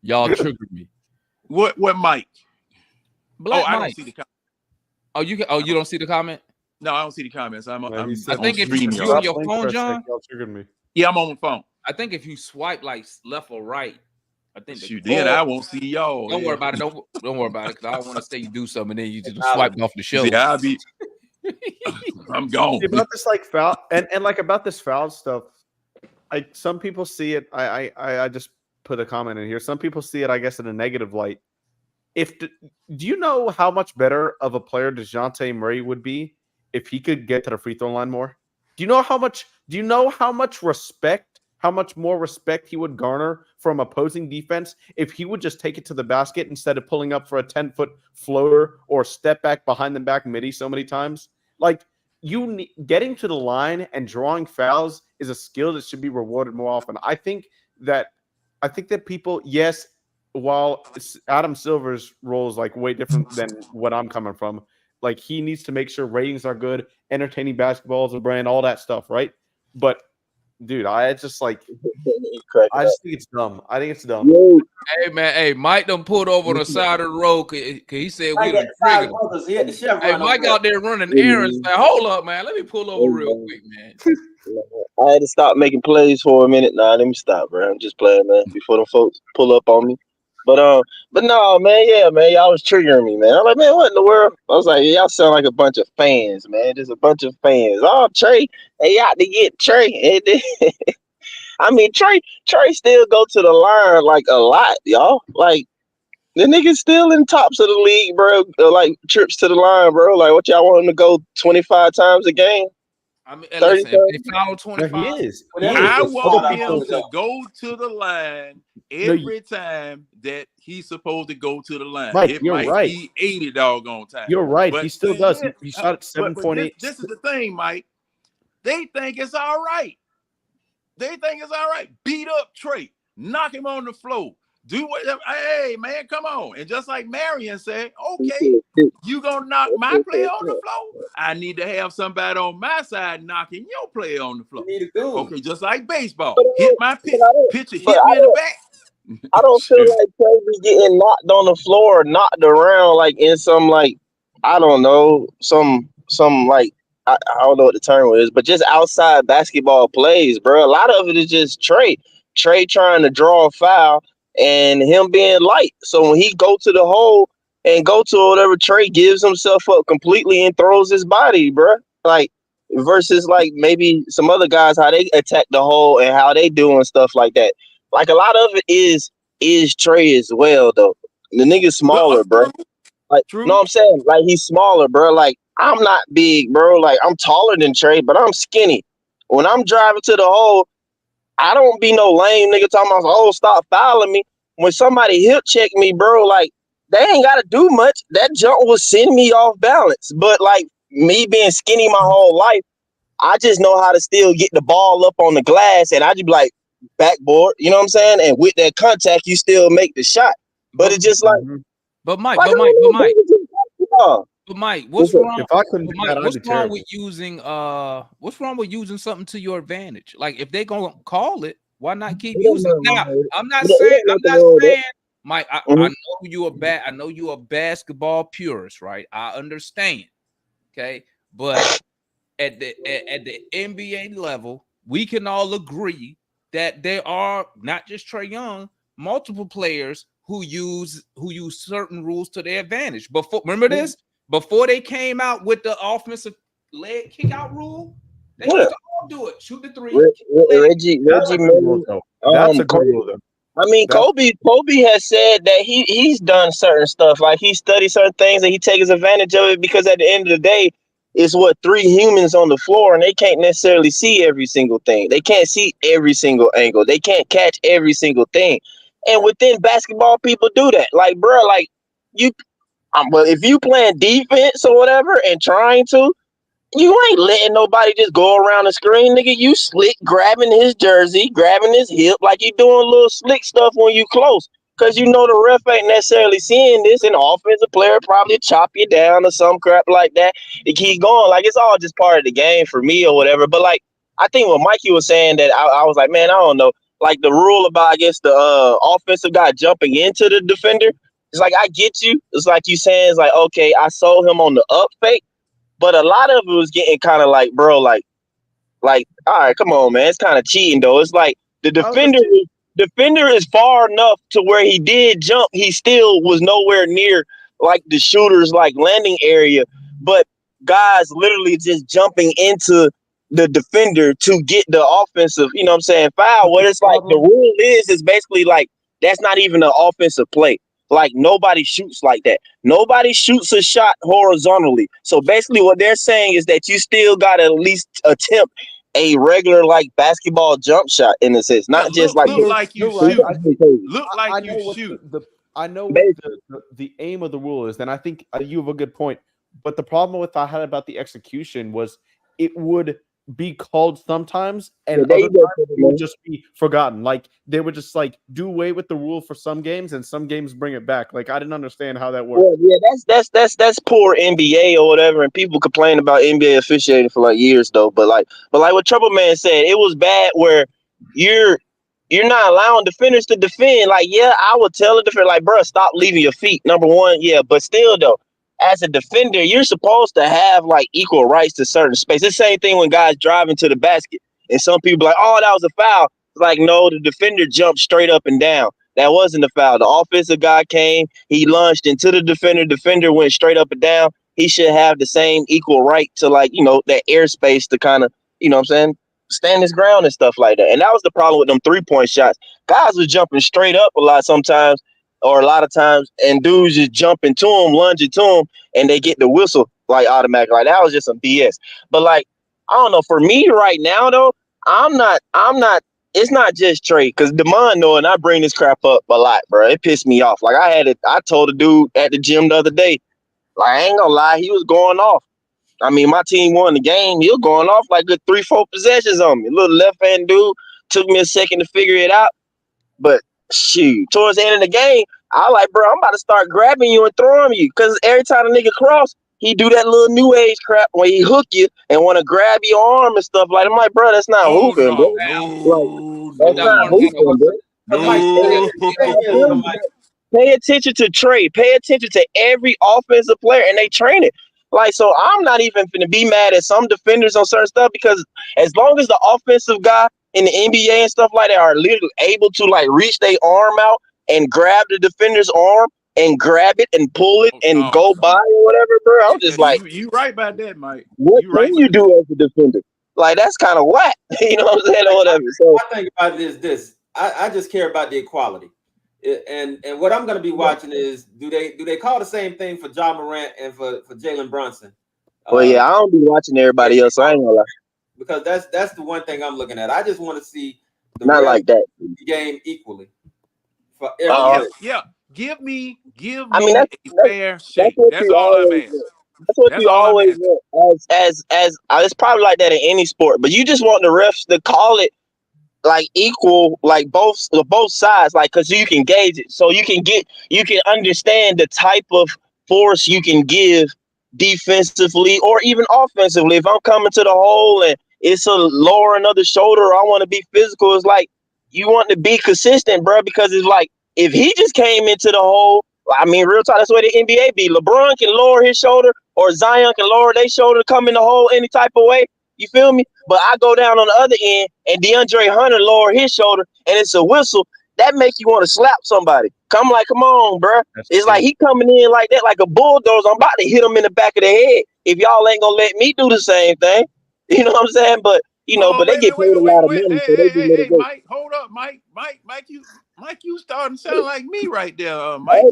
Y'all triggered me. What Mike? Black Mike. I don't see the comment. You don't see the comment? No, I don't see the comments. I think if you on your phone, John. Yeah, I'm on the phone. I think if you swipe like left or right, I think then I won't see y'all. Don't worry about it. Don't worry about it, because I don't want to say you do something and then you just swipe off the show. Yeah, I'm gone. About this like foul and like about this foul stuff. Some people see it. I just put a comment in here. Some people see it, I guess, in a negative light. Do you know how much better of a player DeJounte Murray would be if he could get to the free throw line more? Do you know how much more respect he would garner from opposing defense if he would just take it to the basket instead of pulling up for a 10-foot floater or step back behind the back midi so many times? Like, getting to the line and drawing fouls is a skill that should be rewarded more often. I think that people, yes, while Adam Silver's role is like way different than what I'm coming from, like he needs to make sure ratings are good, entertaining basketball is a brand, all that stuff, right? But dude, I just think it's dumb. I think it's dumb. Hey man, hey, Mike done pulled over on the side of the road because he said we done triggered him. Hey, Mike out there running errands, man. Hold up, man. Let me pull over real quick, man. I had to stop making plays for a minute. Nah, let me stop, bro. I'm just playing, man, before the folks pull up on me. But no, man, yeah, man, y'all was triggering me, man. I'm like, man, what in the world? I was like, y'all sound like a bunch of fans, man. Just a bunch of fans. Oh, Trey, hey, y'all to get Trey. I mean, Trey still go to the line like a lot, y'all. Like, the nigga's still in tops of the league, bro. Like, trips to the line, bro. Like, what y'all want him to go 25 times a game? I mean, listen, if they foul 25, he is. I want him to go to the line every time that he's supposed to go to the line. Mike, it you're might right. be 80 doggone times. You're right. But he still does. He shot at 7.8. This is the thing, Mike. They think it's all right. Beat up Trey. Knock him on the floor. Do whatever. Hey, man, come on. And just like Marion said, okay, you gonna knock my player on the floor? I need to have somebody on my side knocking your player on the floor. Okay, just like baseball. Hit my pitcher, hit me in the back. I don't feel like Trey be getting knocked on the floor, knocked around like in some, like, I don't know, some like I don't know what the term is, but just outside basketball plays, bro. A lot of it is just Trae trying to draw a foul and him being light. So when he go to the hole and go to whatever, Trae gives himself up completely and throws his body, bro. Like versus like maybe some other guys how they attack the hole and how they doing stuff like that. Like a lot of it is Trae as well though. The nigga's smaller, bro. Like, True. know what I'm saying? Like, he's smaller, bro. Like, I'm not big, bro. Like, I'm taller than Trae, but I'm skinny. When I'm driving to the hole, I don't be no lame nigga talking about, oh, stop fouling me. When somebody hip check me, bro, like, they ain't got to do much. That jump will send me off balance. But, like, me being skinny my whole life, I just know how to still get the ball up on the glass, and I just be like, backboard, you know what I'm saying? And with that contact, you still make the shot. But it's just like, But Mike, like, what's wrong? If I couldn't do Mike, that, I'd what's be wrong terrible. with using what's wrong with using something to your advantage? Like if they gonna call it, why not keep using it? Now, I'm not saying, Mike, I know you a basketball purist, right? I understand. Okay, but at the NBA level, we can all agree that there are not just Trey Young, multiple players who use certain rules to their advantage. Remember this? Before they came out with the offensive leg kick out rule, they used to all do it. Shoot the three. Reggie That's a good rule, though. That's a good rule, though. I mean, Kobe has said that he's done certain stuff. Like he studied certain things and he takes advantage of it because at the end of the day, it's what 3 humans on the floor and they can't necessarily see every single thing. They can't see every single angle. They can't catch every single thing. And within basketball, people do that. Like, bro, like well, if you playing defense or whatever and trying to, you ain't letting nobody just go around the screen, nigga. You slick grabbing his jersey, grabbing his hip, like you doing little slick stuff when you close. Cause you know the ref ain't necessarily seeing this, and the offensive player probably chop you down or some crap like that to keep going. Like it's all just part of the game for me or whatever. But like I think what Mikey was saying that I was like, man, I don't know. Like the rule about I guess the offensive guy jumping into the defender. It's like I get you. It's like you saying it's like, okay, I sold him on the up fake. But a lot of it was getting kind of like, bro, like, all right, come on, man. It's kind of cheating, though. It's like the defender is far enough to where he did jump. He still was nowhere near like the shooter's like landing area. But guys literally just jumping into the defender to get the offensive, you know what I'm saying, foul. What it's like the rule is basically like that's not even an offensive play. Like nobody shoots like that. Nobody shoots a shot horizontally. So basically what they're saying is that you still got to at least attempt a regular like basketball jump shot in a sense. Not just like look like you right. shoot. Look like you shoot. I know what the aim of the rule is, and I think you have a good point. But the problem with I had about the execution was it would be called sometimes, and other times it would just be forgotten. Like they would just like do away with the rule for some games, and some games bring it back. Like I didn't understand how that worked. Yeah, that's poor NBA or whatever, and people complain about NBA officiating for like years though. But like what Trouble Man said, it was bad where you're not allowing defenders to defend. Like, yeah, I would tell a defender, like, bro, stop leaving your feet. Number one, yeah, but still though. As a defender, you're supposed to have like equal rights to certain space. It's the same thing when guys drive into the basket and some people like, oh, that was a foul. It's like, no, the defender jumped straight up and down. That wasn't a foul. The offensive guy came, he lunged into the defender. Defender went straight up and down. He should have the same equal right to like, you know, that airspace to kind of, you know what I'm saying, stand his ground and stuff like that. And that was the problem with them 3-point shots. Guys was jumping straight up a lot sometimes. Or a lot of times, and dudes just jump into him, lunge into him, and they get the whistle like automatically. Like that was just some BS. But like, I don't know. For me right now though, I'm not. It's not just Trae because Demond know, and I bring this crap up a lot, bro. It pissed me off. Like I told a dude at the gym the other day, like I ain't gonna lie, he was going off. I mean, my team won the game. He was going off like good 3-4 possessions on me. Little left hand dude took me a second to figure it out, but. Shoot, towards the end of the game, I like, bro, I'm about to start grabbing you and throwing you. Because every time a nigga cross, he do that little new age crap where he hook you and want to grab your arm and stuff. Like, I'm like, bro, that's not hooping, bro. That's not hooping, bro. Pay attention to Trae. Pay attention to every offensive player, and they train it. Like, so I'm not even finna be mad at some defenders on certain stuff because as long as the offensive guy in the NBA and stuff like that are literally able to like reach their arm out and grab the defender's arm and grab it and pull it and go by or whatever, bro. I'm just like, you right about that, Mike. what You right can you do as a defender? Like, that's kind of whack. You know what I'm saying? Or whatever. So I think about this. I just care about the equality. And what I'm going to be watching is do they call the same thing for John Morant and for Jaylen Johnson? Well, yeah, I don't be watching everybody else. I ain't gonna lie. Because that's the one thing I'm looking at. I just want to see the Not like that game equally for yeah. Give me I mean, a fair shake. That's all I'm asking. That's what you always want. As it's probably like that in any sport, but you just want the refs to call it like equal, like both sides, like because you can gauge it, so you can understand the type of force you can give defensively or even offensively. If I'm coming to the hole and it's a lowering of the shoulder, or I want to be physical, it's like you want to be consistent, bro, because it's like if he just came into the hole, I mean, real talk, that's the way the NBA be. LeBron can lower his shoulder or Zion can lower their shoulder to come in the hole any type of way. You feel me? But I go down on the other end and DeAndre Hunter lower his shoulder and it's a whistle. That makes you want to slap somebody. Come on, bro. It's like he coming in like that, like a bulldozer. I'm about to hit him in the back of the head if y'all ain't gonna let me do the same thing. You know what I'm saying? But but they get paid a lot of money, so they just let it go. Mike, hold up, Mike, you starting to sound like me right there, Mike.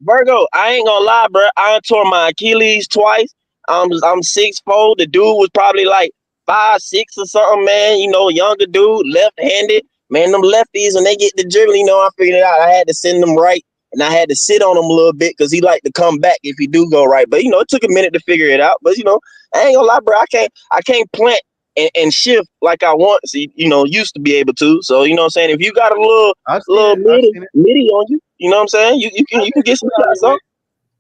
Virgo, I ain't gonna lie, bro. I tore my Achilles twice. I'm 6'4". The dude was probably like 5'6" or something, man. You know, younger dude, left-handed. Man, them lefties, when they get the dribbling, I figured it out. I had to send them right, and I had to sit on him a little bit because he like to come back if he do go right. But it took a minute to figure it out. But I ain't gonna lie, bro. I can't plant and shift like I want. Used to be able to. So what I'm saying, if you got a little midi on you, you know what I'm saying, you can get some shots off.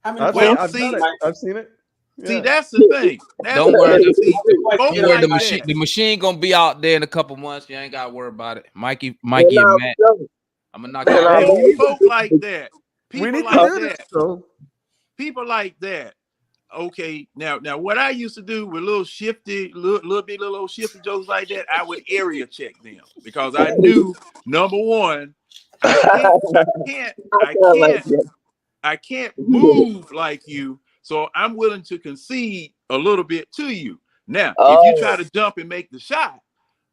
I've seen it. Yeah. See, that's the thing. Don't worry. The machine gonna be out there in a couple months. You ain't gotta worry about it. Mikey and Matt. I'm gonna knock out folk like that. People like that. Okay, now what I used to do with little shifty jokes like that, I would area check them because I knew number one, I can't move like you. So I'm willing to concede a little bit to you. Now, if you try to jump and make the shot,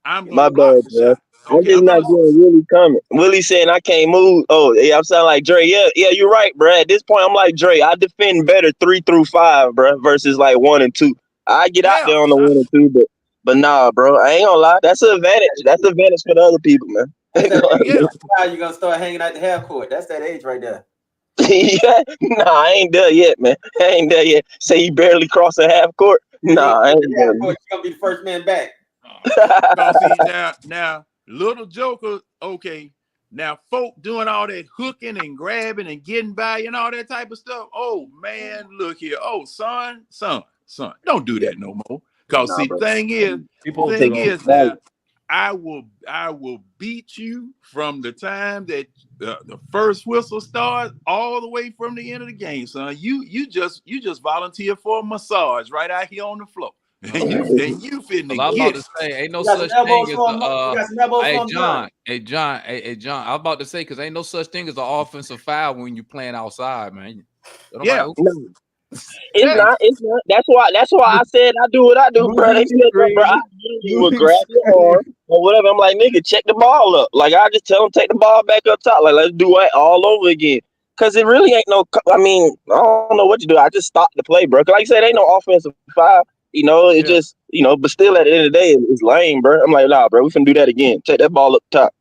I'm going to block the shot. I'm just not getting Willie coming. Willie saying I can't move. Oh, yeah, I'm sounding like Dre. Yeah, you're right, bro. At this point, I'm like Dre. I defend better 3 through 5, bro, versus like 1 and 2. I get out there on the 1 and 2, but nah, bro. I ain't gonna lie. That's an advantage. That's an advantage for the other people, man. You're gonna start hanging out the half court. That's that age right there. Yeah, nah, I ain't there yet, man. I ain't there yet. Say you barely cross a half court. Nah, I ain't there. You're gonna be the first man back. Now, little Joker, okay. Now, folk doing all that hooking and grabbing and getting by and all that type of stuff. Oh man, look here. Oh, son, don't do that no more. Cause the thing is, now, I will beat you from the time that the first whistle starts all the way from the end of the game, son. You just volunteer for a massage right out here on the floor. And you finna get. I'm about to say, ain't no such thing as Hey John. I was about to say, because ain't no such thing as an offensive foul when you're playing outside, man. It's not. That's why I said I do what I do, bro. You would grab your arm or whatever. I'm like, nigga, check the ball up. Like, I just tell them take the ball back up top. Like, let's do it all over again. Cause it really ain't no. I mean, I don't know what you do. I just stop the play, bro. Cause like I said, ain't no offensive foul. Just but still at the end of the day, it's lame, bro. I'm like, nah, bro, we finna do that again. Take that ball up top.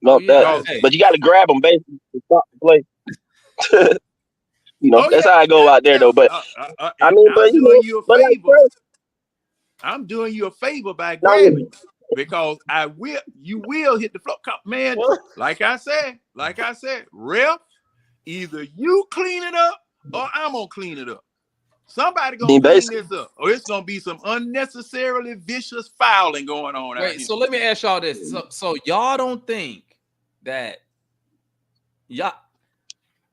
But you got to grab them basically to stop the play. That's how I go out there, though. But I mean, I'm doing you a favor by grabbing you because you will hit the floor, man. Like I said, ref, either you clean it up or I'm gonna clean it up. Somebody gonna clean this up, or it's gonna be some unnecessarily vicious fouling going on. Wait, so let me ask y'all this: so y'all don't think that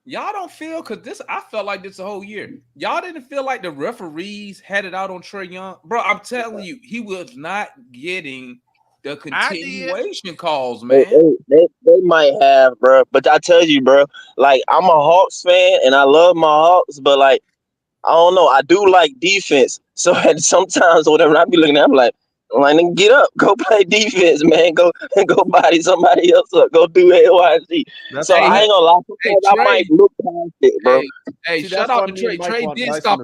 Y'all don't feel because I felt like this the whole year. Y'all didn't feel like the referees had it out on Trey Young, bro. I'm telling you, he was not getting the continuation calls, man. They might have, bro. But I tell you, bro, like I'm a Hawks fan and I love my Hawks, but like I don't know, I do like defense. So sometimes whatever I be looking at, I'm like, nigga, get up, go play defense, man. Go body somebody else up. Go do A, Y, and Z. So I ain't gonna lie, I might look past it, bro. Hey, shout out to Trey. Trey did stop.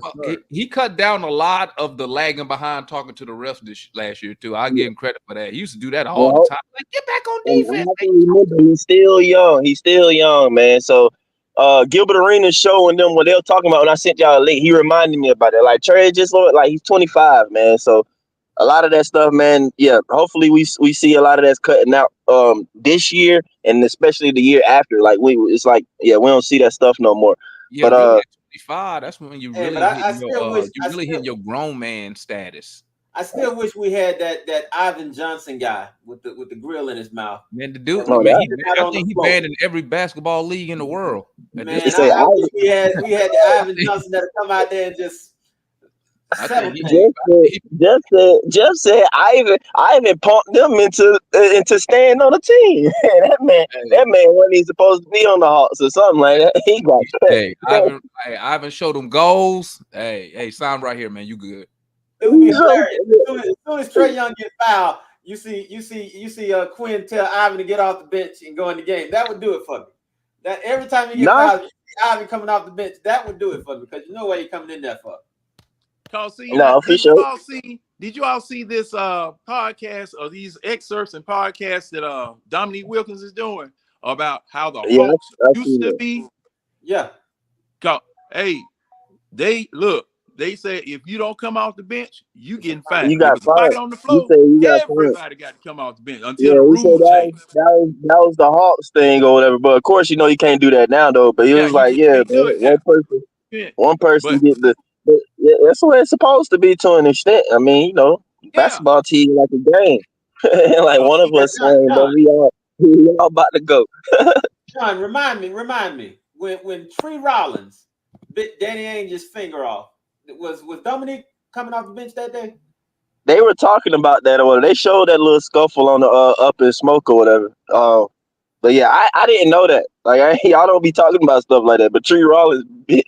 He cut down a lot of the lagging behind talking to the refs last year too. I give him credit for that. He used to do that all the time. Like, get back on defense. Remember, he's still young. He's still young, man. So Gilbert Arenas show and them what they were talking about when I sent y'all a link, he reminded me about it. Like Trae just looked like he's 25, man. So a lot of that stuff, man. Yeah, hopefully we see a lot of that's cutting out this year and especially the year after. Like it's like we don't see that stuff no more. Yeah, but really 25, that's when you really hitting your grown man status. I still wish we had that Ivan Johnson guy with the grill in his mouth. Man, the dude, I think he banned in every basketball league in the world. Man, I wish we had the Ivan Johnson that come out there and just. Jeff said Ivan punked them into staying on the team. that man wasn't even supposed to be on the Hawks or something like that. He got Ivan showed them goals. Hey, sign right here, man. You good? It would be hilarious. As soon as Trey Young get fouled, you see Quinn tell Ivan to get off the bench and go in the game. That would do it for me. That every time you get fouled, you see Ivan coming off the bench. That would do it for me because you know what you're coming in there for. Did you all see this podcast or these excerpts and podcasts that Dominique Wilkins is doing about how the Hawks used to be? Yeah. Hey, they say if you don't come off the bench, you getting fined. You got fired on the floor. Everybody got to come off the bench until the rules change. That was the Hawks thing or whatever. But of course, you can't do that now though. But it was like, one person get the. That's the way it's supposed to be to an extent. I mean, basketball team like a game. Like one of us saying, but we all about to go. John, remind me when Tree Rollins bit Danny Ainge's finger off. Was Dominique coming off the bench that day? They were talking about that or whatever. They showed that little scuffle on the Up in Smoke or whatever. But yeah, I didn't know that. Like y'all don't be talking about stuff like that. But Tree Rollins bit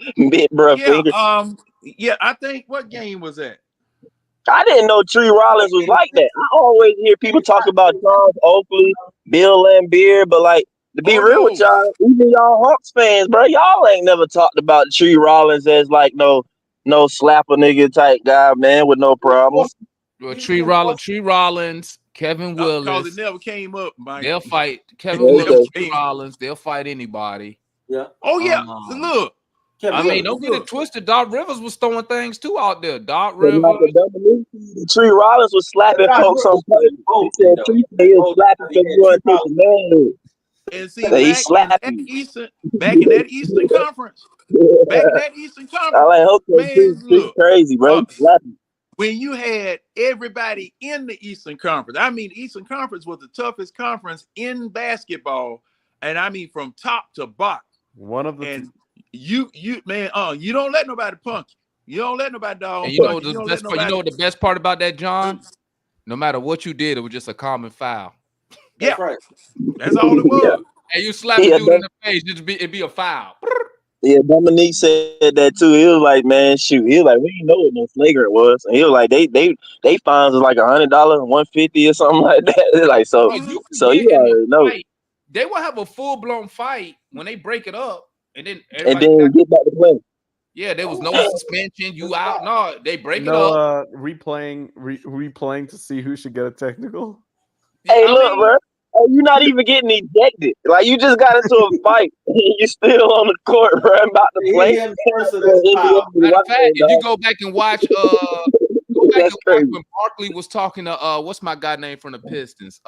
bruh finger. Yeah, I think what game was that? I didn't know Tree Rollins was like that. I always hear people talk about Charles Oakley, Bill Laimbeer, but like to be real with y'all, even y'all Hawks fans, bro, y'all ain't never talked about Tree Rollins as like no slap a nigga type guy, man, with no problem. Well, Tree Rollins, Kevin Willis. Because it never came up, Mike. They'll fight Kevin Willis, Tree Rollins. They'll fight anybody. Yeah. Oh yeah. Look. I mean, don't get it twisted. Doc Rivers was throwing things too out there. Doc Rivers. Tree Rollins was slapping folks on purpose. He said Tree was slapping because and see, back in that Eastern Conference. I like, okay, man, crazy, bro. When you had everybody in the Eastern Conference, I mean, the Eastern Conference was the toughest conference in basketball, and I mean from top to bottom. One of the you don't let nobody punk you. You don't let nobody dog. And you know the best part about that, John? No matter what you did, it was just a common foul. Yeah, right. That's all it was. Yeah. And you slap a dude in the face, it'd be a foul. Yeah, Dominique said that too. He was like, man, shoot. He was like, we didn't know what no flagrant was. And he was like, they fines was like $100, $150 or something like that. Like so you already know. They will have a full-blown fight when they break it up. And then get back to play. Yeah, there was no suspension. You out? No, they break it up. Replaying to see who should get a technical. Hey, look, bro. Oh, you're not even getting ejected. Like you just got into a fight. You're still on the court, bro. I'm about to play. Matter of fact, if you go back and watch, when Barkley was talking to what's my guy name from the Pistons?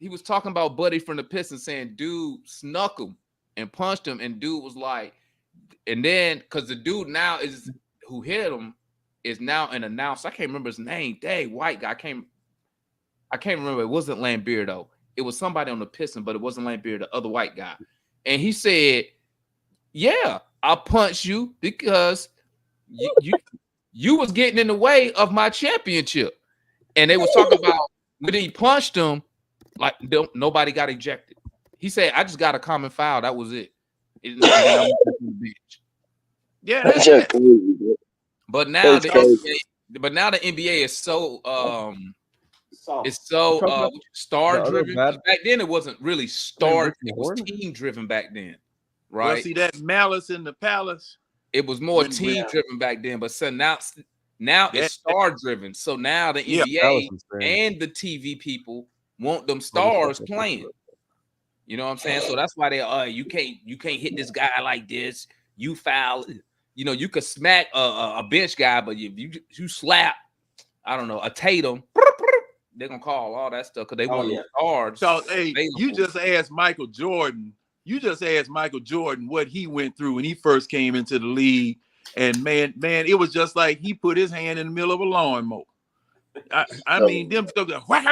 He was talking about Buddy from the Pistons, saying dude snuck him and punched him, and dude was like, and then because the dude now is who hit him is now an announcer. I can't remember his name. Dang, white guy. I can't remember. It wasn't Laimbeer though. It was somebody on the Pistons, but it wasn't Laimbeer, the other white guy. And he said, yeah, I punched you because you was getting in the way of my championship. And they was talking about when he punched him, like nobody got ejected. He said, I just got a common foul. That was it. And then I went to the bench. Yeah, that's it. But now the NBA is so it's so star driven. Back then it wasn't really star, it was team driven back then. Right. Well, see that malice in the palace. It was more team driven back then, but so now it's star driven. So now the NBA and the TV people want them stars playing. You know what I'm saying? So that's why they you can't hit this guy like this. You foul. You know, you could smack a bench guy, but if you slap, I don't know, a Tatum, they're gonna call all that stuff because they want stars. So hey, you just asked Michael Jordan. You just asked Michael Jordan what he went through when he first came into the league, and man, it was just like he put his hand in the middle of a lawnmower. I mean, them stuff whack,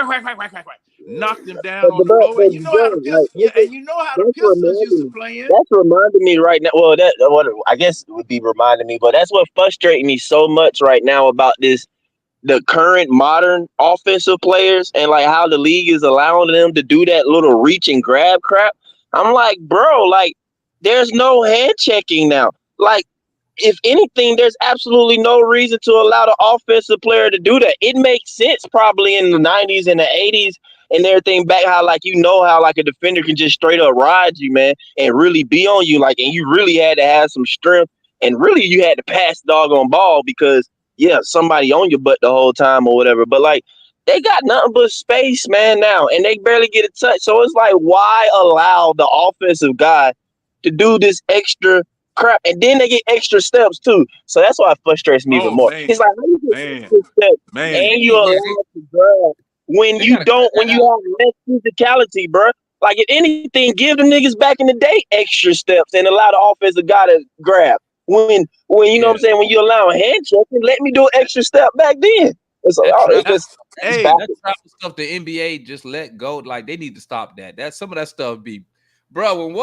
knocked him down on the floor. And you know how the Pistons used to play in. That's reminding me right now. Well, that what I guess would be reminding me, but that's what frustrates me so much right now about the current modern offensive players and like how the league is allowing them to do that little reach and grab crap. I'm like, bro, like there's no hand checking now. Like, if anything, there's absolutely no reason to allow the offensive player to do that. It makes sense probably in the 90s and the 80s and everything back how like how like a defender can just straight up ride you, man, and really be on you, like, and you really had to have some strength and really you had to pass the doggone ball because somebody on your butt the whole time or whatever. But like they got nothing but space, man, now, and they barely get a touch. So it's like, why allow the offensive guy to do this extra crap, and then they get extra steps too? So that's why it frustrates me even more. Man. It's like, how you get extra steps and you're allowed to grab when you have less physicality, bro. Like, if anything, give the niggas back in the day extra steps and allow the offensive guy to grab. When you know what I'm saying, when you allow a hand check, then let me do an extra step back then. It's like, that travel stuff the NBA just let go. Like, they need to stop that. That some of that stuff be, bro. When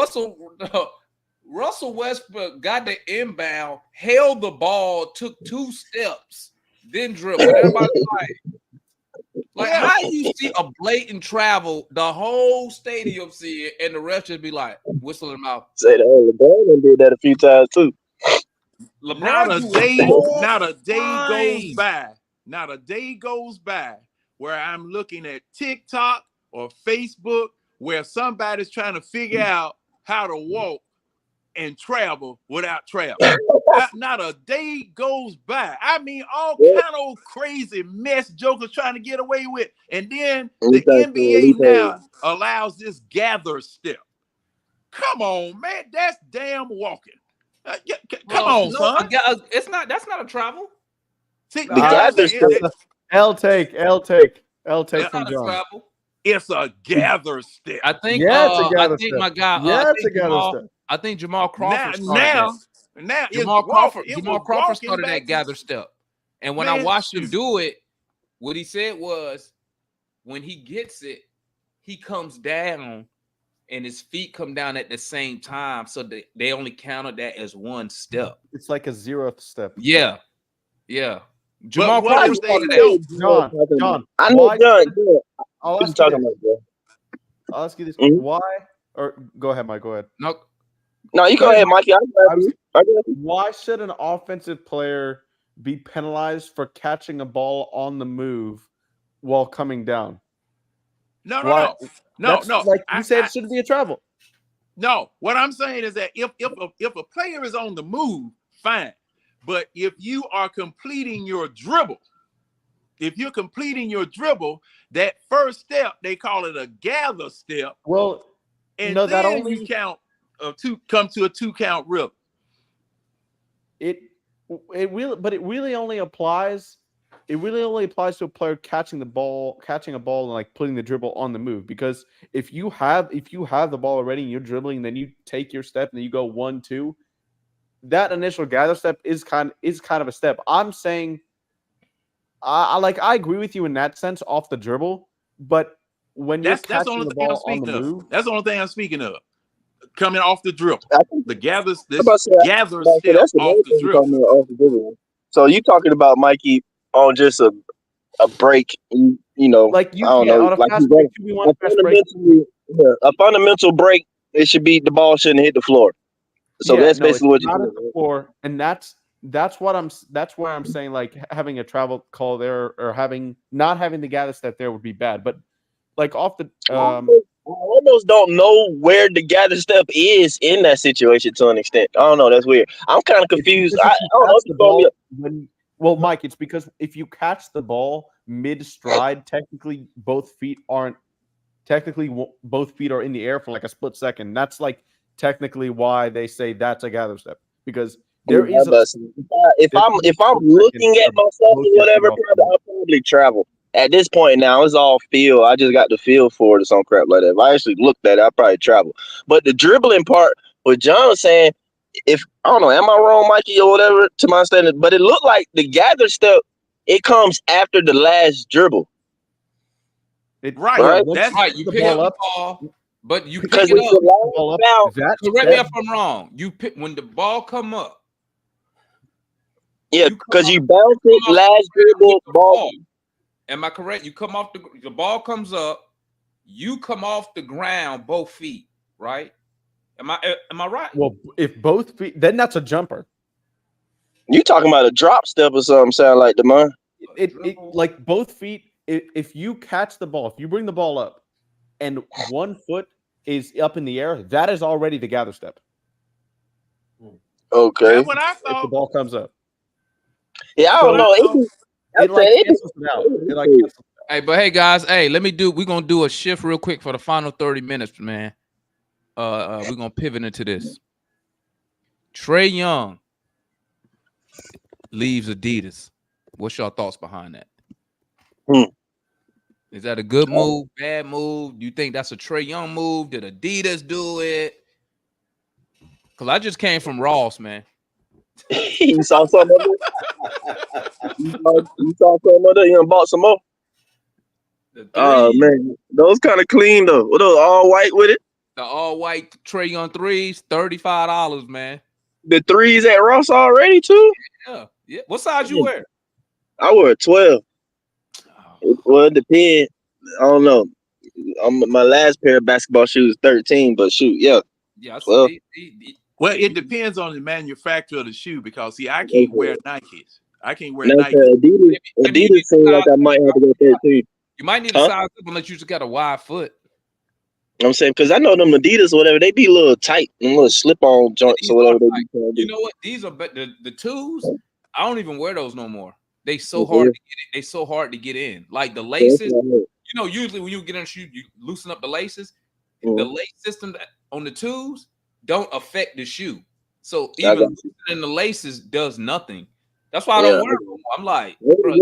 Russell Westbrook got the inbound, held the ball, took 2 steps, then dribbled. Everybody's like how you see a blatant travel, the whole stadium see it, and the ref just be like whistling them out. Say that LeBron did that a few times too. Not a day goes by where I'm looking at TikTok or Facebook where somebody's trying to figure out how to walk and travel without travel. Not a day goes by. I mean, all kind of crazy mess jokers trying to get away with. And then the NBA now allows this gather step. Come on, man. That's damn walking. Come on, son. That's not a travel. See, the gather step. L take from John. It's a gather step. I think my guy. I think Jamal Crawford Jamal Crawford started that gather step. And when I watched him do it, what he said was, when he gets it, he comes down and his feet come down at the same time. So they only counted that as one step. It's like a 0th step. Yeah. Jamal Crawford started that. John. I know John. I'll ask you this. Why? Or go ahead, Mike. Go ahead. No, you go ahead, Mikey. Why should an offensive player be penalized for catching a ball on the move while coming down? No. Like you said, it shouldn't be a travel. No, what I'm saying is that if a player is on the move, fine. But if you are completing your dribble, that first step, they call it a gather step. Well, and then you count come to a 2-count rip. It really only applies to a player catching a ball and like putting the dribble on the move. Because if you have the ball already and you're dribbling, then you take your step and then you go 1-2, that initial gather step is kind of a step. I'm saying I agree with you in that sense off the dribble, but when you're catching the ball on the move, that's the only thing I'm speaking of. coming off the dribble. The gather step that's the off the dribble. Off the dribble. So you talking about Mikey on just a break? You know, like you, I don't know, like a fundamental break. It should be the ball shouldn't hit the floor. So that's basically what you're doing. Floor, and that's why I'm saying like having a travel call there or not having the gather step there would be bad. But like off the I almost don't know where the gather step is in that situation to an extent. I don't know. That's weird. I'm kind of confused. I don't know if you told me. Well, Mike, it's because if you catch the ball mid-stride, technically both feet are in the air for like a split second. That's like technically why they say that's a gather step, because there is if I'm looking at myself or whatever, I'll probably travel. At this point now, it's all feel. I just got the feel for it or some crap like that. If I actually looked at it, I'd probably travel. But the dribbling part, what John was saying, I don't know, am I wrong, Mikey, or whatever, to my understanding? But it looked like the gather step, it comes after the last dribble. Right? That's right. You pick up the ball, but you pick it up. Correct me if I'm wrong. You pick when the ball come up. Yeah, because you bounce it last dribble ball. Am I correct? You come off the ball comes up, you come off the ground both feet, right? Am I right? Well, if both feet, then that's a jumper. You talking about a drop step or something? Sound like the man. It like both feet. If you catch the ball, if you bring the ball up, and one foot is up in the air, that is already the gather step. Okay. That's what I thought. If the ball comes up. Yeah, I don't know. Hey, but hey guys, we're gonna do a shift real quick for the final 30 minutes, man. We're gonna pivot into this. Trey Young leaves Adidas. What's your thoughts behind that? Is that a good move, bad move? Do you think that's a Trey Young move? Did Adidas do it? Because I just came from Ross, man. You saw something of it? You saw something of it? You done bought some more? Oh, man. Those kind of clean, though. What those all white with it? The all white Trey Young threes, $35, man. The threes at Ross already, too? Yeah. What size you wear? I wear a 12. Well, it depends. I don't know. My last pair of basketball shoes 13, but shoot, yeah. Yeah, 12. Well, it depends on the manufacturer of the shoe because I can't wear Nikes. I can't wear Nike. Adidas seems like I might have to go 13. You might need to size up unless you just got a wide foot. I'm saying because I know them Adidas or whatever, they be a little tight and little slip-on joints or whatever. You know what? These are the twos. I don't even wear those no more. They so hard to get in. They so hard to get in. Like the laces. You know, usually when you get in a shoe, you loosen up the laces. The lace system on the twos don't affect the shoe. So even loosening the laces does nothing. That's why I don't wear them. I'm like, bro,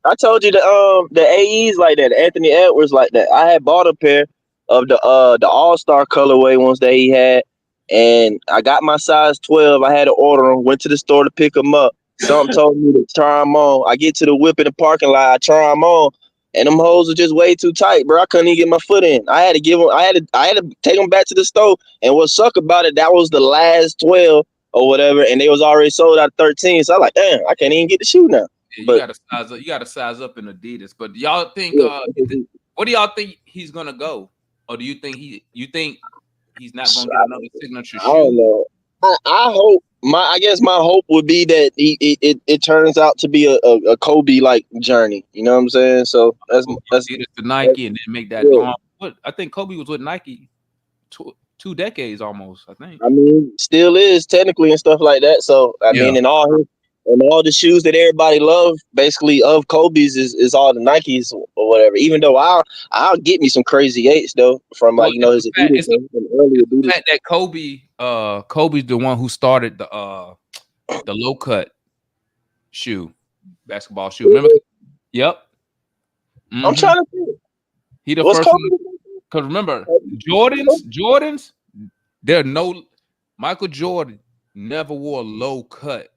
I told you the AEs like that, Anthony Edwards like that. I had bought a pair of the All-Star colorway ones that he had, and I got my size 12. I had to order them. Went to the store to pick them up. Something told me to try them on. I get to the whip in the parking lot. I try them on, and them holes are just way too tight, bro. I couldn't even get my foot in. I had to give them. I had to take them back to the store. And what sucked about it, that was the last 12 or whatever, and they was already sold out 13. So I'm like, damn, I can't even get the shoe now. Yeah, you gotta size up. You gotta size up in Adidas. But y'all think? What do y'all think he's gonna go, or do you think he's not gonna get another signature shoe? I don't know. I hope. I guess my hope would be that it turns out to be a Kobe like journey. You know what I'm saying? So that's Adidas to Nike and then make that. I think Kobe was with Nike 2 decades almost. I think. I mean, still is technically and stuff like that. So I mean, and all the shoes that everybody love, basically of Kobe's is all the Nikes or whatever. Even though I'll get me some crazy 8s though from like his Adidas earlier Adidas. That Kobe's the one who started the low cut basketball shoe. Remember? Yep. Mm-hmm. I'm trying to think. He the first one. Because remember, Jordans, Michael Jordan never wore a low cut.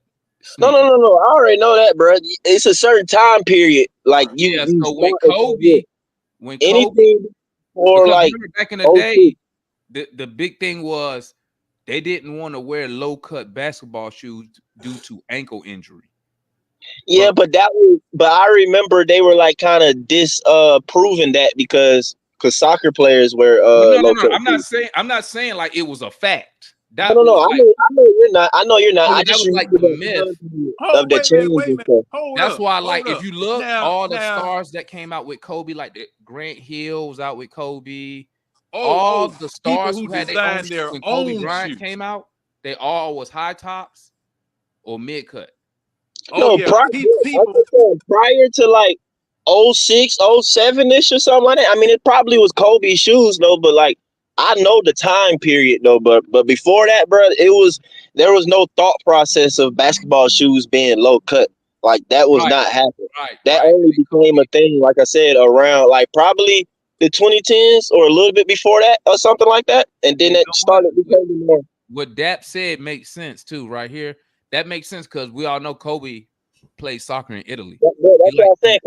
No. I already know that, bro. It's a certain time period. Like so when Kobe anything or like back in the day, the big thing was they didn't want to wear low cut basketball shoes due to ankle injury. Yeah, but I remember they were like kind of disproving that because soccer players wear low cut. I'm not saying like it was a fact. That No. was I know you're not. I know you're not. I that just was like the myth of the change. That's why, like, if you look, all the stars that came out with Kobe, like the Grant Hill was out with Kobe. All the stars who had their own when Kobe Bryant came out, they all was high tops or mid cut. No, prior to like 06, 07-ish or something like that. I mean, it probably was Kobe shoes though, but like I know the time period though. But before that, bro, there was no thought process of basketball shoes being low cut. Like that was not happening. That only became a thing, like I said, around like probably the 2010s or a little bit before that or something like that. And then it started becoming more. What Dap said makes sense too, right here. That makes sense because we all know Kobe played soccer in Italy. That's what I'm saying.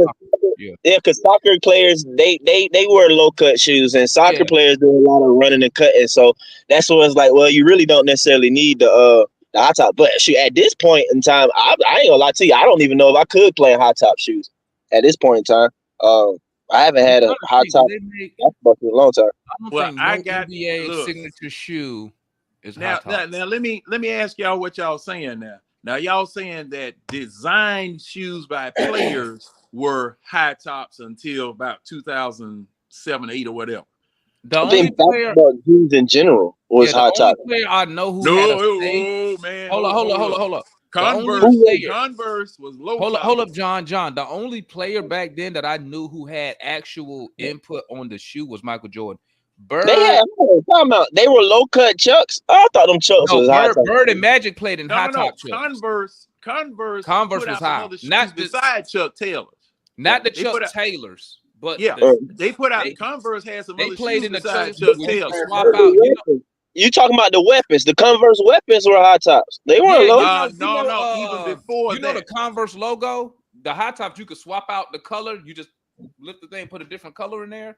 Because soccer players they wear low cut shoes, and soccer players do a lot of running and cutting. So that's what it's like. Well, you really don't necessarily need the high top. But shoot, at this point in time, I ain't gonna lie to you. I don't even know if I could play in high top shoes at this point in time. I haven't had a high top basketball in a long time. I got NBA signature shoe. Now let me ask y'all what y'all saying now. Now y'all saying that design shoes by players were high tops until about 2007, 8 or whatever. I think basketball shoes in general was high top. Player I know who had a fake. Man. Hold up. Converse was low. Hold up, John. The only player back then that I knew who had actual input on the shoe was Michael Jordan. Bird, they were low cut Chucks. I thought them Chucks was high top. Bird and Magic played in high top Chucks. Converse was high. Not beside Chuck Taylors. Not the Chuck Taylors, but they put out Converse had some other played shoes in the beside Chuck Taylors. You talking about the weapons? The Converse weapons were high tops. They weren't low. Even before you know the Converse logo, the high tops you could swap out the color. You just lift the thing, put a different color in there.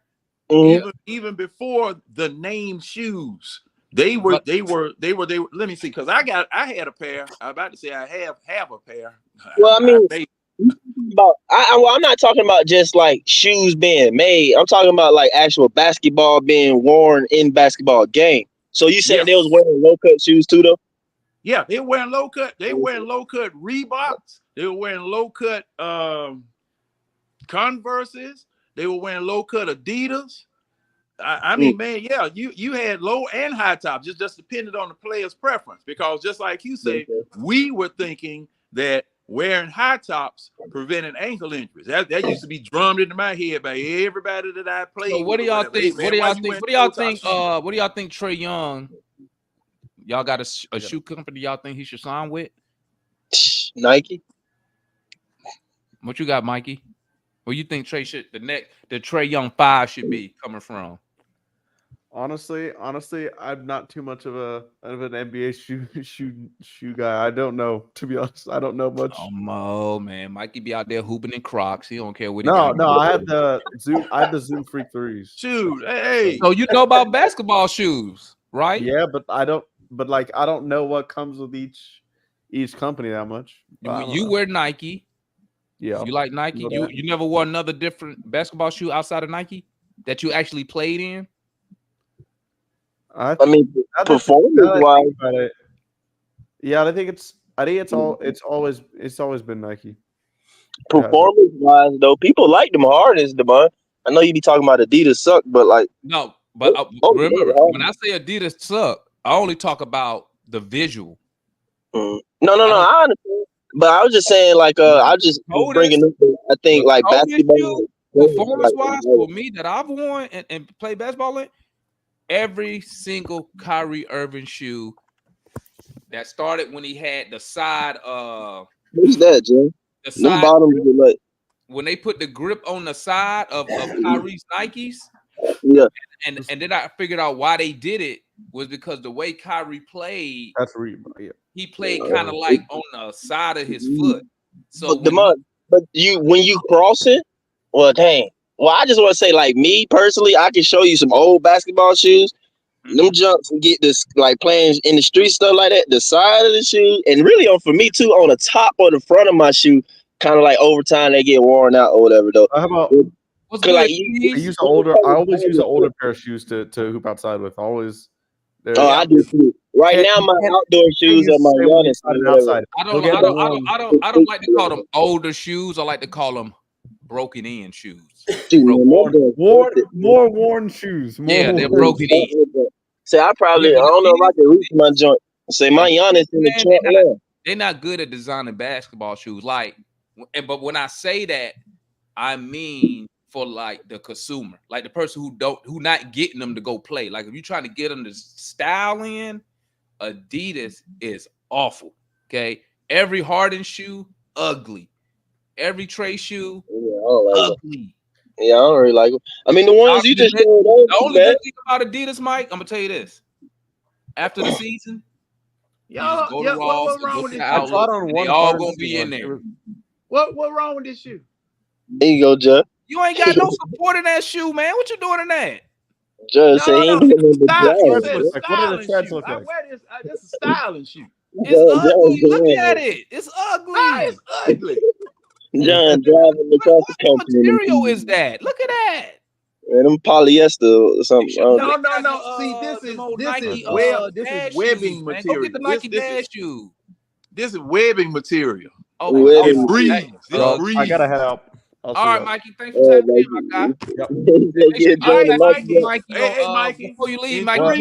Even before the name shoes, they were. Let me see, because I had a pair. I'm about to say I have a pair. Well, I mean, I'm not talking about just like shoes being made. I'm talking about like actual basketball being worn in basketball game. So you said they was wearing low cut shoes too, though? Yeah, they were wearing low cut. They were wearing low cut Reeboks. They were wearing low cut Converses. They were wearing low cut Adidas. I mean, man, you had low and high top, just depended on the player's preference. Because just like you said, we were thinking that wearing high tops prevented ankle injuries. That used to be drummed into my head by everybody that I played. So what do y'all think? What do y'all think Trey Young? Y'all got a shoe company y'all think he should sign with? Nike. What you got, Mikey? Where you think Trey should the Trey Young 5 should be coming from? Honestly, I'm not too much of an NBA shoe guy. I don't know, to be honest. I don't know much. Oh man, Mikey be out there hooping in Crocs. He don't care what. I have the Zoom Freak 3s. Shoot, hey. So you know about basketball shoes, right? Yeah, but I don't. But like, I don't know what comes with each company that much. You wear Nike. Yeah. You like Nike? You never wore another different basketball shoe outside of Nike that you actually played in? I mean, performance-wise. Yeah, I think it's always been Nike. Performance-wise, though, people like them hardest, Devon. I know you be talking about Adidas suck, but like remember when I say Adidas suck, I only talk about the visual. No, I understand. But I was just saying, like, I just bringing up. I think like basketball, performance-wise, for me that I've worn and played basketball in. Every single Kyrie Irving shoe that started when he had the side what's that, Jim? The side bottoms grip, when they put the grip on the side of Kyrie's Nikes. Yeah. And then I figured out why they did it was because the way Kyrie played, he played kind of like on the side of his foot. So when you cross it, well, dang. Well, I just want to say, like, me personally, I can show you some old basketball shoes. Them jumps and get this like playing in the street stuff like that, the side of the shoe, and really for me too, on the top or the front of my shoe, kind of like over time they get worn out or whatever though. How about what's good? Like, I always use an older pair of shoes to hoop outside with. Always. I do too. Right now, my outdoor shoes are my Giannis. Outside. I don't like to call them older shoes. I like to call them broken in shoes. More worn shoes. They're broken in. So I don't know if I can reach my joint. Say my Giannis in the trunk. They're not good at designing basketball shoes. But when I say that, I mean for like the consumer, like the person who not getting them to go play. Like if you're trying to get them to style in, Adidas is awful. Okay, every Harden shoe ugly, every Trae shoe ugly. Yeah, I don't really like them. I mean, the ones you just showed. The only good thing about Adidas, Mike, I'm gonna tell you this: after the season, y'all, what wrong with this? They all gonna be in there. What wrong with this shoe? There you go, Jeff. You ain't got no support in that shoe, man. What you doing in that? Just say what do the treads look like? This is a styling shoe. It's ugly. Look at it. It's ugly. It's ugly. John driving the car company. What material is that? Look at that. Man, them polyester or something. No. See, this is webbing material. Go get the Nike Dash shoe. This is webbing material. Oh, it breathes. I gotta head out. All right, Mikey. Thanks for tapping in, my guy. Mikey. Hey, Mikey. Before you leave, Mikey,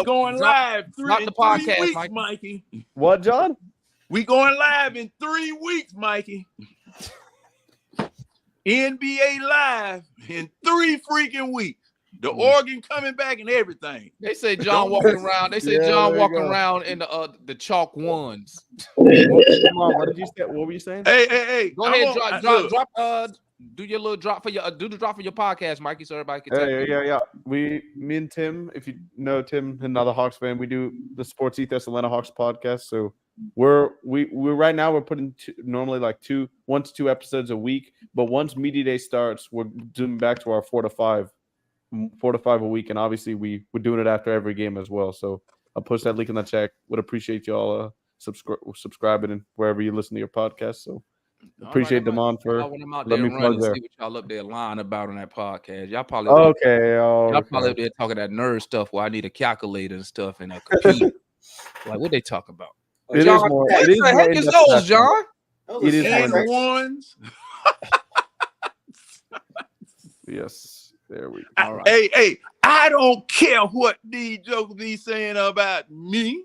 going live. Drop the podcast, Mikey. What, John? We going live in 3 weeks, Mikey. NBA live in 3 freaking weeks. The organ coming back and everything. They say John walking around. They say John walking around in the chalk ones. Come on, what did you say? What were you saying? Hey. Go ahead, drop. Do your little drop for your do the drop for your podcast, Mikey, so everybody can. Yeah. Me and Tim, if you know Tim, another Hawks fan, we do the Sports Ethos Atlanta Hawks podcast. So we're right now we're putting normally like 1 to 2 episodes a week, but once media day starts, we're doing back to our 4 to 5 a week, and obviously we're doing it after every game as well. So I'll post that link in the chat. Would appreciate y'all subscribing and wherever you listen to your podcast. So appreciate Damon for letting me plug there. See what y'all up there lying about on that podcast. Y'all probably y'all probably up there talking that nerd stuff where I need a calculator and stuff and a computer. Like what they talk about? It John, is more. What the heck is those, John? It is and ones. Yes. There we go. All right. Hey, I don't care what these jokers be saying about me.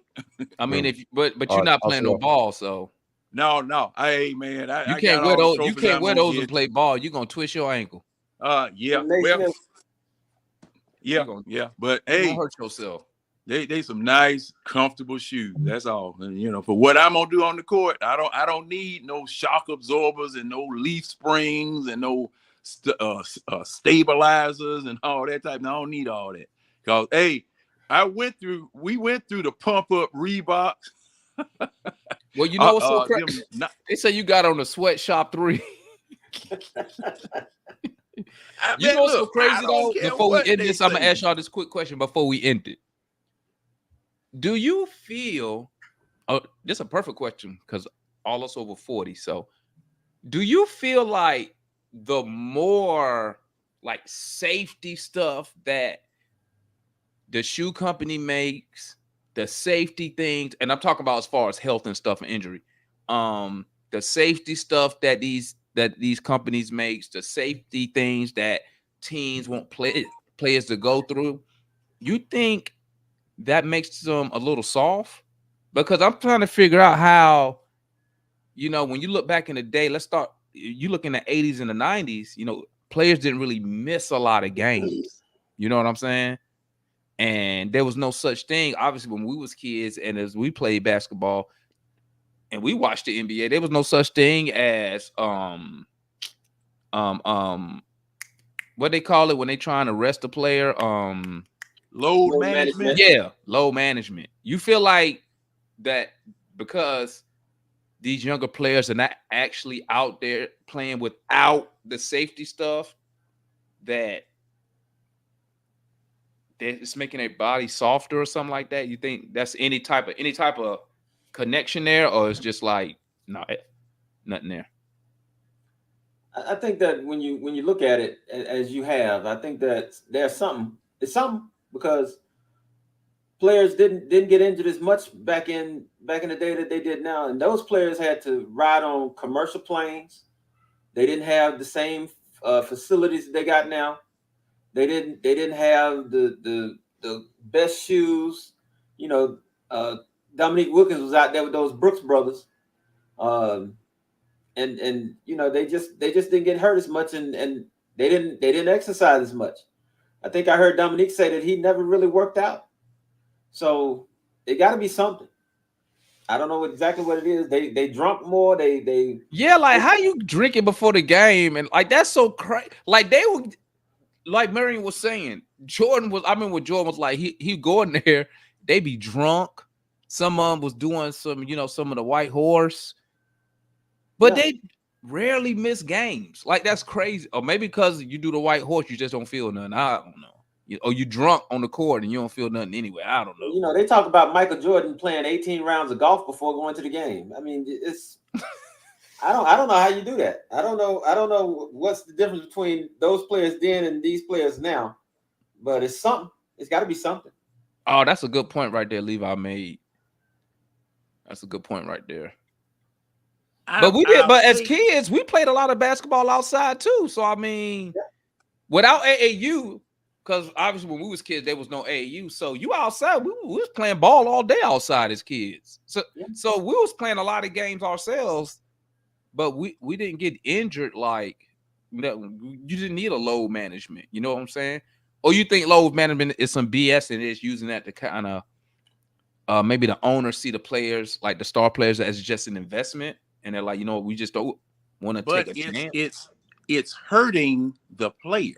I mean, but you're not playing no ball, so no. Hey, man, you can't wear those. You can't wear those and play ball. You're gonna twist your ankle. Yeah. Well, yeah. But hey, don't hurt yourself. They some nice, comfortable shoes. That's all. And, for what I'm gonna do on the court, I don't need no shock absorbers and no leaf springs and no stabilizers and all that type. I don't need all that. Cause hey, we went through the pump up Reebok. Well, you know what's so crazy? They say you got on the Sweatshop 3. You know what's so crazy though? Before we end this, I'm gonna ask y'all this quick question before we end it. Do you feel? Oh, this is a perfect question because all us over 40. So, do you feel like the more like safety stuff that the shoe company makes, the safety things, and I'm talking about as far as health and stuff and injury, the safety stuff that these companies makes, the safety things that teams want players to go through, you think that makes them a little soft? Because I'm trying to figure out how, when you look back in the day, you look in the 80s and the 90s, players didn't really miss a lot of games. You know what I'm saying? And there was no such thing. Obviously, when we was kids and as we played basketball and we watched the NBA, there was no such thing as what they call it when they trying to rest a player? Load management. Yeah, load management. You feel like that because these younger players are not actually out there playing without the safety stuff, that it's making their body softer or something like that? You think that's any type of connection there, or it's just like nothing there? I think that when you look at it as you have, I think that there's something. It's something because players didn't get injured as much back in the day that they did now, and those players had to ride on commercial planes. They didn't have the same facilities that they got now. They didn't have the best shoes. You know, Dominique Wilkins was out there with those Brooks brothers, and you know they just didn't get hurt as much, and they didn't exercise as much. I think I heard Dominique say that he never really worked out. So it got to be something. I don't know exactly what it is. They drunk more. They like how you drinking before the game, and like that's so crazy. Like they were, like Marion was saying, Jordan was. I mean, what Jordan was like, he go in there, they be drunk. Some of them was doing some of the white horse, but they rarely miss games. Like that's crazy. Or maybe because you do the white horse, you just don't feel nothing. I don't know. Or you drunk on the court and you don't feel nothing anyway. I don't know. You know, they talk about Michael Jordan playing 18 rounds of golf before going to the game. I mean, it's I don't know how you do that. I don't know what's the difference between those players then and these players now. But it's something. It's got to be something. Oh, that's a good point right there, Levi made. That's a good point right there. But as kids, we played a lot of basketball outside too. So I mean, without AAU, because obviously when we was kids, there was no AAU. So you outside, we was playing ball all day outside as kids. So we was playing a lot of games ourselves, but we didn't get injured like you didn't need a load management. You know what I'm saying? Or you think load management is some BS and it's using that to kind of maybe the owners see the players, like the star players, as just an investment, and they're like, you know, we just don't want to take a chance. It's hurting the player.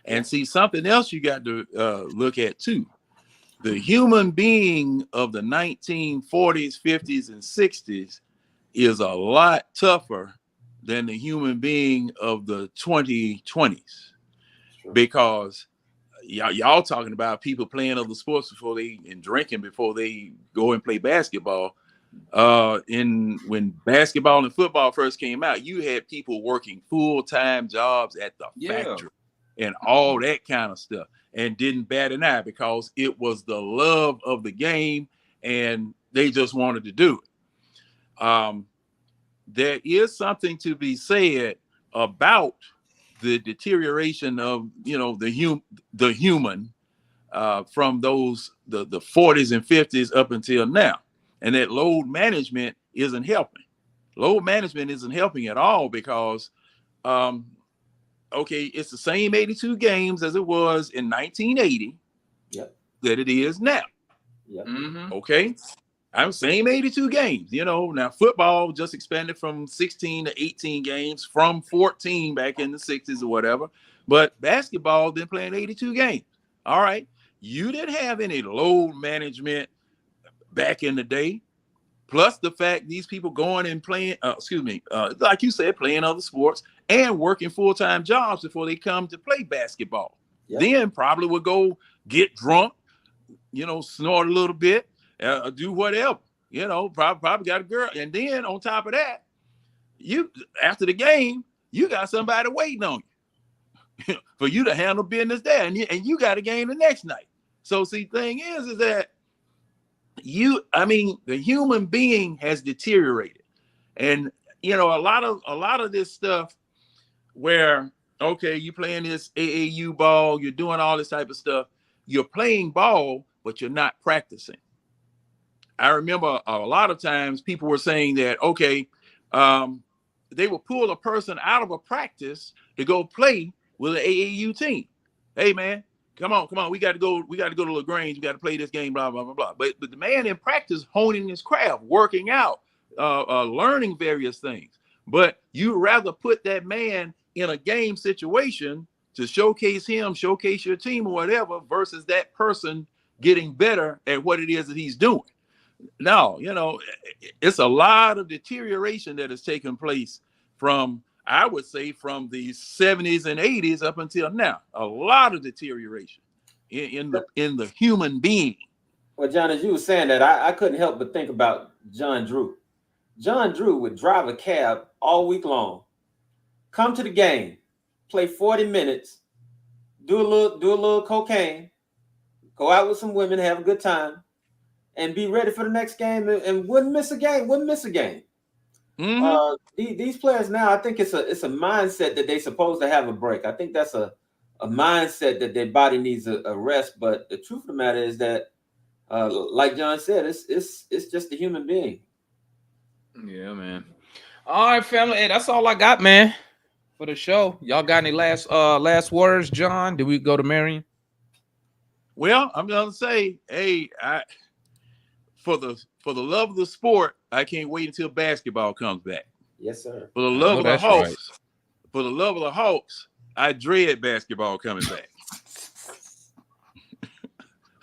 And see, something else you got to look at too. The human being of the 1940s, 50s, and 60s is a lot tougher than the human being of the 2020s. Because y'all talking about people playing other sports and drinking before they go and play basketball. When basketball and football first came out, you had people working full-time jobs at the factory and all that kind of stuff, and didn't bat an eye because it was the love of the game and they just wanted to do it. There is something to be said about the deterioration of the human from those the 40s and 50s up until now, and that load management isn't helping. Load management isn't helping at all because it's the same 82 games as it was in 1980 that it is now. Okay, I'm same 82 games. You know, now football just expanded from 16 to 18 games from 14 back in the 60s or whatever. But basketball been playing 82 games. All right, you didn't have any load management back in the day. Plus the fact these people going and playing, like you said, playing other sports and working full-time jobs before they come to play basketball. Then probably would go get drunk, snort a little bit, do whatever, probably got a girl. And then on top of that, after the game, you got somebody waiting on you for you to handle business there. And you got a game the next night. So see, thing is that the human being has deteriorated. And, a lot of this stuff where, you're playing this AAU ball, you're doing all this type of stuff, you're playing ball, but you're not practicing. I remember a lot of times people were saying that, they will pull a person out of a practice to go play with an AAU team. Hey, man, come on. We got to go to LaGrange. We got to play this game, blah, blah, blah, blah. But the man in practice, honing his craft, working out, learning various things. But you rather put that man in a game situation to showcase him, showcase your team or whatever, versus that person getting better at what it is that he's doing. No, it's a lot of deterioration that has taken place from, I would say, from the 70s and 80s up until now. A lot of deterioration. in the human being. Well, John, as you were saying that, I couldn't help but think about John Drew. John Drew would drive a cab all week long, come to the game, play 40 minutes, do a little cocaine, go out with some women, have a good time, and be ready for the next game, and wouldn't miss a game. Mm-hmm. These players now, I think it's a mindset that they're supposed to have a break. I think that's a mindset that their body needs a rest. But the truth of the matter is that, like John said, it's just a human being. Yeah, man. All right, family. Hey, that's all I got, man, for the show. Y'all got any last words, John? Did we go to Marion? Well, I'm gonna say, hey, for the love of the sport, I can't wait until basketball comes back. Yes, sir. For the love of the Hawks, for the love of the Hawks, I dread basketball coming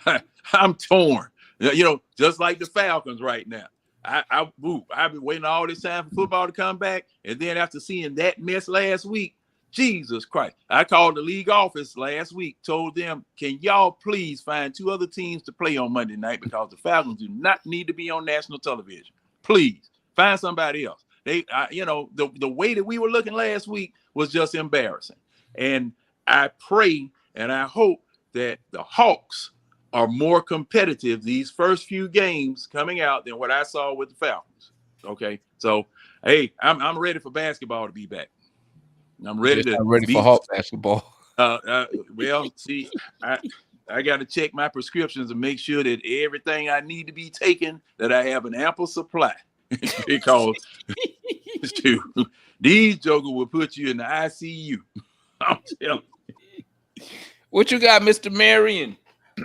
back. I'm torn. You know, just like the Falcons right now. I've been waiting all this time for football to come back, and then after seeing that mess last week, Jesus Christ! I called the league office last week, told them, "Can y'all please find 2 other teams to play on Monday night because the Falcons do not need to be on national television. Please find somebody else." The way that we were looking last week was just embarrassing, and I pray and I hope that the Hawks are more competitive these first few games coming out than what I saw with the Falcons. Okay, so hey, I'm ready for basketball to be back. I'm ready for Hawk basketball. Well, see, I got to check my prescriptions and make sure that everything I need to be taken, that I have an ample supply. Because these jokers will put you in the ICU. I'm telling you. What you got, Mr. Marion?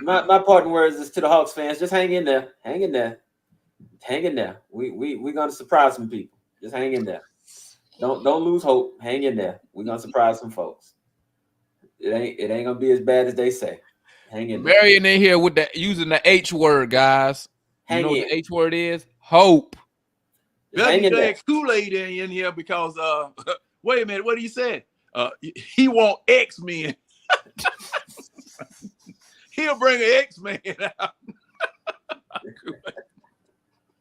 My parting words is to the Hawks fans: just hang in there, hang in there, hang in there. We're gonna surprise some people. Just hang in there. Don't lose hope. Hang in there. We're gonna surprise some folks. It ain't gonna be as bad as they say. Hang in there. Marion in here with using the H word, guys. You know what the H word is? Hope. Hang in there. Kool-Aid in here because wait a minute, what do you say? He want X-Men. He'll bring an X-Man out.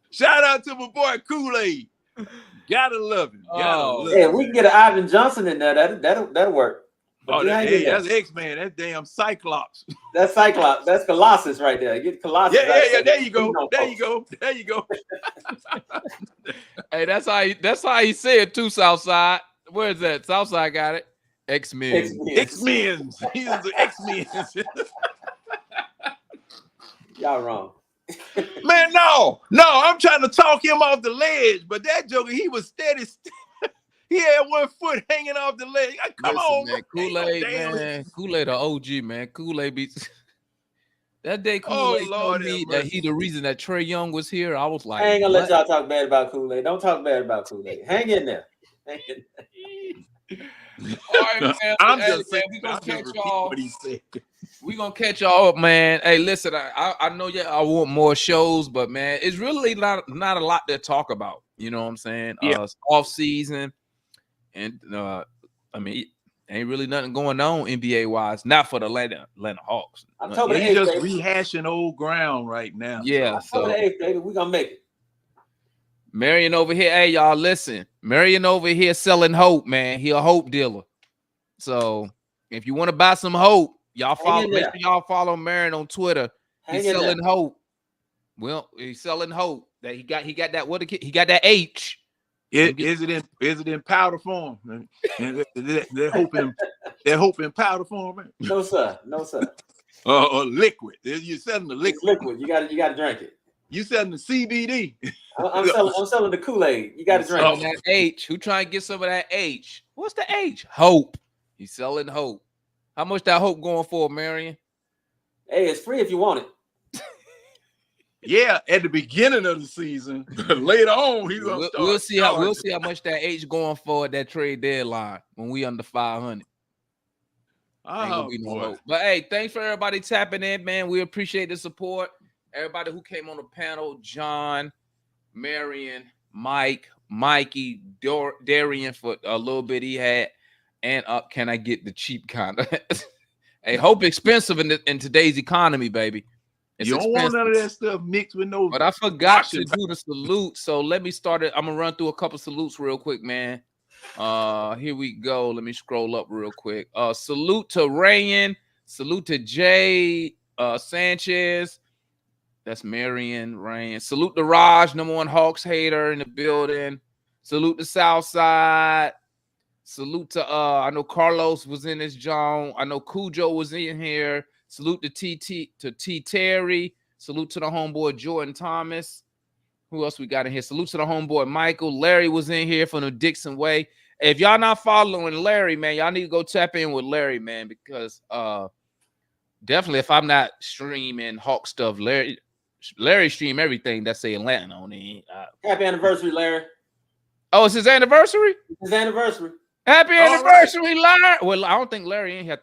Shout out to my boy Kool-Aid. Gotta love him. Yeah, we can get an Ivan Johnson in there. That'll work. But that's X-Man. That's damn Cyclops. That's Cyclops. That's Colossus right there. Get Colossus. Yeah. There you go. There you go. Hey, that's how he said too, Southside. Where is that? Southside got it. X-Men. X-Men. He's the X-Men. Y'all wrong. Man, no, I'm trying to talk him off the ledge, but that joker, he was steady. He had 1 foot hanging off the ledge. Come on, man. Kool-Aid, man. Kool-Aid, the OG, man. Kool-Aid beats. That day, Kool-Aid told me that he the reason that Trey Young was here. I was like, I ain't gonna let y'all talk bad about Kool-Aid. Don't talk bad about Kool-Aid. Hang in there. Hang in there. All right, man. I'm just saying, we gonna catch y'all. What he said. We gonna catch y'all up, man. Hey, listen, I know I want more shows, but man, it's really not a lot to talk about. You know what I'm saying? Yeah. It's off season, and I mean, ain't really nothing going on NBA wise. Not for the Atlanta Hawks. He's just rehashing old ground right now. Yeah. So, baby, we gonna make it. Marion over here, hey y'all, listen. Marion over here selling hope, man. He a hope dealer. So if you want to buy some hope, y'all follow. Make sure y'all follow Marion on Twitter. He's selling hope. Well, he's selling hope. That he got that. What he got that H. Is it in powder form? They're hoping powder form, man. No sir. Or liquid. You're selling the liquid. It's liquid. You gotta drink it. You selling the CBD. I'm selling the Kool-Aid. You gotta drink that H. Who trying to get some of that H? What's the H? Hope. He's selling hope. How much that hope going for, Marion? Hey, it's free if you want it. Yeah, at the beginning of the season. Later on, he's gonna start. We'll see how much that H going for at that trade deadline when we under 500. Oh, no hope. But hey, thanks for everybody tapping in, man. We appreciate the support. Everybody who came on the panel: John, Marion, Mike, Mikey, Darian for a little bit he had, and can I get the cheap kind of Hey, hope expensive in today's economy, baby. It's you don't expensive. want none of that stuff mixed with no. But I forgot to do the salute, so let me start it. I'm gonna run through a couple salutes real quick, man. Here we go. Let me scroll up real quick. Salute to Rayan. Salute to Jay Sanchez. That's Marion Rayan. Salute to Raj, #1 Hawks hater in the building. Salute to Southside. Salute to I know Carlos was in this John. I know Cujo was in here. Salute to T Terry. Salute to the homeboy Jordan Thomas. Who else we got in here? Salute to the homeboy Michael. Larry was in here from the Dixon Way. If y'all not following Larry, man, y'all need to go tap in with Larry, man, because definitely if I'm not streaming Hawk stuff, Larry stream everything that say Atlanta on it. Happy anniversary, Larry. Oh, it's his anniversary? His anniversary. Happy anniversary, Larry. Well, I don't think Larry in here.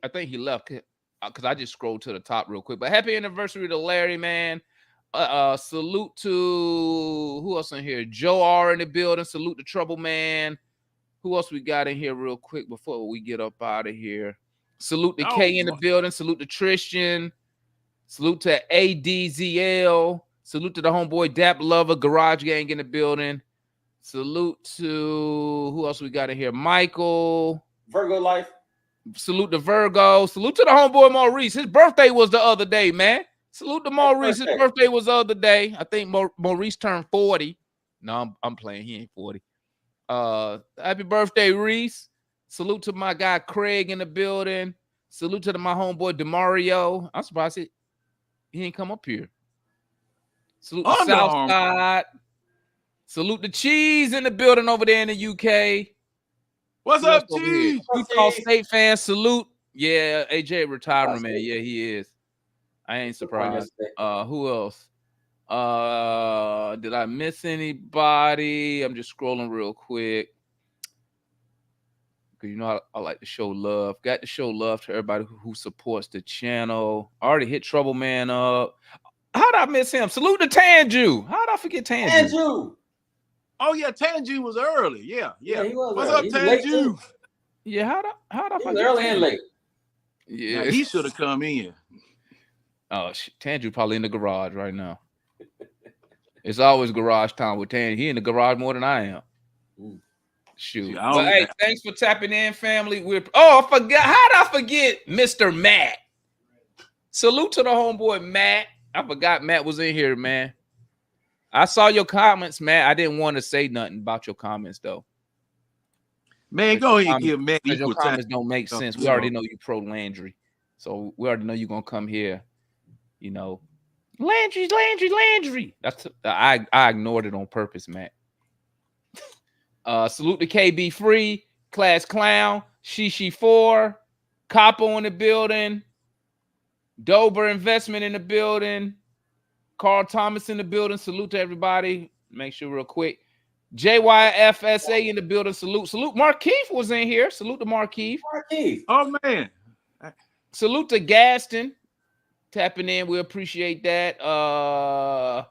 I think he left because I just scrolled to the top real quick. But happy anniversary to Larry, man. Salute to who else in here? Joe R in the building. Salute to Trouble Man. Who else we got in here real quick before we get up out of here? Salute to K in the building. Salute to Tristan. Salute to ADZL. Salute to the homeboy Dap Lover, Garage Gang in the building. Salute to who else we got in here? Michael. Virgo Life. Salute to Virgo. Salute to the homeboy Maurice. His birthday was the other day, man. Salute to Maurice. His birthday was the other day. I think Maurice turned 40. No, I'm playing. He ain't 40. Happy birthday, Reese. Salute to my guy Craig in the building. Salute to my homeboy DeMario. I'm surprised he ain't come up here. Salute to Southside. Salute to Cheese in the building over there in the UK. What's up, Cheese? Utah State fan. Salute. Yeah, AJ retirement, man. Yeah, he is. I ain't surprised. Who else? Did I miss anybody? I'm just scrolling real quick. Because, you know, I like to show love. Got to show love to everybody who supports the channel. I already hit Trouble Man up. How'd I miss him? Salute to Tanju. How'd I forget Tanju? Tanju. Oh, yeah, Tanju was early. Yeah. He was What's early. up, Tanju? Yeah, how'd I forget early and late. Yeah. Now, he should have come in. Oh, Tanju probably in the garage right now. It's always garage time with Tanju. He in the garage more than I am. Ooh. Shoot. But hey, thanks for tapping in, family. I forgot. How'd I forget Mr. Matt? Salute to the homeboy Matt. I forgot Matt was in here, man. I saw your comments, Matt. I didn't want to say nothing about your comments, though. Man, go ahead and give Matt equal equal your comments time. Don't make sense. We already know you pro Landry. So we already know you're going to come here, you know. Landry. I ignored it on purpose, Matt. Salute to KB Free, Class Clown, Shishi 4, Capo in the building, Dober Investment in the building, Carl Thomas in the building. Salute to everybody. Make sure real quick. JYFSA in the building. Salute. Markeith was in here. Salute to Markeith. Oh, man. Salute to Gaston. Tapping in. We appreciate that. I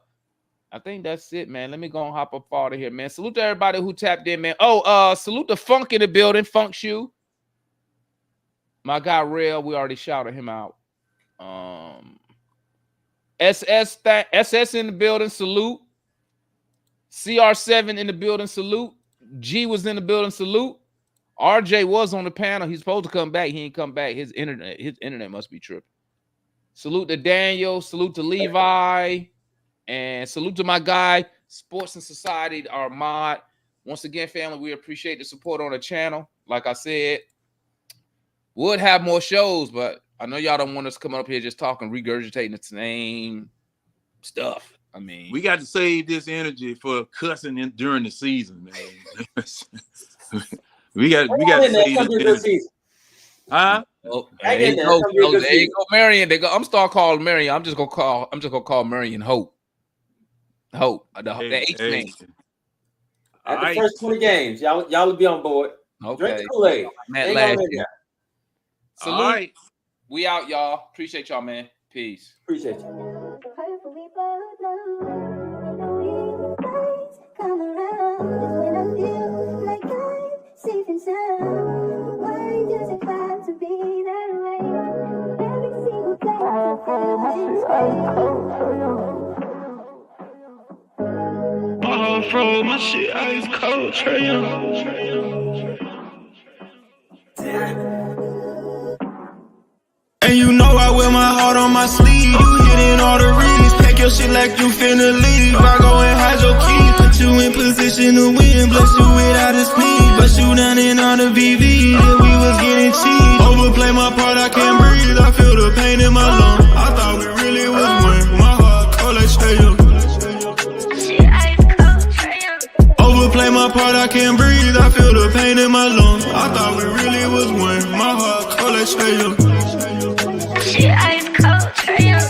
think that's it, man. Let me go and hop up out of here, man. Salute to everybody who tapped in, man. Salute to Funk in the building. Funk Shoe. My guy Rail, we already shouted him out. SS in the building. Salute. CR7 in the building. Salute. G was in the building. Salute. RJ was on the panel. He's supposed to come back. He ain't come back. His internet must be tripping. Salute to Daniel. Salute to Levi. And salute to my guy, Sports and Society, our mod. Once again, family, we appreciate the support on the channel. Like I said, would have more shows, but I know y'all don't want us coming up here just talking, regurgitating the same stuff. I mean, we got to save this energy for cussing during the season, man. we got to save this energy. Huh? Oh, there you go, Marion. I'm start calling Marion. I'm just gonna call Marion Hope. The H name. At the first 20 games, y'all will be on board. Okay. Drink the Kool-Aid. Salute. All right. We out, y'all. Appreciate y'all, man. Peace. Appreciate you. Safe and sound. Why does it have to be that way? Fro, my shit ice cold, Trey Young. And you know I wear my heart on my sleeve. You hitting all the reads, pack your shit like you finna leave. I go and hide your keys, put you in position to win. Bless you without a sneeze, bust you down in all the VV. Then we was getting cheap. Overplay my part, I can't breathe. I feel the pain in my lungs. I thought we really was one. My heart cold like Trey Young. Overplay my part, I can't breathe. I feel the pain in my lungs. I thought we really was one. My heart cold like Trey Young. Shit ice cold, Trey Young.